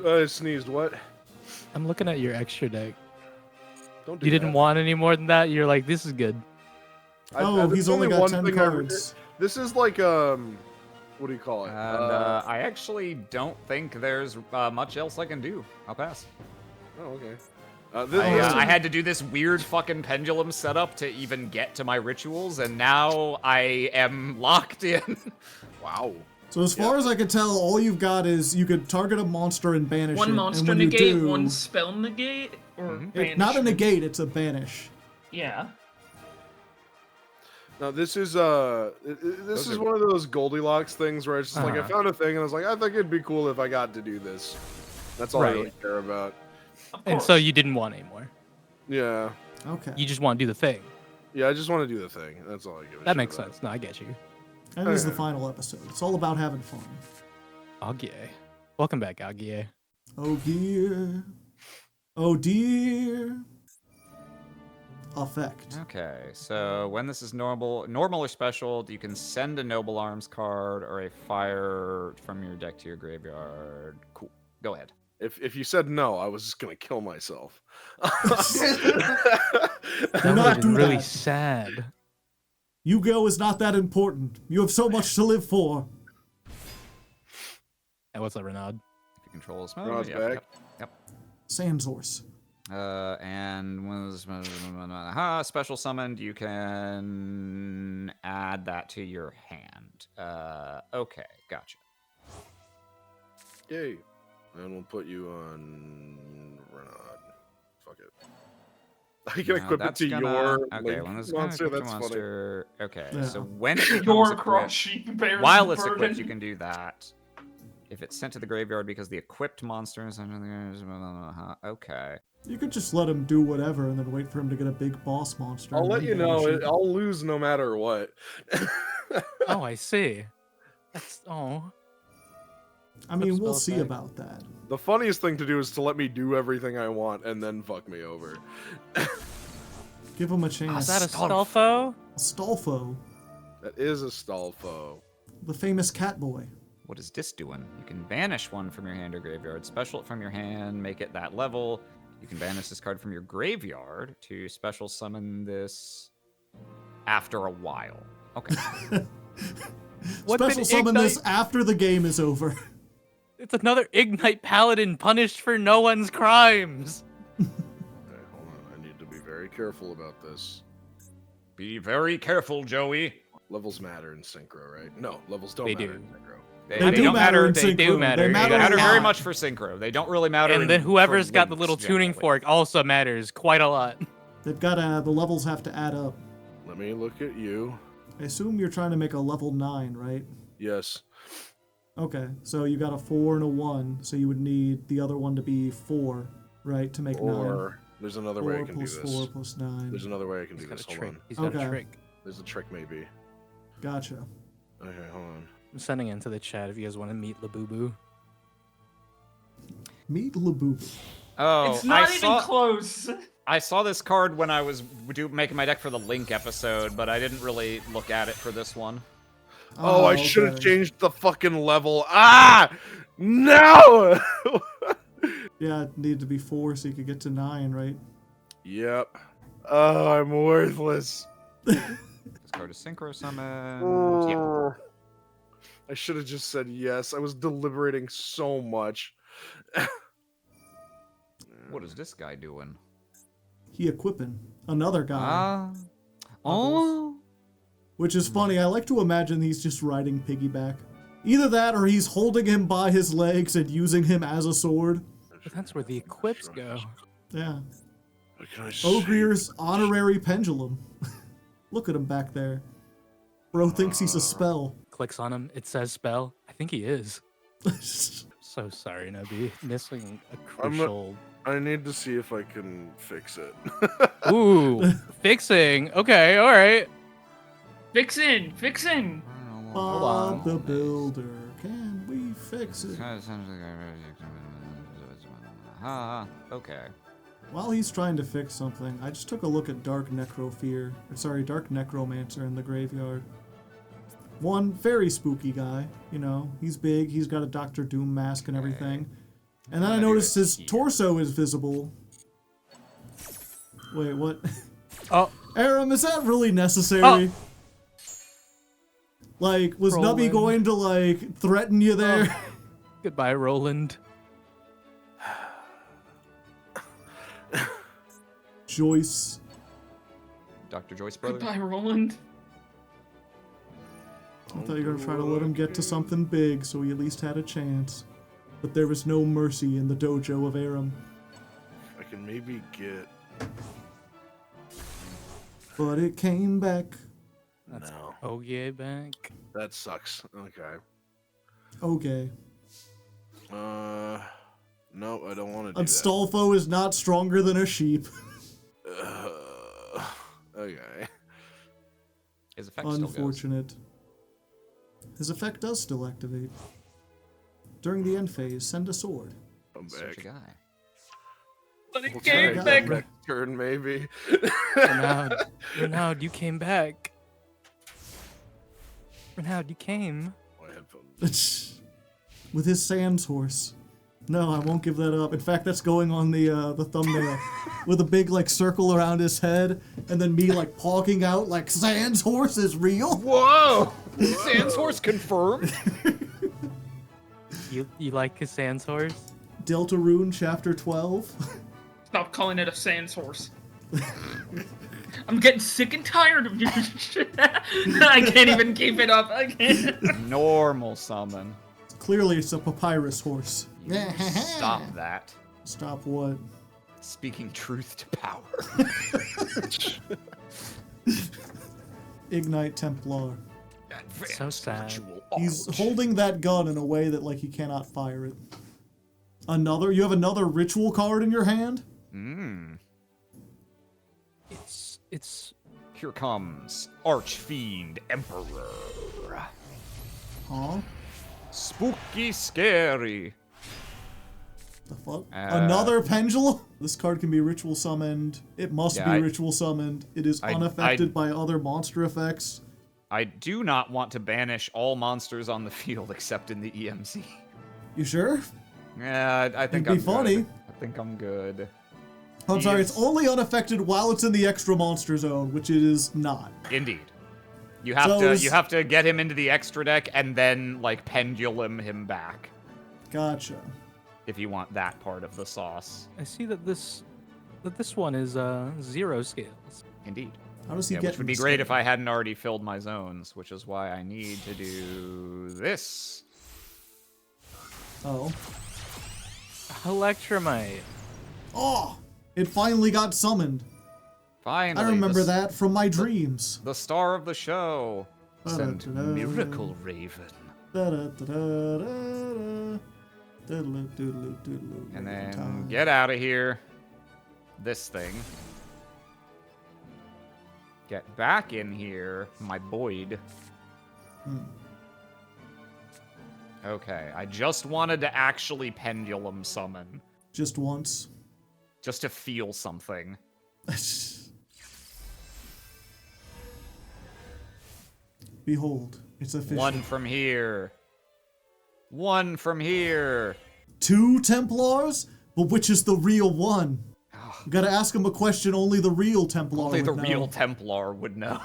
I sneezed. What? I'm looking at your extra deck. Don't do You didn't that. want any more than that? You're like, this is good. He's only got 10 cards. This is like what do you call it? And I actually don't think there's much else I can do. I'll pass. Oh, okay. I had to do this weird fucking pendulum setup to even get to my rituals, and now I am locked in. Wow. So as far as I can tell, all you've got is you could target a monster and banish it. One and monster when you negate, do- one spell negate, or It's not a banishment. negate, it's a banish. Yeah. Now this is this is one of those Goldilocks things where it's just like I found a thing and I was like, I think it'd be cool if I got to do this. That's all I really Right. care about. Of And course. so you didn't want any more. Yeah. Okay. You just want to do the thing. Yeah, I just want to do the thing. That's all I give a That shit makes about. sense. No, I get you. And this is the final episode. It's all about having fun. Augye. Welcome back, Augye. Oh dear. Oh dear. Effect. Okay, so when this is normal or special, you can send a Noble Arms card or a fire from your deck to your graveyard. Cool. Go ahead. If you said no, I was just gonna kill myself. That Do would not have been do really that. sad. Yu-Gi-Oh is not that important. You have so much to live for. Hey, what's up, Renaud? If you control this Ron's mode, back. Yep. Sandsource. And when this special summoned, you can add that to your hand. Okay, gotcha. Yay. And we'll put you on Renaud. Fuck it. I can equip it That's to your okay. Link When this is monster. gonna equip That's a funny. monster. Okay, Yeah. so when it becomes Your equipped- cross sheep bears while the it's equipped, burden. you can do that. If it's sent to the graveyard because the equipped monster is under the okay. You could just let him do whatever and then wait for him to get a big boss monster. I'll and let then you banish know. him. I'll lose no matter what. Oh, I see. That's I mean, we'll spell see effect. about that. The funniest thing to do is to let me do everything I want and then fuck me over. Give him a Is chance. that a Stolfo? Stolfo, That is a Stolfo. the famous cat boy. What is this doing? You can banish one from your hand or graveyard, special it from your hand, make it that level. You can banish this card from your graveyard to special summon this after a while. Okay. What Special did summon this Ignite- after the game is over. It's another Ignite Paladin punished for no one's crimes. Okay, hold on. I need to be very careful about this. Be very careful, Joey. Levels matter in synchro, right? No, levels don't They matter do. in synchro. They do don't matter in They do synchro. matter. They They matter, They matter a very lot. much for synchro. They don't really matter. And then whoever's for got the links, little tuning generally. fork also matters quite a lot. They've got to. The levels have to add up. Let me look at you. I assume you're trying to make a level 9, right? Yes. Okay, so you got a 4 and a 1, so you would need the other one to be 4, right, to make 9. Or there's another way I 4 can do plus this. 4 plus 9. There's another way I can He's do got this. a Hold trick. on. He's got Okay. a trick. There's a trick, maybe. Gotcha. Okay, hold on. I'm sending it into the chat if you guys want to meet Labubu. Meet Labubu. Oh, It's not I even saw, close. I saw this card when I was making my deck for the Link episode, but I didn't really look at it for this one. Oh, I should have okay. changed the fucking level. Ah! No! Yeah, it needed to be 4 so you could get to 9, right? Yep. Oh, I'm worthless. This card is synchro summoned. Yeah. I should have just said yes. I was deliberating so much. What is this guy doing? He equipping another guy. Ah. Oh. Which is funny. I like to imagine he's just riding piggyback. Either that or he's holding him by his legs and using him as a sword. But that's where the equips go. Yeah. What can I say? Ogreer's honorary pendulum. Look at him back there. Bro thinks he's a spell. Clicks on him, it says spell. I think he is. So sorry, Nubby. Missing a crucial. I need to see if I can fix it. Ooh, fixing. Okay, all right. Fixin'. Hold on. Bob the Builder. Can we fix it? Okay. While he's trying to fix something, I just took a look at Dark Dark Necromancer in the graveyard. One very spooky guy, you know, he's big, he's got a Dr. Doom mask and everything. And then I noticed his torso is visible. Wait, what? Oh, Arim, is that really necessary? Oh. Like, was Nubby Roland. going to, like, threaten you there? goodbye, Roland. Joyce. Dr. Joyce brother. Goodbye, Roland. I thought you were gonna try to let him get to something big, so he at least had a chance. But there was no mercy in the dojo of Arim. I can maybe get. But it came back. That's No. Oh yeah, back. That sucks. Okay. Okay. No, I don't want to do And that. Stolfo is not stronger than a sheep. Okay. His effect still goes. Unfortunate. His effect does still activate. During the end phase, send a sword. I'm Such a back. guy. But it We'll came try back. next turn, maybe. Renaud, you came back. Renaud, you came. My headphones. With his sands horse. No, I won't give that up. In fact, that's going on the thumbnail. With a big, like, circle around his head, and then me, like, pawking out, like, Sans horse is real? Whoa! Sans horse confirmed. You like his sans horse? Deltarune, Chapter 12. Stop calling it a sans horse. I'm getting sick and tired of your shit. I can't even keep it up. I can't. Normal summon. Clearly, it's a papyrus horse. Stop that. Stop what? Speaking truth to power. Ignite Templar. So sad. He's holding that gun in a way that, like, he cannot fire it. You have another ritual card in your hand? Mmm. It's Here comes Archfiend Emperor. Huh? Spooky scary. The fuck? Another pendulum? This card can be ritual summoned. It must be ritual summoned. It is unaffected by other monster effects. I do not want to banish all monsters on the field except in the EMC. You sure? Yeah, I think It'd be funny. Good. I think I'm good. I'm sorry, it's only unaffected while it's in the extra monster zone, which it is not. Indeed. You have to get him into the extra deck and then like pendulum him back Gotcha. if you want that part of the sauce. I see that this one is 0 scales. Indeed. How does he Yeah, get which would be great if I hadn't already filled my zones, which is why I need to do this. Oh. Electromite. Oh! It finally got summoned. Finally. I remember that from my dreams. The star of the show. Send Da-da-da-da. Miracle Raven. Da-da-da-da-da-da. Diddle-oo-diddle-oo-diddle-oo. And then Time. get out of here. This thing. Get back in here, my Boyd. Okay, I just wanted to actually pendulum summon. Just once. Just to feel something. Behold, it's official. One from here. One from here. 2 Templars? But which is the real one? You gotta ask him a question only the real Templar Only would the know. real Templar would know.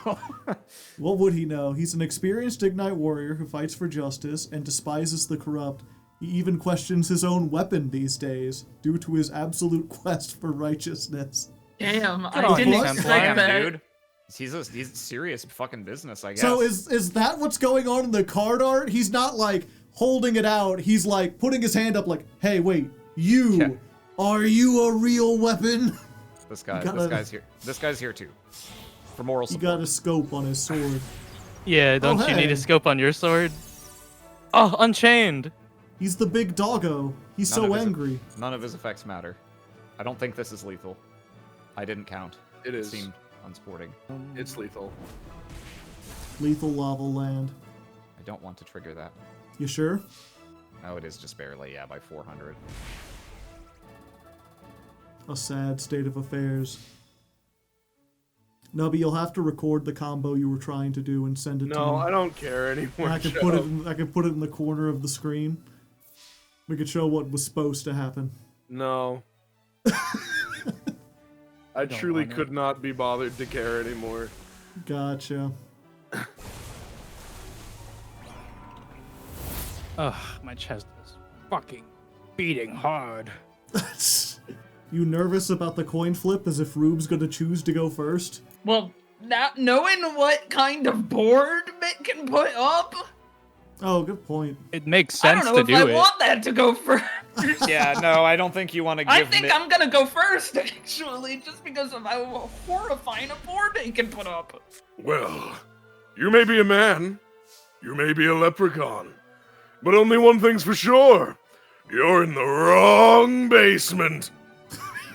What would he know? He's an experienced Ignite warrior who fights for justice and despises the corrupt. He even questions his own weapon these days, due to his absolute quest for righteousness. Damn, Good I on didn't you, expect Templar. Damn, that. dude. He's serious fucking business, I guess. So is that what's going on in the card art? He's not like holding it out. He's like putting his hand up like, hey, wait, you, are you a real weapon? This guy's here. This guy's here too. For moral He support. got a scope on his sword. Yeah, don't you need hey. a scope on your sword? Oh, Unchained. He's the big doggo. He's None so of his- angry. None of his effects matter. I don't think this is lethal. I didn't count. It is. Seemed unsporting. It's lethal. Lethal lava land. I don't want to trigger that. You sure? Oh, it is just barely, yeah, by 400. A sad state of affairs. Nubby, you'll have to record the combo you were trying to do and send it to No, me. I don't care anymore. And I could Joe. put it. I could put it in the corner of the screen. We could show what was supposed to happen. No. I Don't truly wanna. could not be bothered to care anymore. Gotcha. Ugh, my chest is fucking beating hard. You nervous about the coin flip as if Roob's gonna choose to go first? Well, not knowing what kind of board Mitt can put up, Oh, good point. It makes I sense don't know to if I do it. want that to go first. Yeah, no, I don't think you want to give I think Mitt... I'm gonna go first, actually, just because of how horrifying a board he can put up. Well, you may be a man, you may be a leprechaun, but only one thing's for sure. You're in the wrong basement.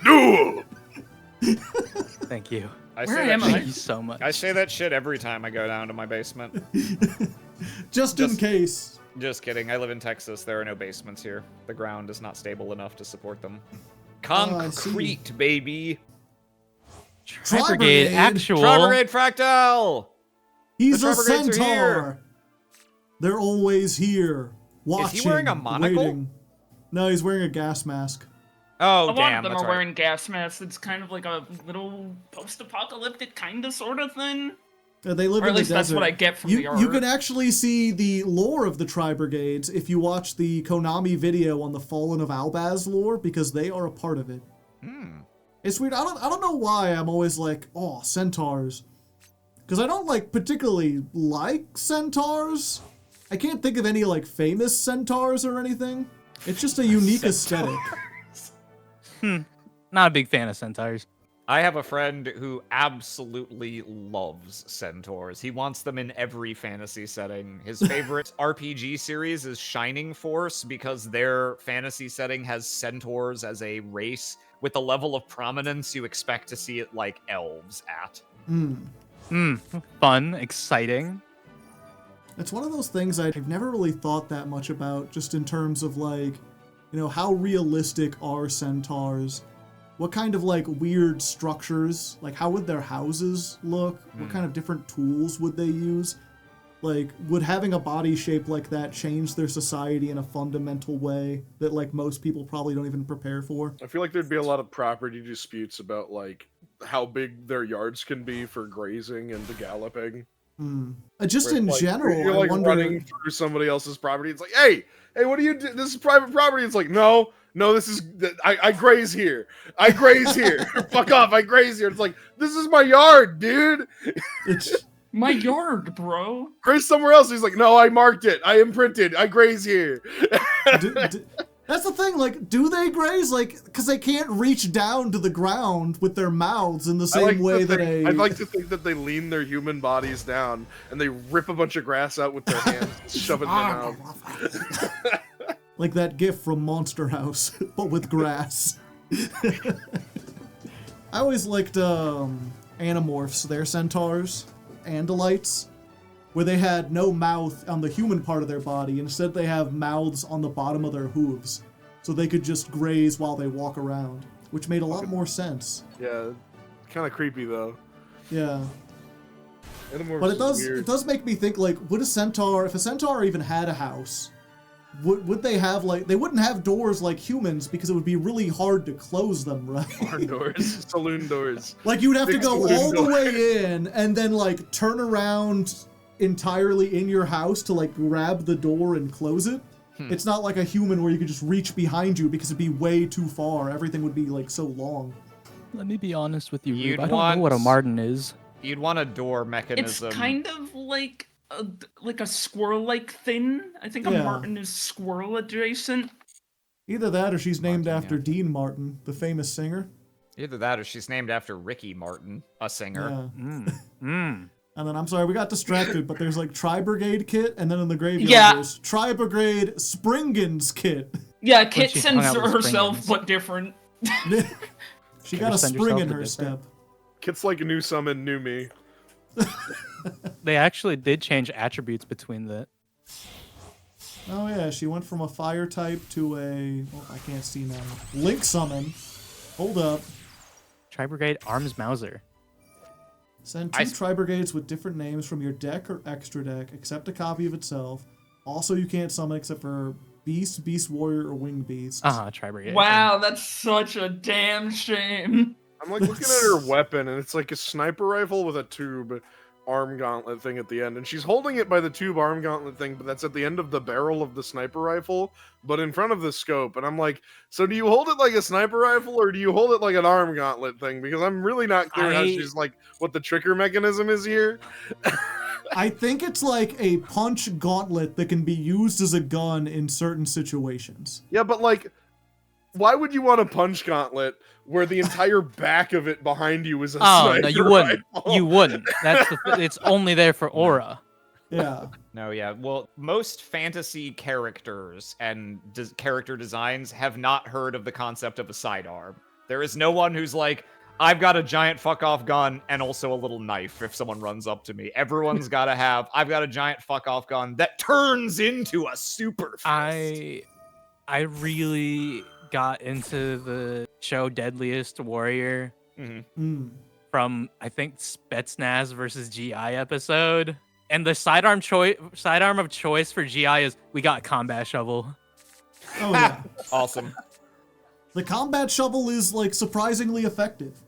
Duel! Thank you. I Where say am that I? Thank you so much. I say that shit every time I go down to my basement. Just in case. Just kidding. I live in Texas. There are no basements here. The ground is not stable enough to support them. I see. Concrete, baby. Tri-Brigade, actual. Tri-Brigade Fractal! He's The a Tri-Brigades are centaur. here. They're always here. Watching, Is he wearing a monocle? waiting. No, he's wearing a gas mask. Oh, A lot damn, of them that's are right. wearing gas masks. It's kind of like a little post-apocalyptic kind of sort of thing. They live Or in at the least that's desert. what I get from you, the art. You can actually see the lore of the Tri-Brigades if you watch the Konami video on the Fallen of Albaz lore, because they are a part of it. It's weird. I don't know why I'm always like, oh, centaurs. Because I don't like particularly like centaurs. I can't think of any like famous centaurs or anything. It's just a unique aesthetic. Not a big fan of centaurs. I have a friend who absolutely loves centaurs. He wants them in every fantasy setting. His favorite RPG series is Shining Force because their fantasy setting has centaurs as a race with a level of prominence you expect to see it like elves at. Fun, exciting. It's one of those things I've never really thought that much about, just in terms of like, you know, how realistic are centaurs? What kind of like weird structures, like how would their houses look? What kind of different tools would they use? Like, would having a body shape like that change their society in a fundamental way that like most people probably don't even prepare for? I feel like there'd be a lot of property disputes about like how big their yards can be for grazing and galloping. Just Where, in like, general, you're like I wonder. running through somebody else's property. It's like, hey, what do you do? This is private property. It's like, no, this is I graze here. I graze here. Fuck off. I graze here. It's like, this is my yard, dude. It's, My yard, bro. Graze somewhere else. He's like, no, I marked it. I imprinted. I graze here. that's the thing. Like, do they graze? Like, because they can't reach down to the ground with their mouths in the same way that a. I'd like to think that they lean their human bodies down and they rip a bunch of grass out with their hands, and shove it in their mouth. Like that gif from Monster House, but with grass. I always liked Animorphs, their centaurs, Andalites, where they had no mouth on the human part of their body. Instead, they have mouths on the bottom of their hooves, so they could just graze while they walk around, which made a lot more sense. Yeah, kind of creepy though. Yeah. Animorphs But is weird. it does make me think, like, would a centaur, if a centaur even had a house, would they have, like, they wouldn't have doors like humans because it would be really hard to close them, right? Barn doors, saloon doors. Like, you'd have to Big go saloon all the door. way in and then, like, turn around entirely in your house to, like, grab the door and close it. It's not like a human where you could just reach behind you because it'd be way too far. Everything would be, like, so long. Let me be honest with you, You'd Roob. I don't know what a want- Martin is. You'd want a door It's mechanism. kind of like a squirrel-like thing. I think a Yeah. martin is squirrel adjacent. Either that or she's named Martin, after yeah. Dean Martin, the famous singer. Either that or she's named after Ricky Martin, a singer. Yeah. And then, I'm sorry, we got distracted, but there's like Tri-Brigade kit, and then in the graveyard Yeah. there's Tri-Brigade Springens kit. Yeah, Kit she hung sends out with herself, Springans. but different. She got a send spring yourself in to her Dipper. step. Kit's like a new summon, new me. They actually did change attributes between the. Oh yeah, she went from a fire type to a, oh, I can't see now. Link summon. Hold up. Tri-Brigade Arms Mauser. Send two Tri-Brigades with different names from your deck or extra deck, except a copy of itself. Also, you can't summon except for Beast, Beast Warrior, or Winged Beast. Tri-Brigade. Wow, that's such a damn shame. I'm like looking at her weapon, and it's like a sniper rifle with a tube arm gauntlet thing at the end, and she's holding it by the tube arm gauntlet thing, but that's at the end of the barrel of the sniper rifle, but in front of the scope. And I'm like, so do you hold it like a sniper rifle, or do you hold it like an arm gauntlet thing? Because I'm really not clear how she's like what the trigger mechanism is here. I think it's like a punch gauntlet that can be used as a gun in certain situations. Yeah, but like, why would you want a punch gauntlet where the entire back of it behind you is a Oh sniper no, you wouldn't. rifle? You wouldn't. That's it's only there for aura. Yeah. No, yeah. Well, most fantasy characters and character designs have not heard of the concept of a sidearm. There is no one who's like, I've got a giant fuck off gun and also a little knife if someone runs up to me. Everyone's got to have. I've got a giant fuck off gun that turns into a super fist. I really got into the show Deadliest Warrior from I think Spetsnaz versus GI episode, and the sidearm of choice for GI is we got combat shovel. Oh yeah. Awesome. The combat shovel is like surprisingly effective.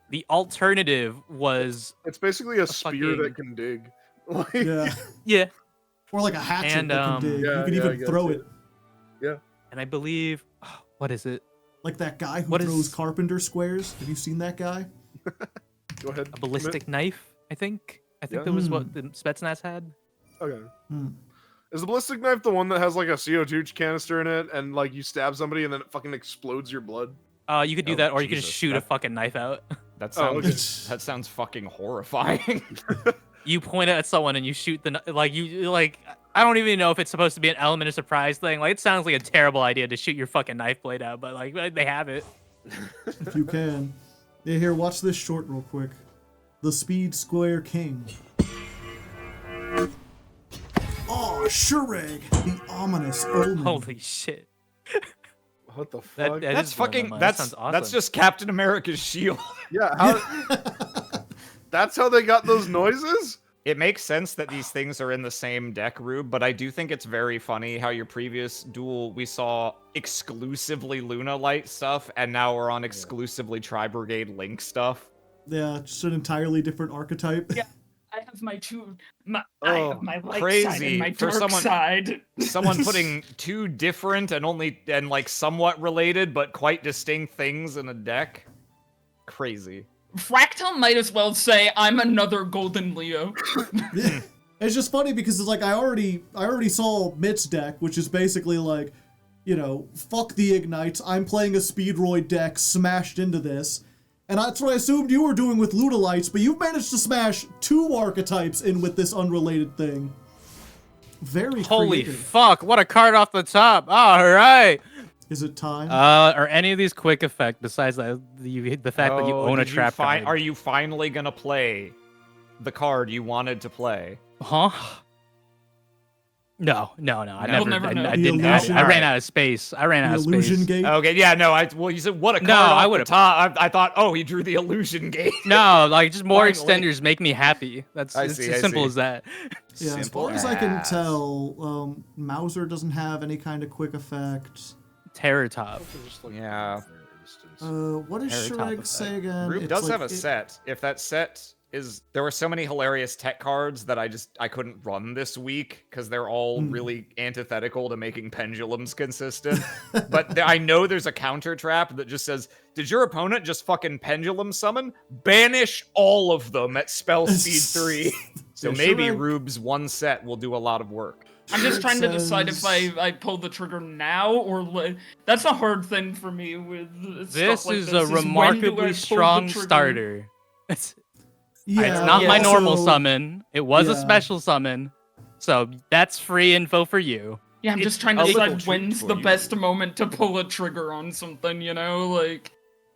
The alternative was It's basically a spear fucking- that can dig. Like, Yeah. yeah, Or like a hatchet And, that can dig. yeah, You can yeah, I even guess, throw yeah. it. and I believe what is it? Like that guy who What is- throws carpenter squares. Have you seen that guy? Go ahead. A ballistic knife, I think. I think Yeah. that was what the Spetsnaz had. Okay. Hmm. Is the ballistic knife the one that has like a CO2 canister in it, and like you stab somebody and then it fucking explodes your blood? You could do Oh, that, or you could Jesus, just shoot a that- fucking knife out. That Oh, sounds okay. that sounds fucking horrifying. You point it at someone and you shoot like I don't even know if it's supposed to be an element of surprise thing. Like it sounds like a terrible idea to shoot your fucking knife blade out, but like they have it. If you can. Yeah, here, watch this short real quick. The Speed Square King. Oh, Shureg, the ominous omen. Holy shit. What the That- fuck? that That's is blowing my fucking. mind. That That's sounds awesome. that's just Captain America's shield. Yeah. How... That's how they got those noises? It makes sense that these things are in the same deck, Roob, but I do think it's very funny how your previous duel we saw exclusively Luna Light stuff, and now we're on exclusively Tri-Brigade Link stuff. Yeah, just an entirely different archetype. Yeah. I have my I Oh, have my light side crazy and my for dark someone- side. Someone putting two different and like somewhat related but quite distinct things in a deck. Crazy. Fractal might as well say I'm another Golden Leo. Yeah. It's just funny because it's like I already saw Mitt's deck, which is basically like, you know, fuck the ignites. I'm playing a Speedroid deck smashed into this. And that's what I assumed you were doing with Ludolites, but you've managed to smash two archetypes in with this unrelated thing. Very Holy creative. fuck, what a card off the top. All right. Is it time? Are any of these quick effect besides the fact that you own a did you trap card? Are you finally gonna play the card you wanted to play? Huh? No. I We'll never. never know. I The didn't. illusion- I ran out of space. I ran the out of illusion space. gate? Okay, yeah, no, well, you said what a card No, off I the would've- top. I thought, oh, he drew the illusion gate. No, like just more Finally. extenders make me happy. It's I as see. simple as that. Yeah, as Simple far as I can as. tell, Mauser doesn't have any kind of quick effect. Terror top. Yeah. What does Very top Shureg effect. say again? Roob It's does like have a it- set. If that set is, there were so many hilarious tech cards that I couldn't run this week because they're all really antithetical to making pendulums consistent. But I know there's a counter trap that just says, "Did your opponent just fucking pendulum summon? Banish all of them at spell speed 3." So Yeah, maybe Shureg- Roob's one set will do a lot of work. I'm just It trying to decide if says- I pull the trigger now or that's a hard thing for me with This stuff like is this, a when do I remarkably pull the strong trigger? starter. It's Yeah, not my yeah. normal so- summon. It was a yeah. special summon. So that's free info for you. Yeah, I'm It's just trying to a little decide treat when's for the you. best moment to pull a trigger on something, you know, like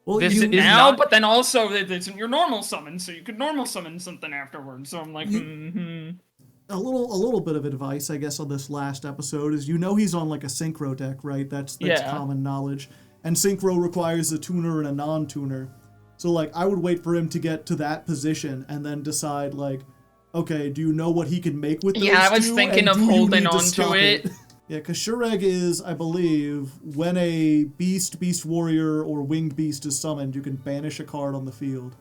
Well, This you, is now, not- but then also it isn't your normal summon, so you could normal summon something afterwards. So I'm like, a little bit of advice, I guess, on this last episode is he's on like a synchro deck, right? That's Yeah. common knowledge. And synchro requires a tuner and a non-tuner. So like I would wait for him to get to that position and then decide like, okay, do you know what he can make with those Yeah, I was two, thinking and of do you holding need to on to stop it. Yeah, because Shureg is, I believe, when a beast warrior, or winged beast is summoned, you can banish a card on the field.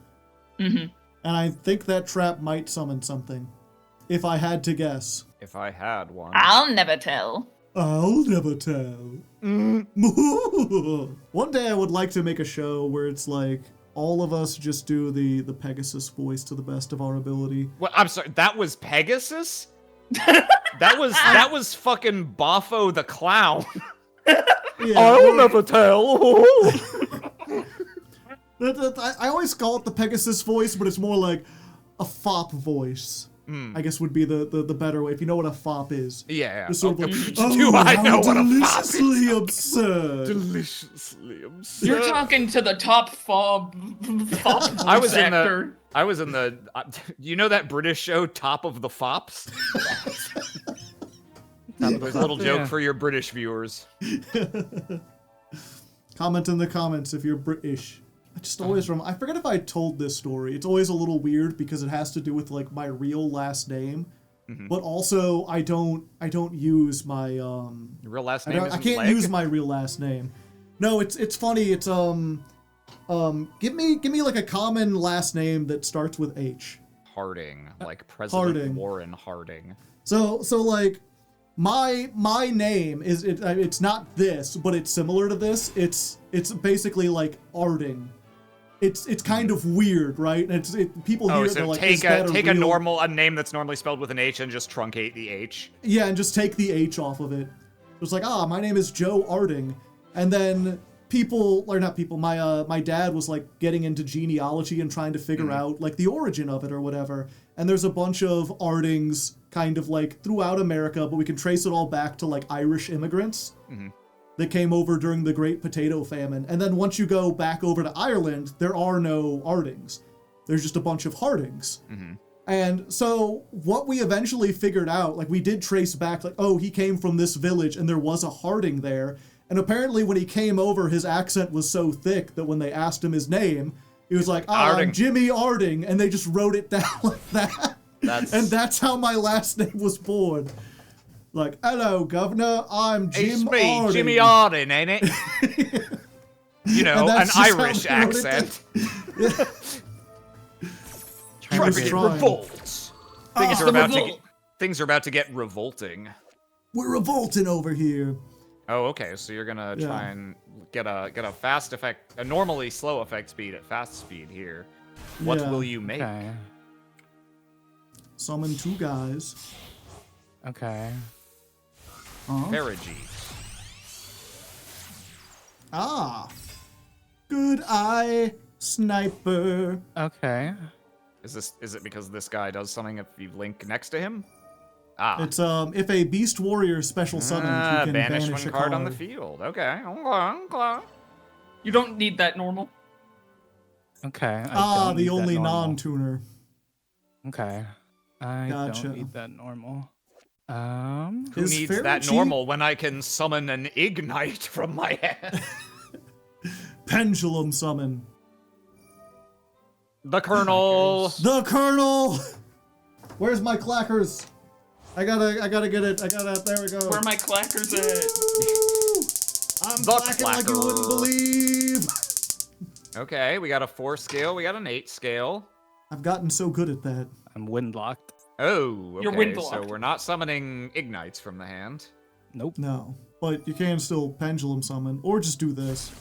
mm-hmm. And I think that trap might summon something. If I had to guess. If I had one. I'll never tell. I'll never tell. One day I would like to make a show where it's like all of us just do the Pegasus voice to the best of our ability. Well, I'm sorry, that was Pegasus? that was fucking Boffo the clown. Yeah, never tell. I always call it the Pegasus voice, but it's more like a fop voice. I guess would be the better way, if you know what a fop is. Yeah. Just sort of like, Do I how know what a fop is? deliciously absurd. Deliciously absurd. You're talking to the top fop I was voice in actor. the. You know that British show, Top of the Fops? There's a little joke for your British viewers. Comment in the comments if you're British. I just always I forget if I told this story. It's always a little weird because it has to do with like my real last name, but also I don't use my Your real last name is I can't use my real last name. No, it's funny. It's give me like a common last name that starts with H. Harding, like President Harding. Warren Harding. So like my name is it's not this, but it's similar to this. It's basically like Arding. It's kind of weird, right? And people hear it, So they're like, take is that a real... a name that's normally spelled with an H and just truncate the H. Yeah, and just take the H off of it. It's like, my name is Joe Arding, and then my dad was like getting into genealogy and trying to figure out like the origin of it or whatever. And there's a bunch of Ardings kind of like throughout America, but we can trace it all back to like Irish immigrants that came over during the Great Potato Famine. And then once you go back over to Ireland, there are no Ardings. There's just a bunch of Hardings. And so what we eventually figured out, like we did trace back, like, oh, he came from this village and there was a Harding there. And apparently when he came over, his accent was so thick that when they asked him his name, he was like, I'm Jimmy Arding. And they just wrote it down like that. And that's how my last name was born. Like, hello, governor, I'm Jim Arding. Jimmy Arding, ain't it? You know, an Irish accent. Revolts. Things are about to get revolting. We're revolting over here. Oh, okay. So you're gonna try and get a fast effect, a normally slow effect speed at fast speed here. What will you make? Okay. Summon 2 guys. Okay. Farigi. Good eye, sniper. Okay. Is it because this guy does something if you link next to him? It's if a beast warrior special summons, you can banish banish one a card on the field. Okay. You don't need that normal. Okay. I don't the need that only normal. non-tuner. Okay. I Gotcha. don't need that normal. Who Is needs that Farigi- normal when I can summon an Ignite from my hand? Pendulum summon. The Colonel. The Colonel. Where's my clackers? I gotta get it. There we go. Where are my clackers at? I'm The clacking like you clacker. wouldn't believe. Okay, we got a 4 scale. We got an 8 scale. I've gotten so good at that. I'm windlocked. Oh, okay. You're wind So blocked. we're not summoning Ignites from the hand. Nope. No, but you can still pendulum summon, or just do this.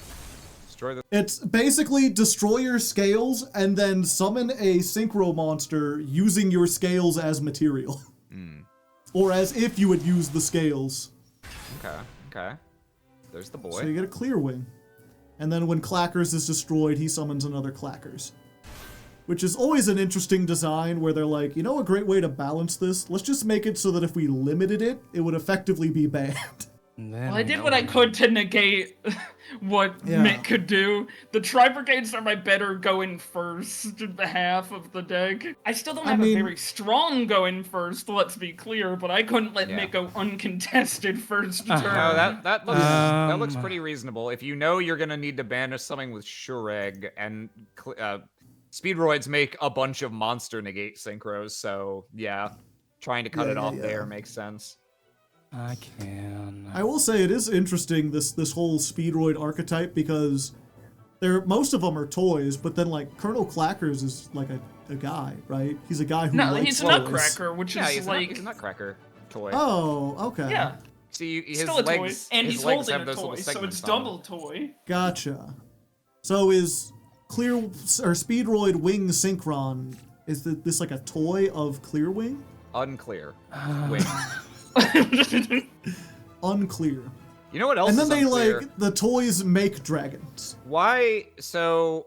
Destroy the. It's basically destroy your scales and then summon a synchro monster using your scales as material. Or as if you would use the scales. Okay. There's the boy. So you get a clear wing. And then when Clackers is destroyed, he summons another Clackers. Which is always an interesting design where they're like, you know a great way to balance this? Let's just make it so that if we limited it, it would effectively be banned. Well, I did what I could to negate what Mitt could do. The Tri-Brigades are my better going first half of the deck. I still don't have a very strong going first, let's be clear, but I couldn't let Mitt go uncontested first turn. No, that looks pretty reasonable. If you know you're gonna need to banish something with Shureg, and Speedroids make a bunch of monster negate synchros, so yeah, trying to cut it off there makes sense. I can. I will say it is interesting, this whole Speedroid archetype, because most of them are toys, but then like Colonel Clackers is like a guy, right? He's a guy who likes he's a toys. Nutcracker, which is he's like... he's a Nutcracker toy. Oh, okay. Yeah. See, his Still a legs, toy, and his he's legs holding have a those toy, little so segments it's on double toy. Gotcha. So is Speedroid Wing Synchron, is this like a toy of Clear Wing? Unclear. Wing. Unclear. You know what else? And then is they unclear? like the toys make dragons. Why? So,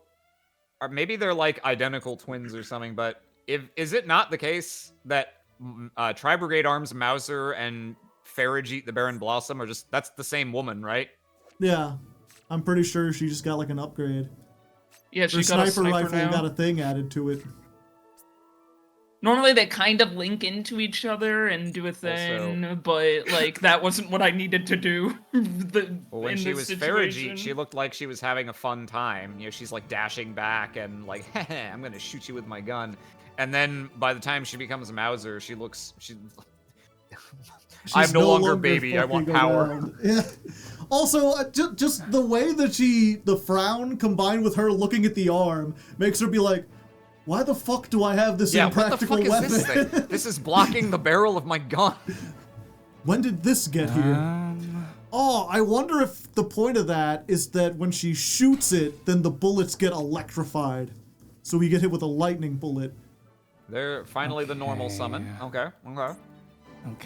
or maybe they're like identical twins or something. But Is it not the case that Tri-Brigade Arms Mauser and Farrajeet the Baron Blossom are that's the same woman, right? Yeah, I'm pretty sure she just got like an upgrade. Yeah, she Her got a sniper rifle now. got a thing added to it. Normally they kind of link into each other and do a thing, but like that wasn't what I needed to do. When she was Farrajeet, she looked like she was having a fun time. You know, she's like dashing back and like, I'm gonna shoot you with my gun. And then by the time she becomes Mauser, she's I'm no longer baby. I want power. Around. Yeah. Also, just the way that the frown combined with her looking at the arm makes her be like, why the fuck do I have this impractical what the fuck weapon? Is this thing? This is blocking the barrel of my gun. When did this get here? Oh, I wonder if the point of that is that when she shoots it, then the bullets get electrified. So we get hit with a lightning bullet. They're finally the normal summon. Okay.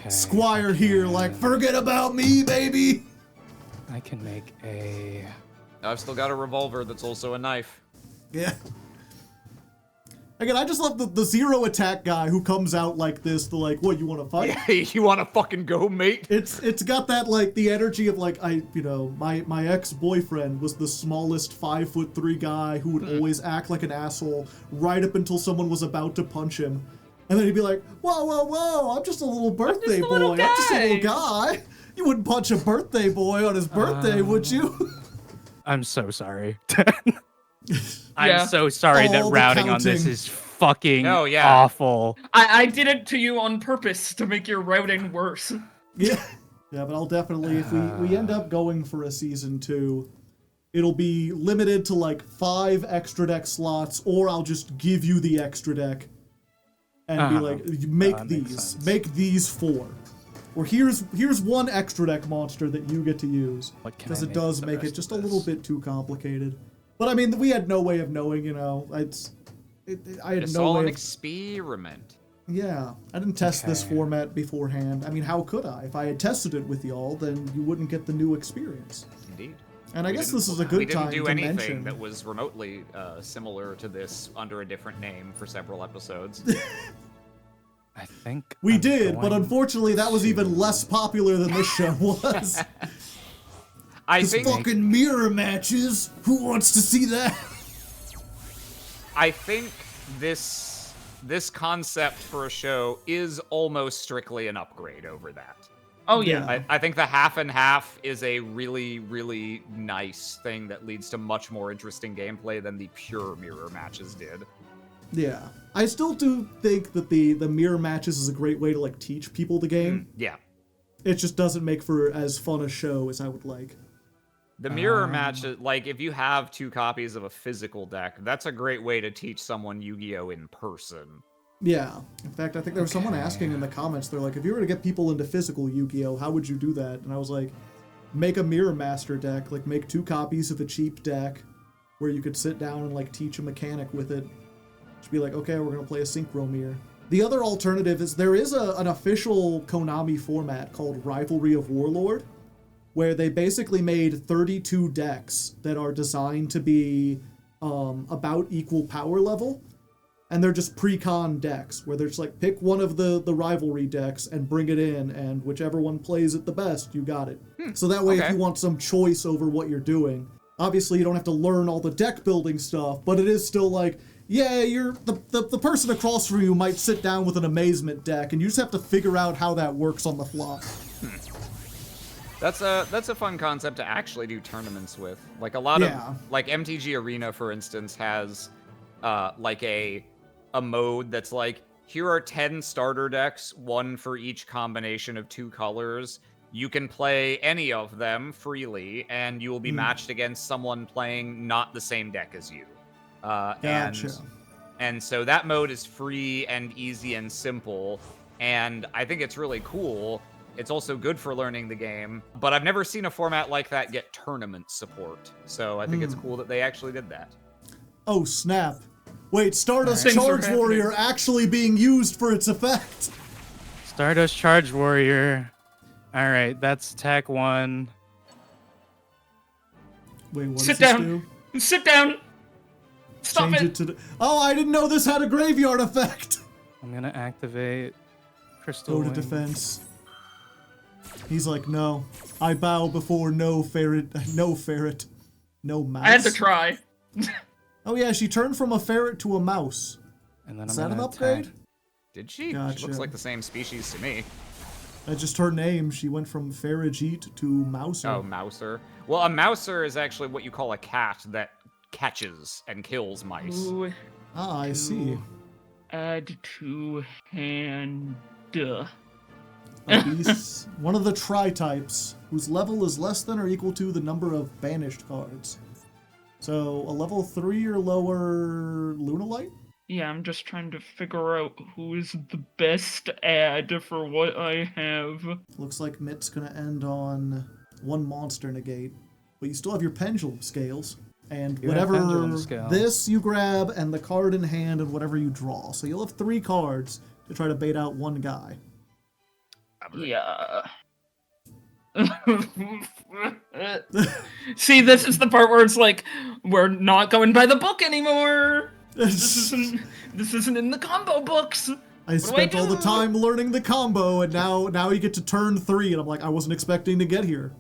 Squire here, like, forget about me, baby! I can make a... I've still got a revolver that's also a knife. Yeah. Again, I just love the zero attack guy who comes out like this, like, what, you want to fight? Yeah, you want to fucking go, mate? It's got that, like, the energy of, like, my ex-boyfriend was the smallest 5'3" guy who would always act like an asshole right up until someone was about to punch him. And then he'd be like, whoa, I'm just a little birthday boy. I'm just a little guy. You wouldn't punch a birthday boy on his birthday, would you? I'm so sorry. I'm so sorry that All the routing on this counting. is fucking awful. I did it to you on purpose to make your routing worse. Yeah, but I'll definitely, if we end up going for a season 2, it'll be limited to like 5 extra deck slots, or I'll just give you the extra deck and be like, make these 4. Or here's one extra deck monster that you get to use, because it does make it just a little bit too complicated. But I mean, we had no way of knowing, I had it's no all way an of... experiment. Yeah, I didn't test this format beforehand. I mean, how could I? If I had tested it with y'all, then you wouldn't get the new experience. Indeed. And I guess this is a good time to mention... We didn't do anything that was remotely similar to this under a different name for several episodes. I think we did, but unfortunately that was even less popular than this show was. I think fucking mirror matches. Who wants to see that? I think this concept for a show is almost strictly an upgrade over that. Oh yeah. I think the half and half is a really, really nice thing that leads to much more interesting gameplay than the pure mirror matches did. Yeah. I still do think that the mirror matches is a great way to like teach people the game. Yeah. It just doesn't make for as fun a show as I would like. The mirror match, like, if you have 2 copies of a physical deck, that's a great way to teach someone Yu-Gi-Oh! In person. Yeah. In fact, I think there was someone asking in the comments, they're like, if you were to get people into physical Yu-Gi-Oh!, how would you do that? And I was like, make a Mirror Master deck. Like, make 2 copies of a cheap deck where you could sit down and, like, teach a mechanic with it. Just be like, okay, we're going to play a Synchro Mirror. The other alternative is there is an official Konami format called Rivalry of Warlord, where they basically made 32 decks that are designed to be about equal power level. And they're just pre-con decks, where they're just like, pick one of the rivalry decks and bring it in, and whichever one plays it the best, you got it. So that way, if you want some choice over what you're doing, obviously you don't have to learn all the deck building stuff, but it is still like, yeah, the person across from you might sit down with an amazement deck, and you just have to figure out how that works on the fly. That's a fun concept to actually do tournaments with. Like a lot of like MTG Arena, for instance, has like a mode that's like, here are 10 starter decks, 1 for each combination of 2 colors. You can play any of them freely, and you will be matched against someone playing not the same deck as you. Gotcha. And so that mode is free and easy and simple, and I think it's really cool. It's also good for learning the game, but I've never seen a format like that get tournament support. So I think it's cool that they actually did that. Oh, snap. Wait, Stardust Things are Charge Warrior actually being used for its effect. Stardust Charge Warrior. All right, that's attack 1. Wait, what Sit does this down. do? Sit down. Stop Change it! it to the... Oh, I didn't know this had a graveyard effect. I'm gonna activate Crystal Go to Wing. defense. He's like, no. I bow before no ferret, no mouse. I had to try. Oh yeah, she turned from a ferret to a mouse. And then Is I'm that an gonna upgrade? attack. Did she? She Gotcha. looks like the same species to me. That's just her name. She went from Farrageet to Mouser. Oh, Mouser. Well, a Mouser is actually what you call a cat that catches and kills mice. Ooh, Ah, I see. add to hand. A beast, one of the tri-types, whose level is less than or equal to the number of banished cards. So, a level 3 or lower Lunalite? Yeah, I'm just trying to figure out who is the best ad for what I have. Looks like Mitt's gonna end on one monster negate. But you still have your pendulum scales. And You have whatever pendulum scale. this you grab, and the card in hand, and whatever you draw. So you'll have 3 cards to try to bait out one guy. Yeah. See, this is the part where it's like, we're not going by the book anymore. This isn't in the combo books. I spent all the time learning the combo, and now you get to turn 3, and I'm like, I wasn't expecting to get here.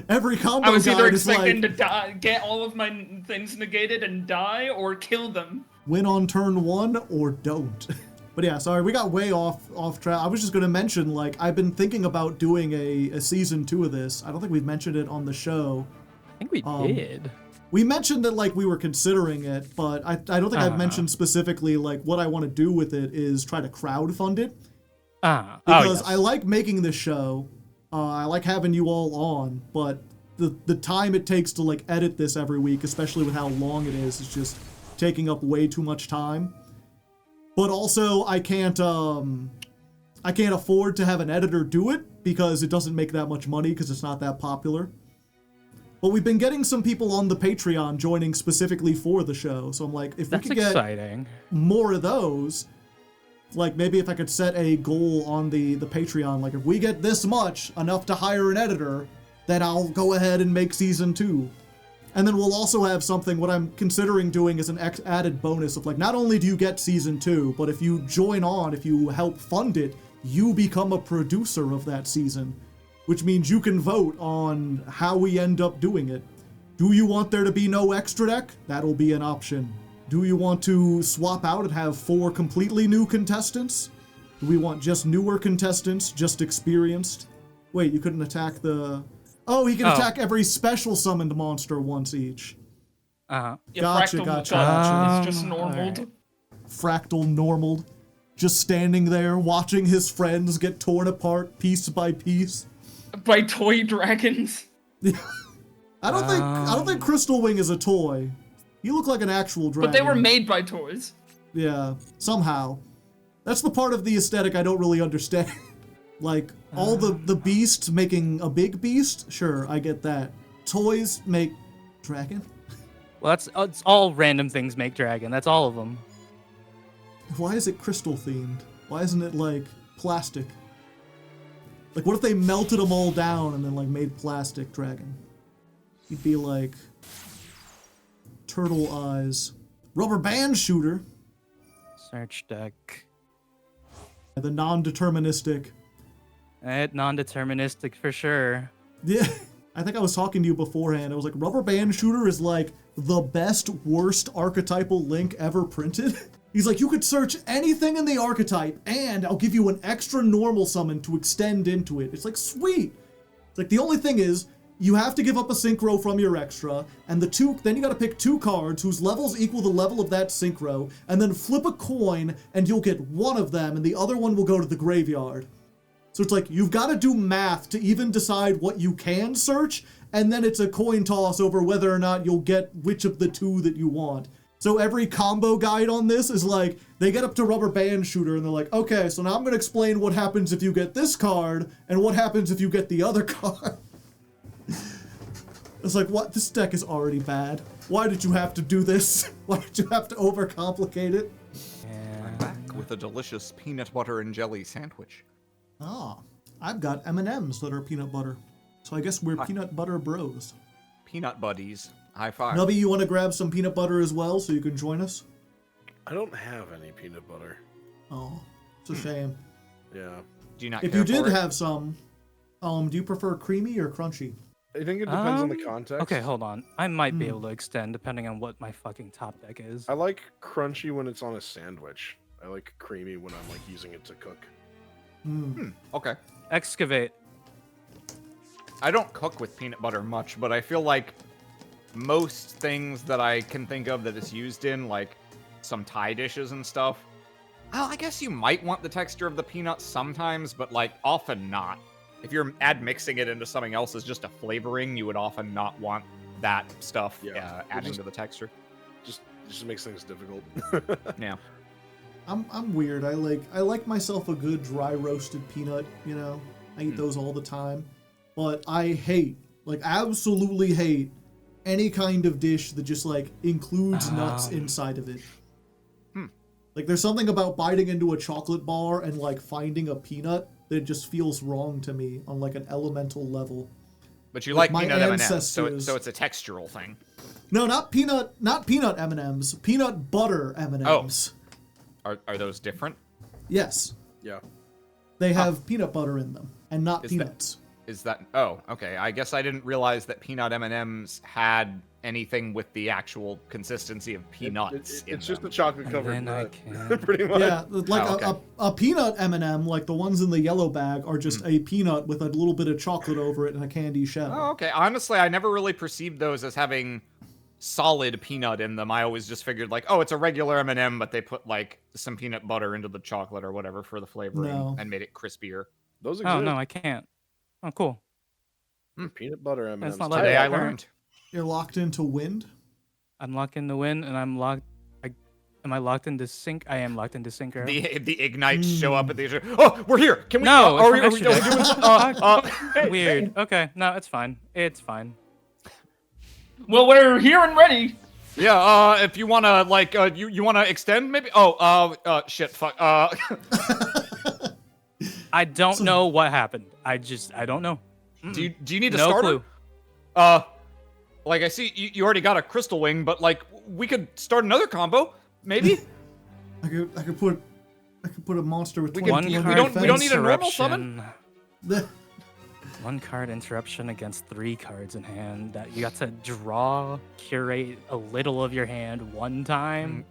Every combo I was either guide is expecting like, to die, get all of my things negated and die, or kill them. win on turn 1 or don't. But yeah, sorry, we got way off track. I was just gonna mention, like, I've been thinking about doing a season 2 of this. I don't think we've mentioned it on the show. I think we did. We mentioned that, like, we were considering it, but I don't think I've mentioned specifically, like, what I want to do with it is try to crowdfund it. Because yes. I like making this show. I like having you all on, but the time it takes to, like, edit this every week, especially with how long it is just taking up way too much time. But also, I can't afford to have an editor do it because it doesn't make that much money because it's not that popular. But we've been getting some people on the Patreon joining specifically for the show. So I'm like, if That's we could exciting. get more of those, like maybe if I could set a goal on the Patreon, like if we get this much, enough to hire an editor, then I'll go ahead and make season 2. And then we'll also have something, what I'm considering doing is an added bonus of like, not only do you get season 2, but if you join on, if you help fund it, you become a producer of that season, which means you can vote on how we end up doing it. Do you want there to be no extra deck? That'll be an option. Do you want to swap out and have 4 completely new contestants? Do we want just newer contestants, just experienced? Wait, you couldn't attack the... Oh, he can attack every special summoned monster once each. Yeah, Gotcha, fractal gotcha. It's just normal. Alright. Fractal normaled. Just standing there, watching his friends get torn apart piece by piece. By toy dragons. I don't think Crystal Wing is a toy. You look like an actual dragon. But they were made by toys. Yeah, somehow. That's the part of the aesthetic I don't really understand. Like, all the beasts making a big beast? Sure, I get that. Toys make dragon? Well, it's all random things make dragon. That's all of them. Why is it crystal themed? Why isn't it, like, plastic? Like, what if they melted them all down and then, like, made plastic dragon? He'd be like... Turtle eyes. Rubber band shooter. Search deck. The non-deterministic. Non-deterministic for sure. Yeah, I think I was talking to you beforehand. I was like, Rubber Band Shooter is like the best, worst archetypal link ever printed. He's like, you could search anything in the archetype, and I'll give you an extra normal summon to extend into it. It's like, sweet. It's like, the only thing is, you have to give up a synchro from your extra, and then you gotta pick 2 cards whose levels equal the level of that synchro, and then flip a coin, and you'll get one of them, and the other one will go to the graveyard. So it's like, you've got to do math to even decide what you can search, and then it's a coin toss over whether or not you'll get which of the 2 that you want. So every combo guide on this is like, they get up to Rubber Band Shooter, and they're like, okay, so now I'm going to explain what happens if you get this card, and what happens if you get the other card. It's like, what? This deck is already bad. Why did you have to do this? Why did you have to overcomplicate it? I'm back with a delicious peanut butter and jelly sandwich. Ah, I've got M&Ms that are peanut butter. So I guess we're peanut butter bros. Peanut buddies. High five. Nubby, you want to grab some peanut butter as well so you can join us? I don't have any peanut butter. Oh, it's a shame. Yeah. Do you not If care you did for it? have some, do you prefer creamy or crunchy? I think it depends on the context. Okay, hold on. I might be able to extend depending on what my fucking top deck is. I like crunchy when it's on a sandwich. I like creamy when I'm like using it to cook. Okay. Excavate. I don't cook with peanut butter much, but I feel like most things that I can think of that it's used in, like some Thai dishes and stuff, well, I guess you might want the texture of the peanuts sometimes, but like often not. If you're mixing it into something else as just a flavoring, you would often not want that stuff adding to the texture. Just makes things difficult. Yeah. I'm weird. I like myself a good dry roasted peanut, you know. I eat those all the time. But I hate, like absolutely hate any kind of dish that just like includes nuts inside of it. Like there's something about biting into a chocolate bar and like finding a peanut that just feels wrong to me on like an elemental level. But you Like like my peanut M&Ms, so ancestors- it's a textural thing. No, not peanut M&Ms, peanut butter M&Ms. Are those different? Yes. Yeah. They have peanut butter in them and not peanuts. Is that? Oh, okay. I guess I didn't realize that peanut M&Ms had anything with the actual consistency of peanuts. It's just a chocolate covered And I nut. can. Pretty much. Yeah, like okay. a peanut M&M, like the ones in the yellow bag, are just a peanut with a little bit of chocolate over it and a candy shell. Oh, okay. Honestly, I never really perceived those as having solid peanut in them. I always just figured like, oh, it's a regular M&M, but they put like some peanut butter into the chocolate or whatever for the flavoring No. and made it crispier. Those exist. Oh no, I can't. Oh, cool. Peanut butter M&Ms. That's not like Today I Alright. learned. You're locked into wind. I'm locked in the wind, and I'm locked. Am I locked into sync? I am locked into sync. Arrow. The ignites show up at the. Oh, we're here. Can we? No, are it's we from doing? yesterday. Weird. Okay, no, it's fine. It's fine. Well, we're here and ready. Yeah. If you wanna like, you wanna extend maybe? Oh. Shit. Fuck. I don't know what happened. I don't know. Do you need a No starter? clue. Like I see you already got a crystal wing, but like we could start another combo, maybe. I could put a monster with We 20 can- One we card don't- we don't need a normal interruption. The- One card interruption against 3 cards in hand that you got to draw, curate a little of your hand one time,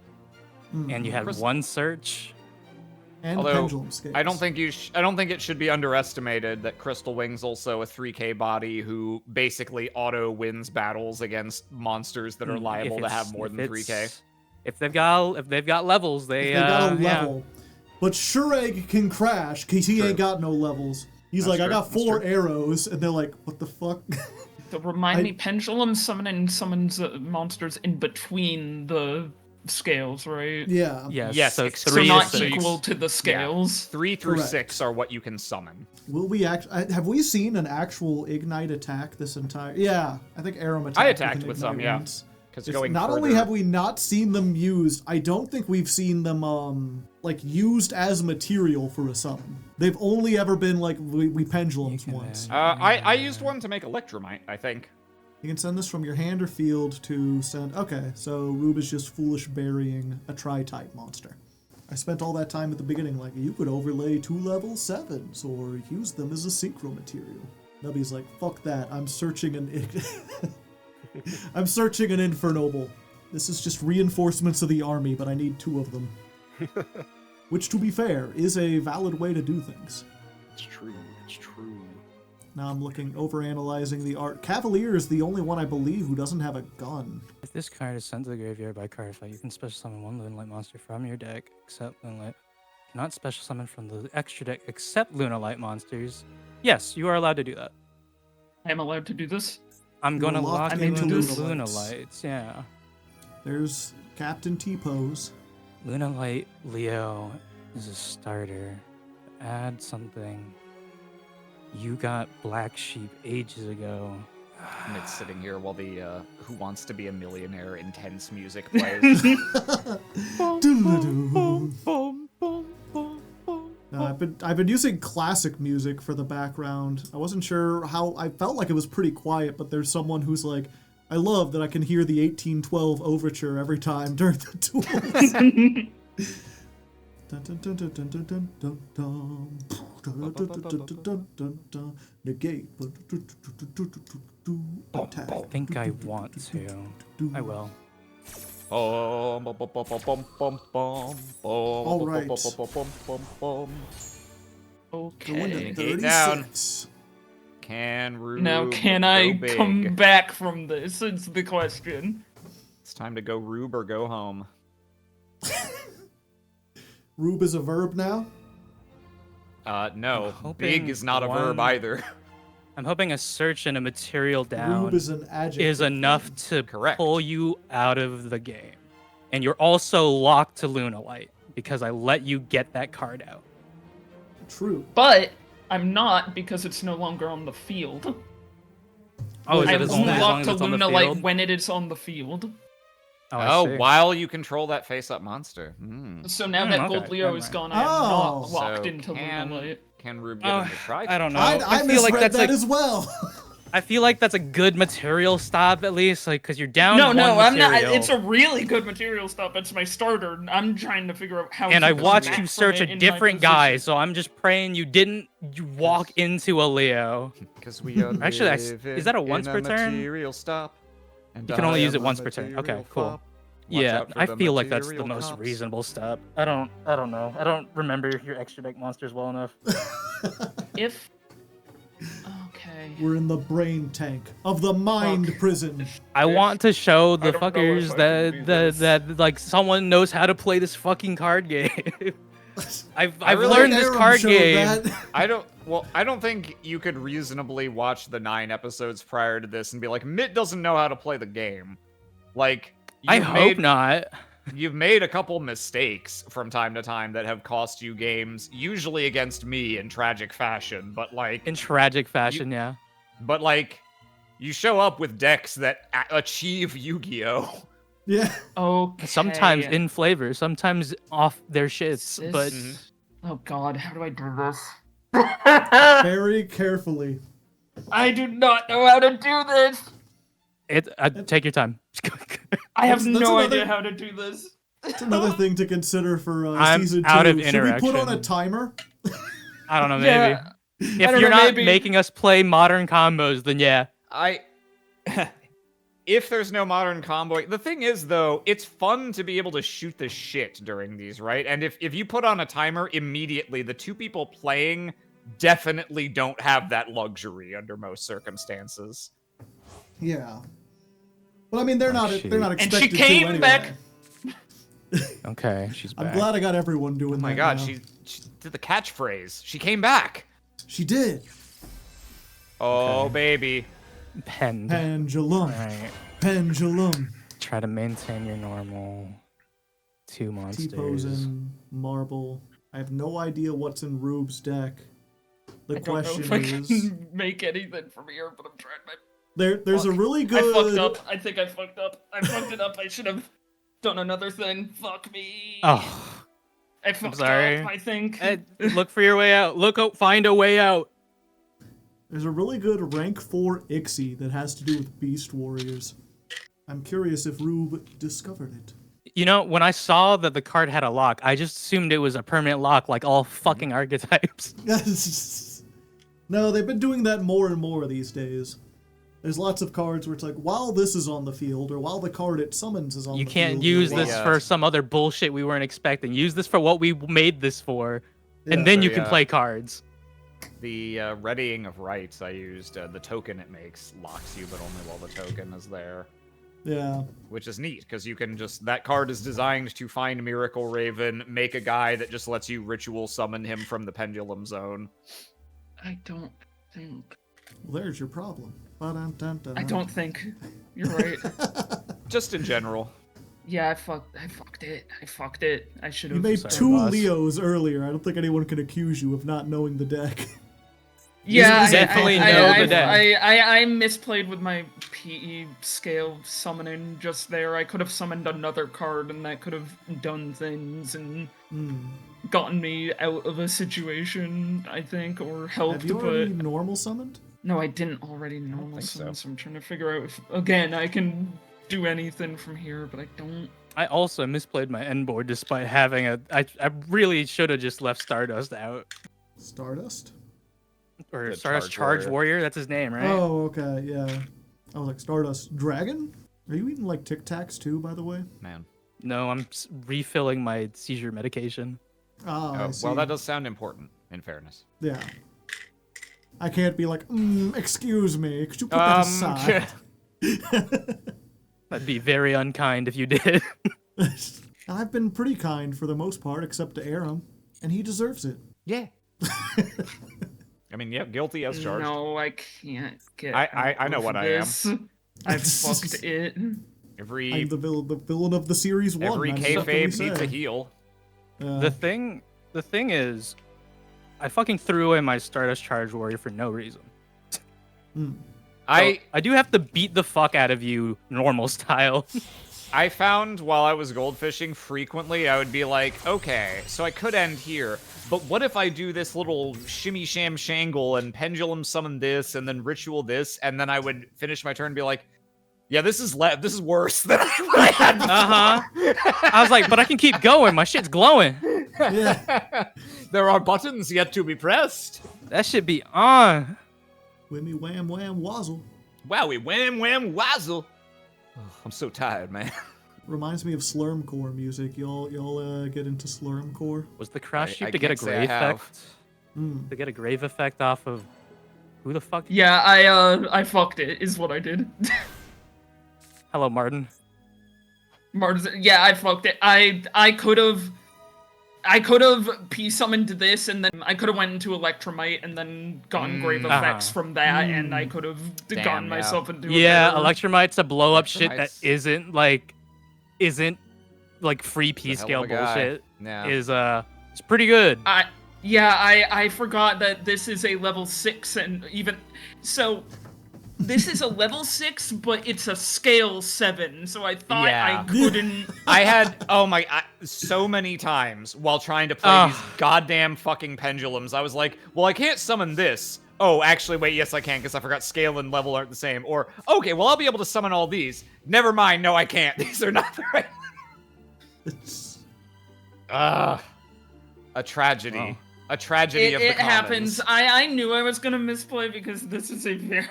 and you had Crystal- one search. and Although, pendulum scales. I don't think I don't think it should be underestimated that Crystal Wing's also a 3K body who basically auto wins battles against monsters that are liable to have more than 3K. If they've got levels, If they got a yeah. level. But Shureg can crash because he ain't got no levels. He's That's like, I true, got that's 4 true. arrows, and they're like, what the fuck? To remind me, pendulum summons monsters in between the scales, right? Yeah. Yes, so so So 3 not to 6. equal to the scales. 3 through Correct. 6 are what you can summon. Will we have we seen an actual ignite attack this entire? Yeah, I think Arim attacked. attacked an with some, ignite yeah. once. Because It's- going not further, only have we not seen them used, I don't think we've seen them like used as material for a summon. They've only ever been like we pendulums can, once. I used one to make Electromite, I think. You can send this from your hand or field to send. Okay, so Roob is just foolish burying a tri-type monster. I spent all that time at the beginning like, you could overlay 2 level 7s or use them as a synchro material. Nubby's like, fuck that, I'm searching an I'm searching an Infernoble. This is just reinforcements of the army, but I need 2 of them. Which, to be fair, is a valid way to do things. It's true. It's true. Now I'm overanalyzing the art. Cavalier is the only one I believe who doesn't have a gun. If this card is sent to the graveyard by card fight, you can special summon 1 Lunalight monster from your deck, except Lunalight. Cannot special summon from the extra deck except Lunalight monsters. Yes, you are allowed to do that. I am allowed to do this. I'm going to You're lock locked into into Lunalights, yeah. There's Captain T-Pose. Lunalight Leo is a starter. Add something. You got Black Sheep ages ago. Mitt's sitting here while the Who Wants to Be a Millionaire intense music plays. Doodle-doo. No, I've been using classic music for the background. I wasn't sure how. I felt like it was pretty quiet, but there's someone who's like, I love that I can hear the 1812 overture every time during the duel. Dun, dun, dun, dun, dun, dun, dun, dun, dun. Dun, dun, dun, dun, dun, dun, dun, dun. Negate. Attack. I think I want to. I will. All right. Okay. Gate down. 36. Can Roob Now, can go I big? come back from this? It's the question. It's time to go Roob or go home. Roob is a verb now? No. hoping Big is not a verb one- either. I'm hoping a search and a material down Roob is an adjective. is enough to Correct. pull you out of the game. And you're also locked to Lunalight because I let you get that card out. True. But I'm not because it's no longer on the field. Oh, is I'm it as only long locked as to it's on the Lunalight field? when it is on the field. I see. while you control that face-up monster. So now that okay, Gold Leo never is mind. gone, I am Oh. not locked So into Lunalight. Can Roob get him to try? I don't know. I feel like misread that's that a, as well. I feel like that's a good material stop at least, like because you're down. No, one I'm not. material. It's a really good material stop. It's my starter. I'm trying to figure out how. And to I come watched back you from search it a in my different guy, position. so I'm just praying you didn't walk into a Leo. Because we are Actually, is that a living once in per turn? material stop, and You can only I use it am a once per turn. Okay, material cool. fop. Watch Yeah, out for I the feel like that's the material most cops. reasonable step. I don't know. I don't remember your extra deck monsters well enough. If. Okay. We're in the brain tank of the mind prison. I want to show the I don't know if fuckers I can do this. that like someone knows how to play this fucking card game. I've really learned Like this Arim card showed game. that. I don't think you could reasonably watch the 9 episodes prior to this and be like, Mitt doesn't know how to play the game. Like, I you've hope not. You've made a couple mistakes from time to time that have cost you games, usually against me in tragic fashion, but like, In tragic fashion, yeah. but like, you show up with decks that achieve Yu-Gi-Oh! Yeah. Okay. Sometimes in flavor, sometimes off their shits, This- but Oh God, how do I do this? Very carefully. I do not know how to do this. take your time. I have That's no another- idea how to do this. That's another thing to consider for I'm season 2. out of Should we put on a interaction. timer? I don't know, maybe. Yeah. If don't you're know, not maybe. making us play modern combos, then yeah. If there's no modern combo, the thing is though, it's fun to be able to shoot the shit during these, right? And if you put on a timer immediately, the 2 people playing definitely don't have that luxury under most circumstances. Yeah. But I mean, they're not shit. they're not And expected she came to anyway. back. Okay, she's back. I'm glad I got everyone doing Oh my that god, now. she did the catchphrase. She came back. She did. Oh baby. Penned. Pendulum. Alright. Pendulum. Try to maintain your normal 2 monsters. T-posing, marble. I have no idea what's in Roob's deck. The I don't know question if I is, can make anything from here, but I'm trying my. there's a Fuck. really I good. fucked up. I think I fucked up. I fucked it up. I should have done another thing. Fuck me. Oh, I fucked sorry. up. I think. look for your way out. Find a way out. There's a really good rank 4 Ixie that has to do with Beast Warriors. I'm curious if Roob discovered it. You know, when I saw that the card had a lock, I just assumed it was a permanent lock, like all fucking archetypes. No, they've been doing that more and more these days. There's lots of cards where it's like, while this is on the field, or while the card it summons is on You the can't field. use you're this locked. for some other bullshit we weren't expecting. Use this for what we made this for, Yeah. and then you So, can yeah. play cards. The readying of rights I used, the token it makes locks you, but only while the token is there. Yeah. Which is neat, because you can just... That card is designed to find Miracle Raven, make a guy that just lets you ritual summon him from the Pendulum Zone. I don't think. Well, there's your problem. I don't think. You're right. Just in general. Yeah, I fucked it. I fucked it. I should You have. made Sorry, 2 boss. Leos earlier. I don't think anyone can accuse you of not knowing the deck. Yeah, You definitely know the deck. I misplayed with my PE scale summoning just there. I could have summoned another card, and that could have done things and gotten me out of a situation, I think, or helped. Have you already But normal summoned? No, I didn't already normal think summon, so. so I'm trying to figure out if, again, I can do anything from here, but I don't. I also misplayed my end board despite having I really should have just left Stardust out. Stardust? Or The Stardust Charge Charge Warrior, that's his name, right? Oh, okay, yeah. I was like, Stardust Dragon? Are you eating like Tic Tacs too, by the way? Man. No, I'm refilling my seizure medication. Ah, I Oh, see. well, that does sound important, in fairness. Yeah. I can't be like, excuse me, could you put that aside? That'd be very unkind if you did. I've been pretty kind for the most part, except to Arim, and he deserves it. Yeah. I mean, yeah, guilty as charged. No, I can't get. I know out what of I am. this. I fucked it. Every I'm the villain of the series one. every that's what we kayfabe needs say. a heal. The thing is, I fucking threw away my Stardust Charge Warrior for no reason. I do have to beat the fuck out of you normal style. I found while I was goldfishing frequently, I would be like, okay, so I could end here, but what if I do this little shimmy sham shangle and pendulum summon this and then ritual this, and then I would finish my turn and be like, yeah, this is worse than I had before. I was like, but I can keep going. My shit's glowing. Yeah. There are buttons yet to be pressed. That should be on. Whammy wham wham wazzle. Wowie, wham wham wazzle. Oh, I'm so tired, man. Reminds me of Slurmcore music. Y'all get into Slurmcore? Was the crash I sheep to get a can't say I grave have. effect? To get a grave effect off of who the fuck? Yeah, I fucked it, is what I did. Hello, Martin. Mars, yeah, I fucked it. I could have P-summoned this, and then I could have went into Electromite, and then gotten grave effects from that, and I could have Damn, gotten yeah. myself into Yeah, a Electromite's a blow up shit that Electromite's- isn't like free P He's a scale hell of a guy. bullshit. Yeah. It's pretty good. I forgot that this is a level 6, and even so, this is a level 6, but it's a scale 7, so I thought Yeah. I couldn't. I had so many times while trying to play these goddamn fucking pendulums. I was like, well, I can't summon this. Oh, actually, wait, yes, I can, because I forgot scale and level aren't the same. Or, okay, well, I'll be able to summon all these. Never mind, no, I can't. These are not the right. A tragedy. Wow. A tragedy of the It happens. commons. I knew I was gonna misplay because this is a very.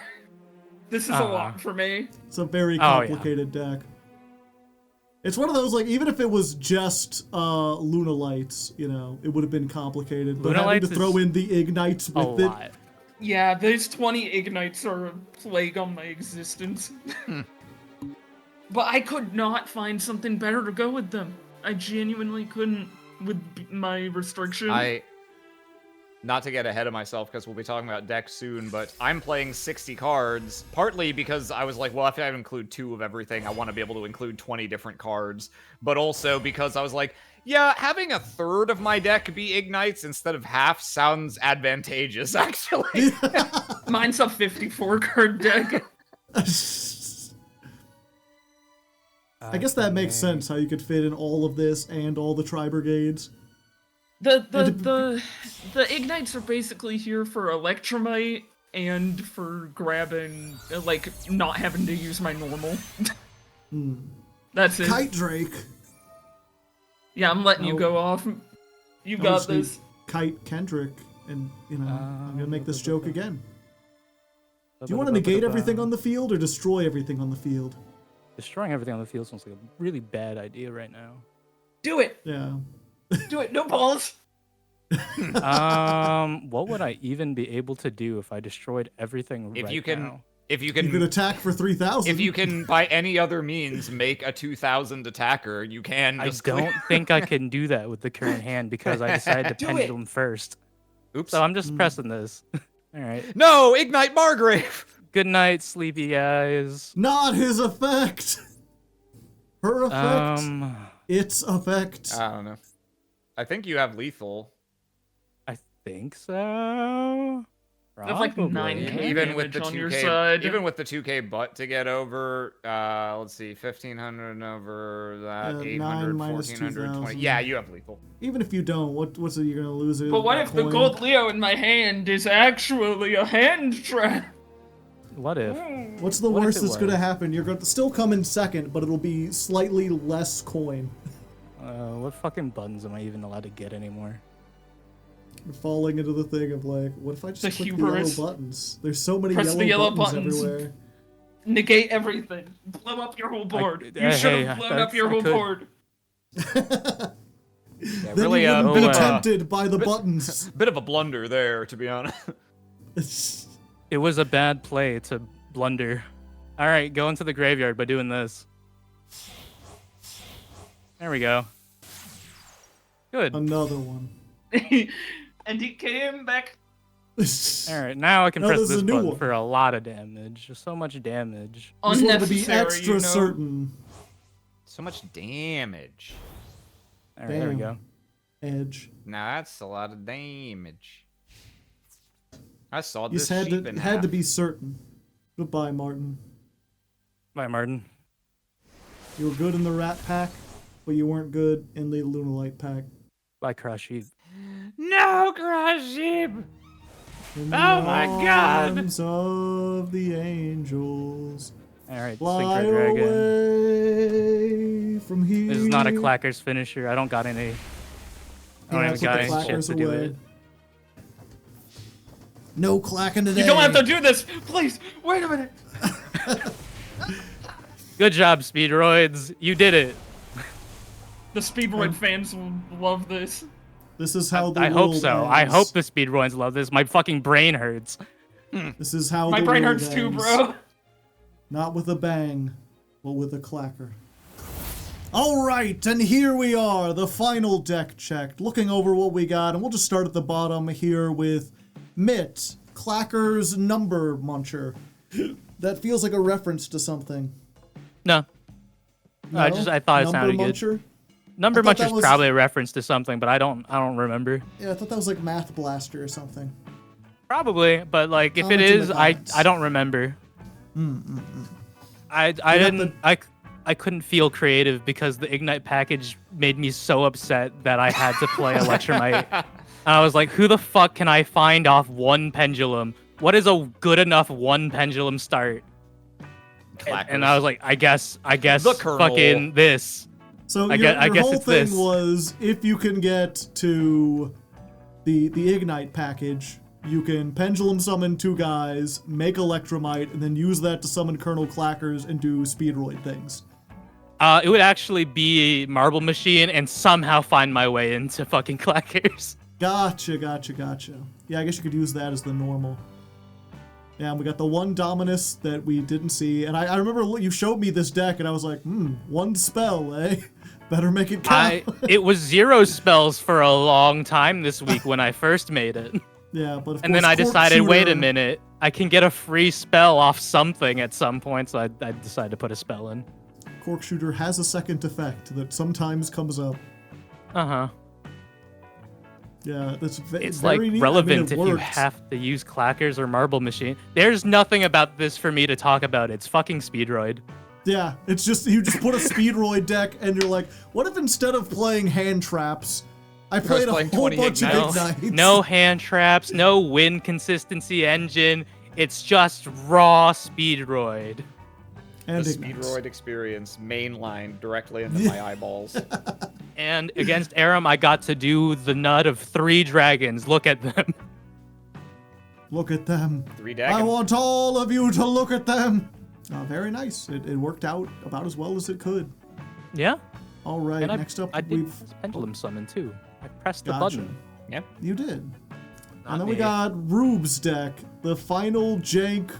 This is a lot for me. It's a very Oh, yeah. complicated deck. It's one of those, like, even if it was just Luna Lights, you know, it would have been complicated. But Luna having to Lights throw is in the Ignites A with it. lot. Yeah, those 20 ignites are a plague on my existence. But I could not find something better to go with them. I genuinely couldn't with my restriction. Not to get ahead of myself, because we'll be talking about decks soon, but I'm playing 60 cards, partly because I was like, well, if I include 2 of everything, I want to be able to include 20 different cards, but also because I was like, yeah, having a third of my deck be Ignites instead of half sounds advantageous, actually. Mine's a 54 card deck. I guess that makes sense, how you could fit in all of this and all the Tri-Brigades. The ignites are basically here for Electromite and for grabbing, like, not having to use my normal. That's it. Kite Drake. Yeah, I'm letting you go off. You I got just need this. Kite Kendrick, and, you know, I'm gonna make this joke again. Do you want to negate everything on the field or destroy everything on the field? Destroying everything on the field sounds like a really bad idea right now. Do it. Yeah. Do it. No balls. What would I even be able to do if I destroyed everything If right you can, now? if you You could can, attack for 3,000. if you can, by any other means, make a 2,000 attacker, you can I just don't think I can do that with the current hand because I decided to Do pendulum first. Oops. So I'm just pressing this. All right. No, Ignite Margrave! Good night, sleepy eyes. Not his effect! Her effect. Its effect. I don't know. I think you have lethal. I think so. I have like Probably. 9K Even with damage the on your 2K, side. even with the 2K butt to get over, let's see, 1,500 over that, 9 800, minus 1,420. 2,000. Yeah, you have lethal. Even if you don't, what's it? You're gonna lose it. But what a if the coin? gold Leo in my hand is actually a hand trap? What if? What's the What if worst it that's going to was? happen? You're going to still come in second, but it'll be slightly less coin. What fucking buttons am I even allowed to get anymore? You're falling into the thing of like, what if I just The click hubris. the yellow buttons? There's so many Press the yellow, yellow buttons, buttons. everywhere. Negate everything. Blow up your whole board. You should hey, have blown up your I whole could. board. Yeah, Then really, you wouldn't be no, tempted by the buttons. bit of a blunder there, to be honest. It was a bad play to blunder. All right, go into the graveyard by doing this. There we go. Good. Another one. And he came back. All right, now I can No, press this is this a new button one. for a lot of damage. So much damage. Just wanted to be Unnecessary, extra you know? certain. So much damage. All right, there we Damn. go. Edge. Now that's a lot of damage. I saw You this just sheep in had to half. be certain. Goodbye, Martin. Bye, Martin. You were good in the Rat Pack, but you weren't good in the Lunalite Pack. Bye, Crash Sheep. No, Crash Sheep! In Oh the my God. arms of the angels. All right, Fly Synchro Dragon. away from here. This is not a Clacker's finisher. I don't got any. I don't Yeah, even put got the any shit clackers to do away. it. No clacking today. You don't have to do this. Please, wait a minute. Good job, Speedroids. You did it. Um, The Speedroid fans will love this. This is how the I hope world so. I ends. hope the Speedroids love this. My fucking brain hurts. This is how My the brain world hurts too, ends. bro. Not with a bang, but with a clacker. Alright, and here we are, the final deck checked. Looking over what we got, and we'll just start at the bottom here with Mitt, Clacker's Number Muncher. That feels like a reference to something. No. No? I thought it Number sounded good. Muncher? Number I thought that Muncher's was- probably a reference to something, but I don't remember. Yeah, I thought that was like Math Blaster or something. Probably, but like if it Comments in the is, I comments. don't remember. I got didn't I couldn't feel creative because the Ignite package made me so upset that I had to play Electromite. And I was like, who the fuck can I find off one pendulum? What is a good enough one pendulum start? And I was like, I guess The Colonel. fucking this. So I your guess whole it's thing this. was if you can get to the Ignite package, you can pendulum summon 2 guys, make Electromite, and then use that to summon Colonel Clackers and do Speedroid things. It would actually be Marble Machine and somehow find my way into fucking Clackers. Gotcha. Yeah, I guess you could use that as the normal. Yeah, and we got the one Dominus that we didn't see, and I remember you showed me this deck, and I was like, one spell, eh? Better make it count. It was 0 spells for a long time this week when I first made it. Yeah, but of And then course, I decided, wait a Cork minute, I can get a free spell off something at some point, so I decided to put a spell in. Cork Shooter has a second effect that sometimes comes up. Uh-huh. Yeah, that's It's very like neat. relevant I mean, if you worked. have to use Clackers or Marble Machine. There's nothing about this for me to talk about. It's fucking Speedroid. Yeah, it's just you just put a Speedroid deck and you're like, what if instead of playing hand traps, I played a playing whole 20 bunch of Ignites. Ignites? No hand traps, no win consistency engine. It's just raw Speedroid. and The Ignites. Speedroid experience mainline directly into my eyeballs. And against Arim, I got to do the nut of 3 dragons. Look at them. Look at them. 3 I daggers. want all of you to look at them. Very nice. It worked out about as well as it could. Yeah. All right, And next up I did we've pendulum summon too. I pressed the Gotcha. button. Yep. You did. Not And then we me. got Roob's deck, the final Jank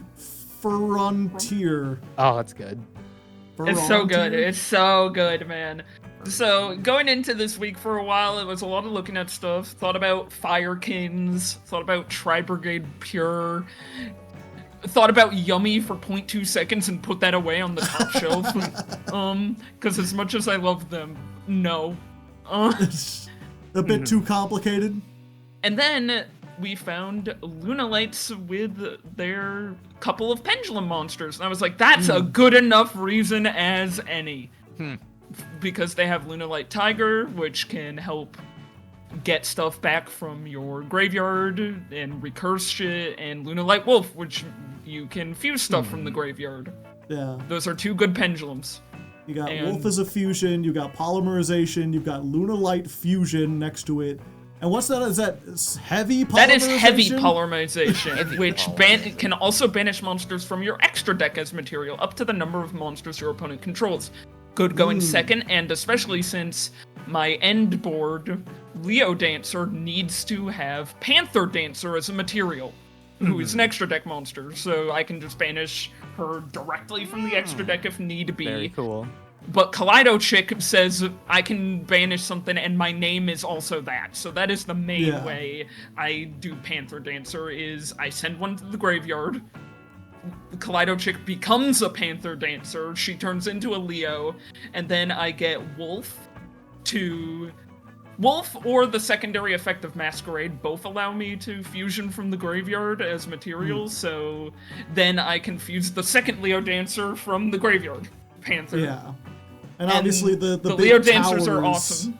Frontier. Oh, that's good. It's so good. Frontier? It's so good, man. So, going into this week for a while, it was a lot of looking at stuff. Thought about Firekins, thought about Tri-Brigade Pure, thought about Yummy for 0.2 seconds and put that away on the top shelf. Because as much as I love them, no. A bit too complicated. And then we found Lunalites with their couple of pendulum monsters. And I was like, that's a good enough reason as any. Because they have Lunalite Tiger, which can help get stuff back from your graveyard and recurse shit, and Lunalite Wolf, which, you can fuse stuff from the graveyard. Yeah. Those are 2 good pendulums. You got And- Wolf as a fusion, you got polymerization, you've got Lunalight fusion next to it. And what's that? Is that heavy polymerization? That is heavy polymerization, which can also banish monsters from your extra deck as material, up to the number of monsters your opponent controls. Good going second, and especially since my end board, Leo Dancer, needs to have Panther Dancer as a material, who is an extra deck monster, so I can just banish her directly from the extra deck if need be. Very cool. But Kaleido Chick says I can banish something, and my name is also that. So that is the main way I do Panther Dancer, is I send one to the graveyard. Kaleido Chick becomes a Panther Dancer. She turns into a Leo, and then I get Wolf or the secondary effect of Masquerade both allow me to fusion from the graveyard as materials, so then I can fuse the second Leo Dancer from the graveyard. Panther. Yeah. And obviously the big Leo Dancers towers, are awesome.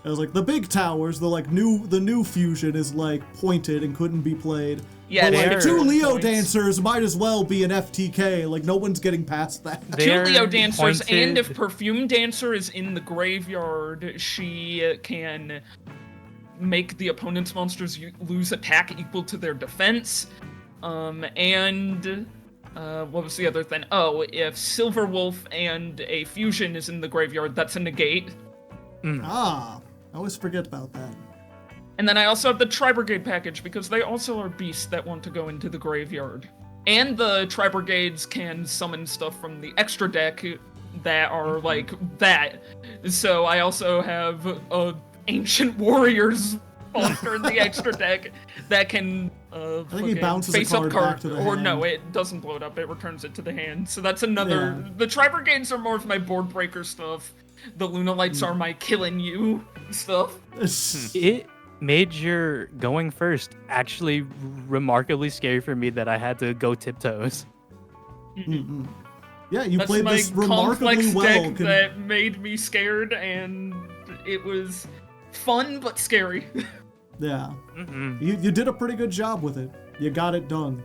I was like, the big towers, the new fusion is like pointed and couldn't be played. Yeah, but like they're 2 Leo points. Dancers might as well be an FTK. Like no one's getting past that. 2 They're Leo Dancers, pointed- and if Perfume Dancer is in the graveyard, she can make the opponent's monsters lose attack equal to their defense. What was the other thing? Oh, if Silver Wolf and a fusion is in the graveyard, that's a negate. I always forget about that. And then I also have the Tri-Brigade package, because they also are beasts that want to go into the graveyard. And the Tri-Brigades can summon stuff from the extra deck that are like that. So I also have a Ancient Warriors monster in the extra deck that can think he bounces a face up card card, back to the or hand. no, it doesn't blow it up, it returns it to the hand. So that's another... Yeah. The Tri-Brigades are more of my board breaker stuff. The Lunalights are my killing you stuff. It made your going first actually remarkably scary for me that I had to go tiptoes. Yeah, you That's played my this remarkably complex well. deck that made me scared, and it was fun but scary. Yeah. You did a pretty good job with it. You got it done.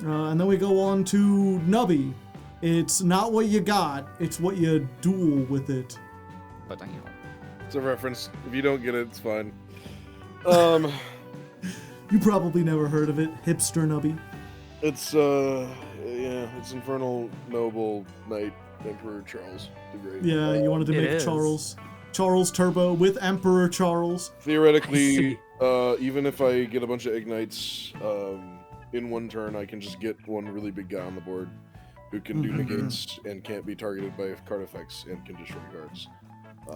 And then we go on to Nubby. It's not what you got, it's what you duel with it. But It's a reference. If you don't get it, it's fine. You probably never heard of it, hipster Nubby. It's it's Infernal Noble Knight Emperor Charles the Great. Yeah, you wanted to It make is. Charles Turbo with Emperor Charles. Theoretically, even if I get a bunch of ignites in one turn, I can just get one really big guy on the board who can do negates and can't be targeted by card effects and can destroy cards.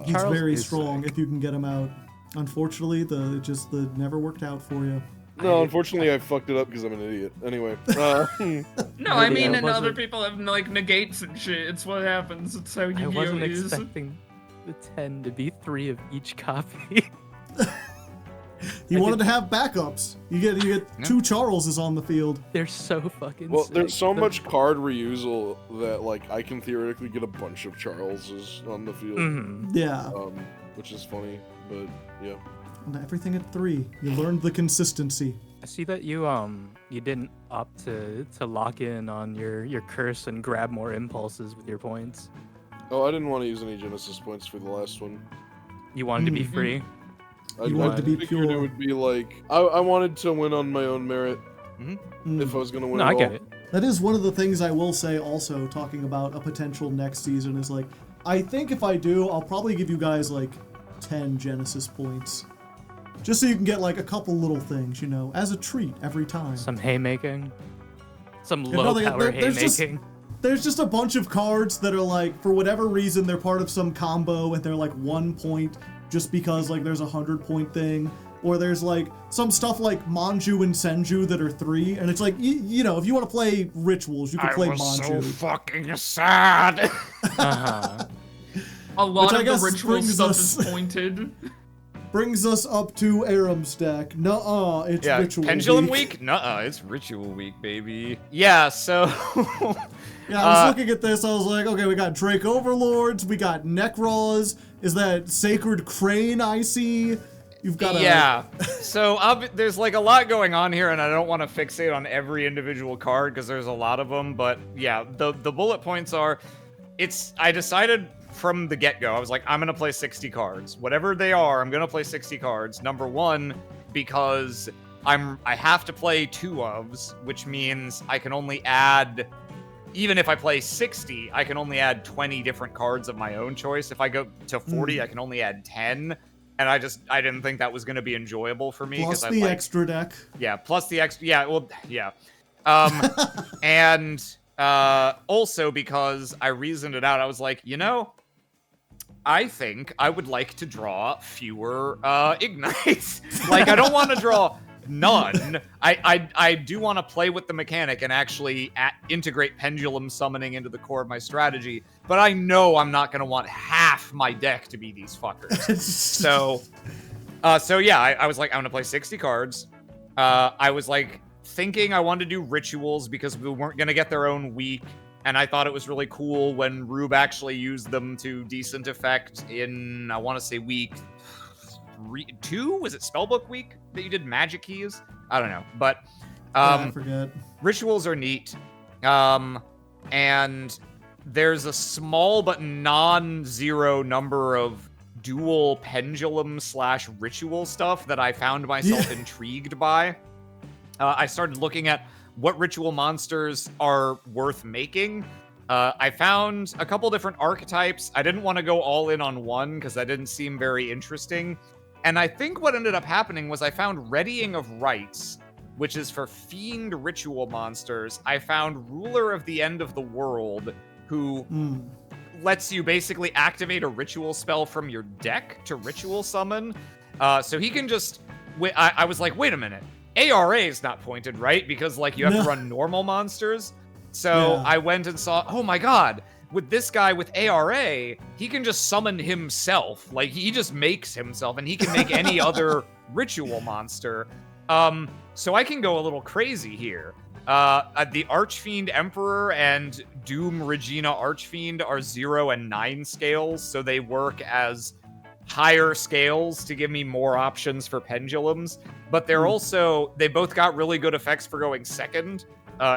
He's Charles very is strong if you can get him out. Unfortunately, the never worked out for you. No, unfortunately, I fucked it up because I'm an idiot. Anyway, No, I Maybe mean, I and other wasn't- people have like negates and shit. It's what happens. It's how I Yu-Gi-Oh wasn't is. expecting the 10 to be 3 of each copy. He wanted to have backups. You get 2 Charleses on the field. They're so fucking well, sick. there's so The- much card reusal that like I can theoretically get a bunch of Charleses on the field, Yeah. which is funny. But yeah, And everything at 3. You learned the consistency. I see that you didn't opt to lock in on your curse and grab more impulses with your points. oh, I didn't want to use any Genesis points for the last one. You wanted to be free. You wanted to be figured pure. It would be like I wanted to win on my own merit if I was gonna win. No, at I get all. it. That is one of the things I will say also, talking about a potential next season, is like, I think if I do, I'll probably give you guys like 10 Genesis points. Just so you can get like a couple little things, as a treat every time. Some haymaking. Some no, low they- power there's just- haymaking. There's just a bunch of cards that are like, for whatever reason, they're part of some combo and they're like 1 point just because like there's a 100-point thing. Or there's like some stuff like Manju and Senju that are 3, and it's like, if you want to play rituals, you can play Manju. fucking sad. Uh-huh. A lot Which I of the guess ritual brings stuff us- is pointed. Brings us up to Arim's deck. Nuh-uh, it's Yeah, Ritual Pendulum Week. Week? Nuh-uh, it's Ritual Week, baby. Yeah, so... Yeah, I was looking at this, I was like, okay, we got Drake Overlords, we got Necros, is that Sacred Crane I see? You've got to... Yeah. So there's like a lot going on here, and I don't want to fixate on every individual card because there's a lot of them. But yeah, the bullet points are, I decided from the get-go, I was like, I'm going to play 60 cards. Whatever they are, I'm going to play 60 cards. Number one, because I have to play 2 ofs, which means I can only add... Even if I play 60, I can only add 20 different cards of my own choice. If I go to 40, I can only add 10. And I didn't think that was going to be enjoyable for me. Plus the extra deck. Yeah, plus the extra... Yeah, well, yeah. And also because I reasoned it out, I was like, you know, I think I would like to draw fewer Ignites. Like, I don't want to draw... none. I do want to play with the mechanic and actually integrate pendulum summoning into the core of my strategy, but I know I'm not going to want half my deck to be these fuckers. So yeah, I was like, I'm going to play 60 cards. I was like thinking I wanted to do rituals because we weren't going to get their own week, and I thought it was really cool when Roob actually used them to decent effect in, I want to say week 2? Was it Spellbook week that you did magic keys? I don't know, but I forget. Rituals are neat, and there's a small but non-zero number of dual pendulum / ritual stuff that I found myself intrigued by. I started looking at what ritual monsters are worth making. I found a couple different archetypes. I didn't want to go all in on one because that didn't seem very interesting. And I think what ended up happening was I found Readying of Rites, which is for Fiend ritual monsters. I found Ruler of the End of the World, who lets you basically activate a ritual spell from your deck to ritual summon. So he can just... I was like, wait a minute. ARA is not pointed, right? Because, like, you have to run normal monsters. So I went and saw, oh my god, with this guy with ARA, he can just summon himself. Like, he just makes himself, and he can make any other ritual monster. So I can go a little crazy here. The Archfiend Emperor and Doom Regina Archfiend are 0 and 9 scales, so they work as higher scales to give me more options for pendulums. But they're also, they both got really good effects for going second.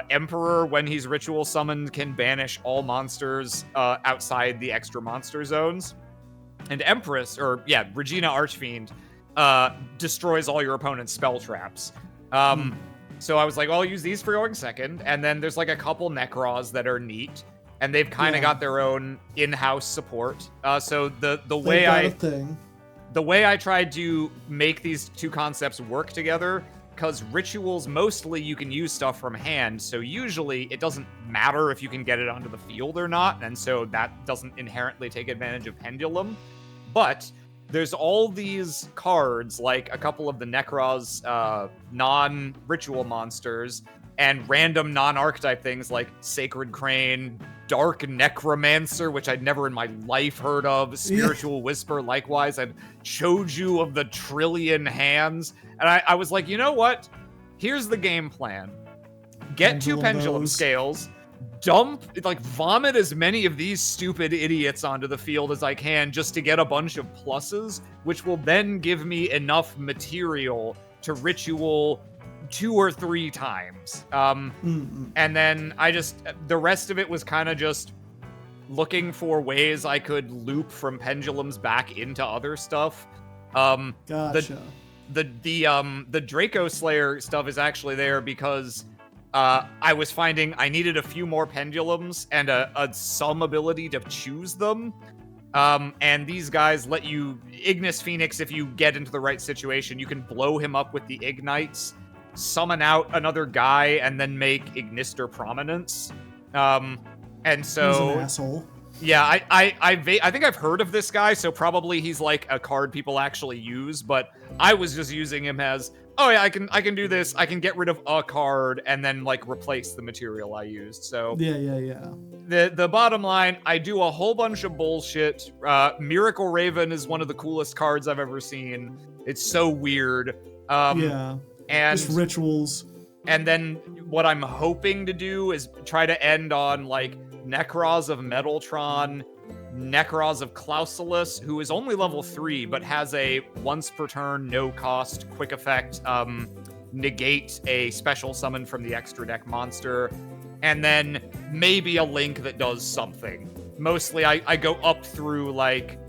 Emperor, when he's ritual summoned, can banish all monsters outside the extra monster zones. And Empress, Regina Archfiend, destroys all your opponent's spell traps. So I was like, well, I'll use these for going second. And then there's like a couple Necros that are neat. And they've kind of got their own in-house support. So the way I tried to make these two concepts work together, because rituals, mostly you can use stuff from hand, so usually it doesn't matter if you can get it onto the field or not, and so that doesn't inherently take advantage of Pendulum. But there's all these cards, like a couple of the Necros non-ritual monsters, and random non-archetype things like Sacred Crane, Dark Necromancer, which I'd never in my life heard of, Spiritual Whisper, likewise, and Choju of the Trillion Hands. And I was like, you know what? Here's the game plan. Get 2 pendulum scales, vomit as many of these stupid idiots onto the field as I can just to get a bunch of pluses, which will then give me enough material to ritual 2 or 3 times. And then the rest of it was kind of just looking for ways I could loop from pendulums back into other stuff. Gotcha. The Draco Slayer stuff is actually there because I was finding I needed a few more pendulums and some ability to choose them. And these guys let you... Ignis Phoenix, if you get into the right situation, you can blow him up with the Ignites, summon out another guy, and then make Ignister Prominence. And so... He's an asshole. Yeah, I think I've heard of this guy, so probably he's like a card people actually use, but I was just using him as, oh yeah, I can do this, I can get rid of a card and then like replace the material I used. So yeah. The bottom line, I do a whole bunch of bullshit. Miracle Raven is one of the coolest cards I've ever seen. It's so weird. And just rituals. And then what I'm hoping to do is try to end on like Necros of Metaltron, Necros of Clausulus, who is only level 3, but has a once per turn, no cost, quick effect, negate a special summon from the extra deck monster, and then maybe a link that does something. Mostly I go up through like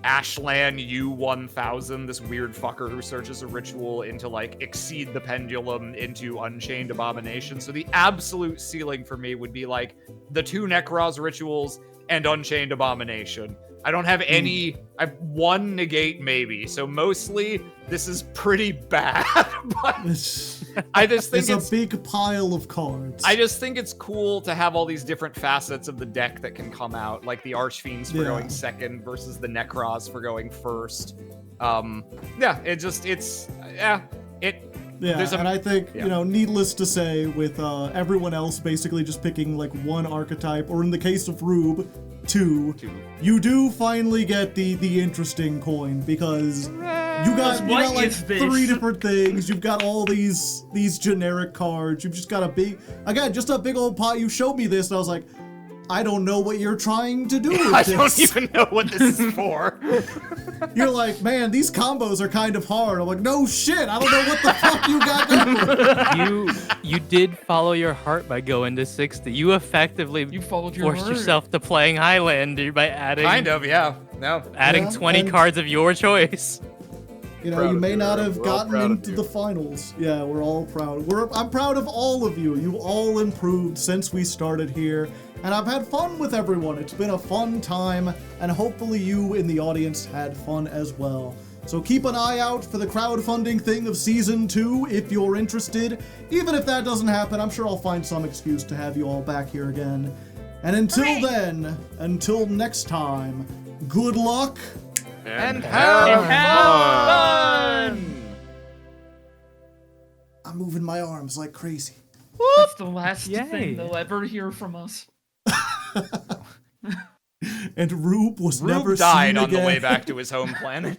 Ashlan U1000, this weird fucker who searches a ritual into like Exceed the Pendulum into Unchained Abomination. So the absolute ceiling for me would be like the 2 Necros rituals and Unchained Abomination. I don't have any. I have 1 negate maybe. So mostly this is pretty bad. But I just think it's a big pile of cards. I just think it's cool to have all these different facets of the deck that can come out, like the Archfiends for going second versus the Necros for going first. Yeah, and I think, needless to say, with everyone else basically just picking like 1 archetype, or in the case of Roob, 2, you do finally get the interesting coin, because you got like 3 different things. You've got all these generic cards. You've just got a big old pot. You showed me this, and I was like, I don't know what you're trying to do with this. I don't even know what this is for. You're like, man, these combos are kind of hard. I'm like, no shit, I don't know what the fuck you got going. You did follow your heart by going to 60. You effectively followed your forced heart. yourself to playing Highlander by adding Kind of, yeah. No. adding 20 cards of your choice. You may not have gotten into the finals. Yeah, we're all proud. I'm proud of all of you. You all improved since we started here. And I've had fun with everyone. It's been a fun time, and hopefully you in the audience had fun as well. So keep an eye out for the crowdfunding thing of Season 2 if you're interested. Even if that doesn't happen, I'm sure I'll find some excuse to have you all back here again. And until next time, good luck. And have fun! I'm moving my arms like crazy. That's the last Yay. thing they'll ever hear from us. And Roob was never Roob died seen on again. the way back to his home planet.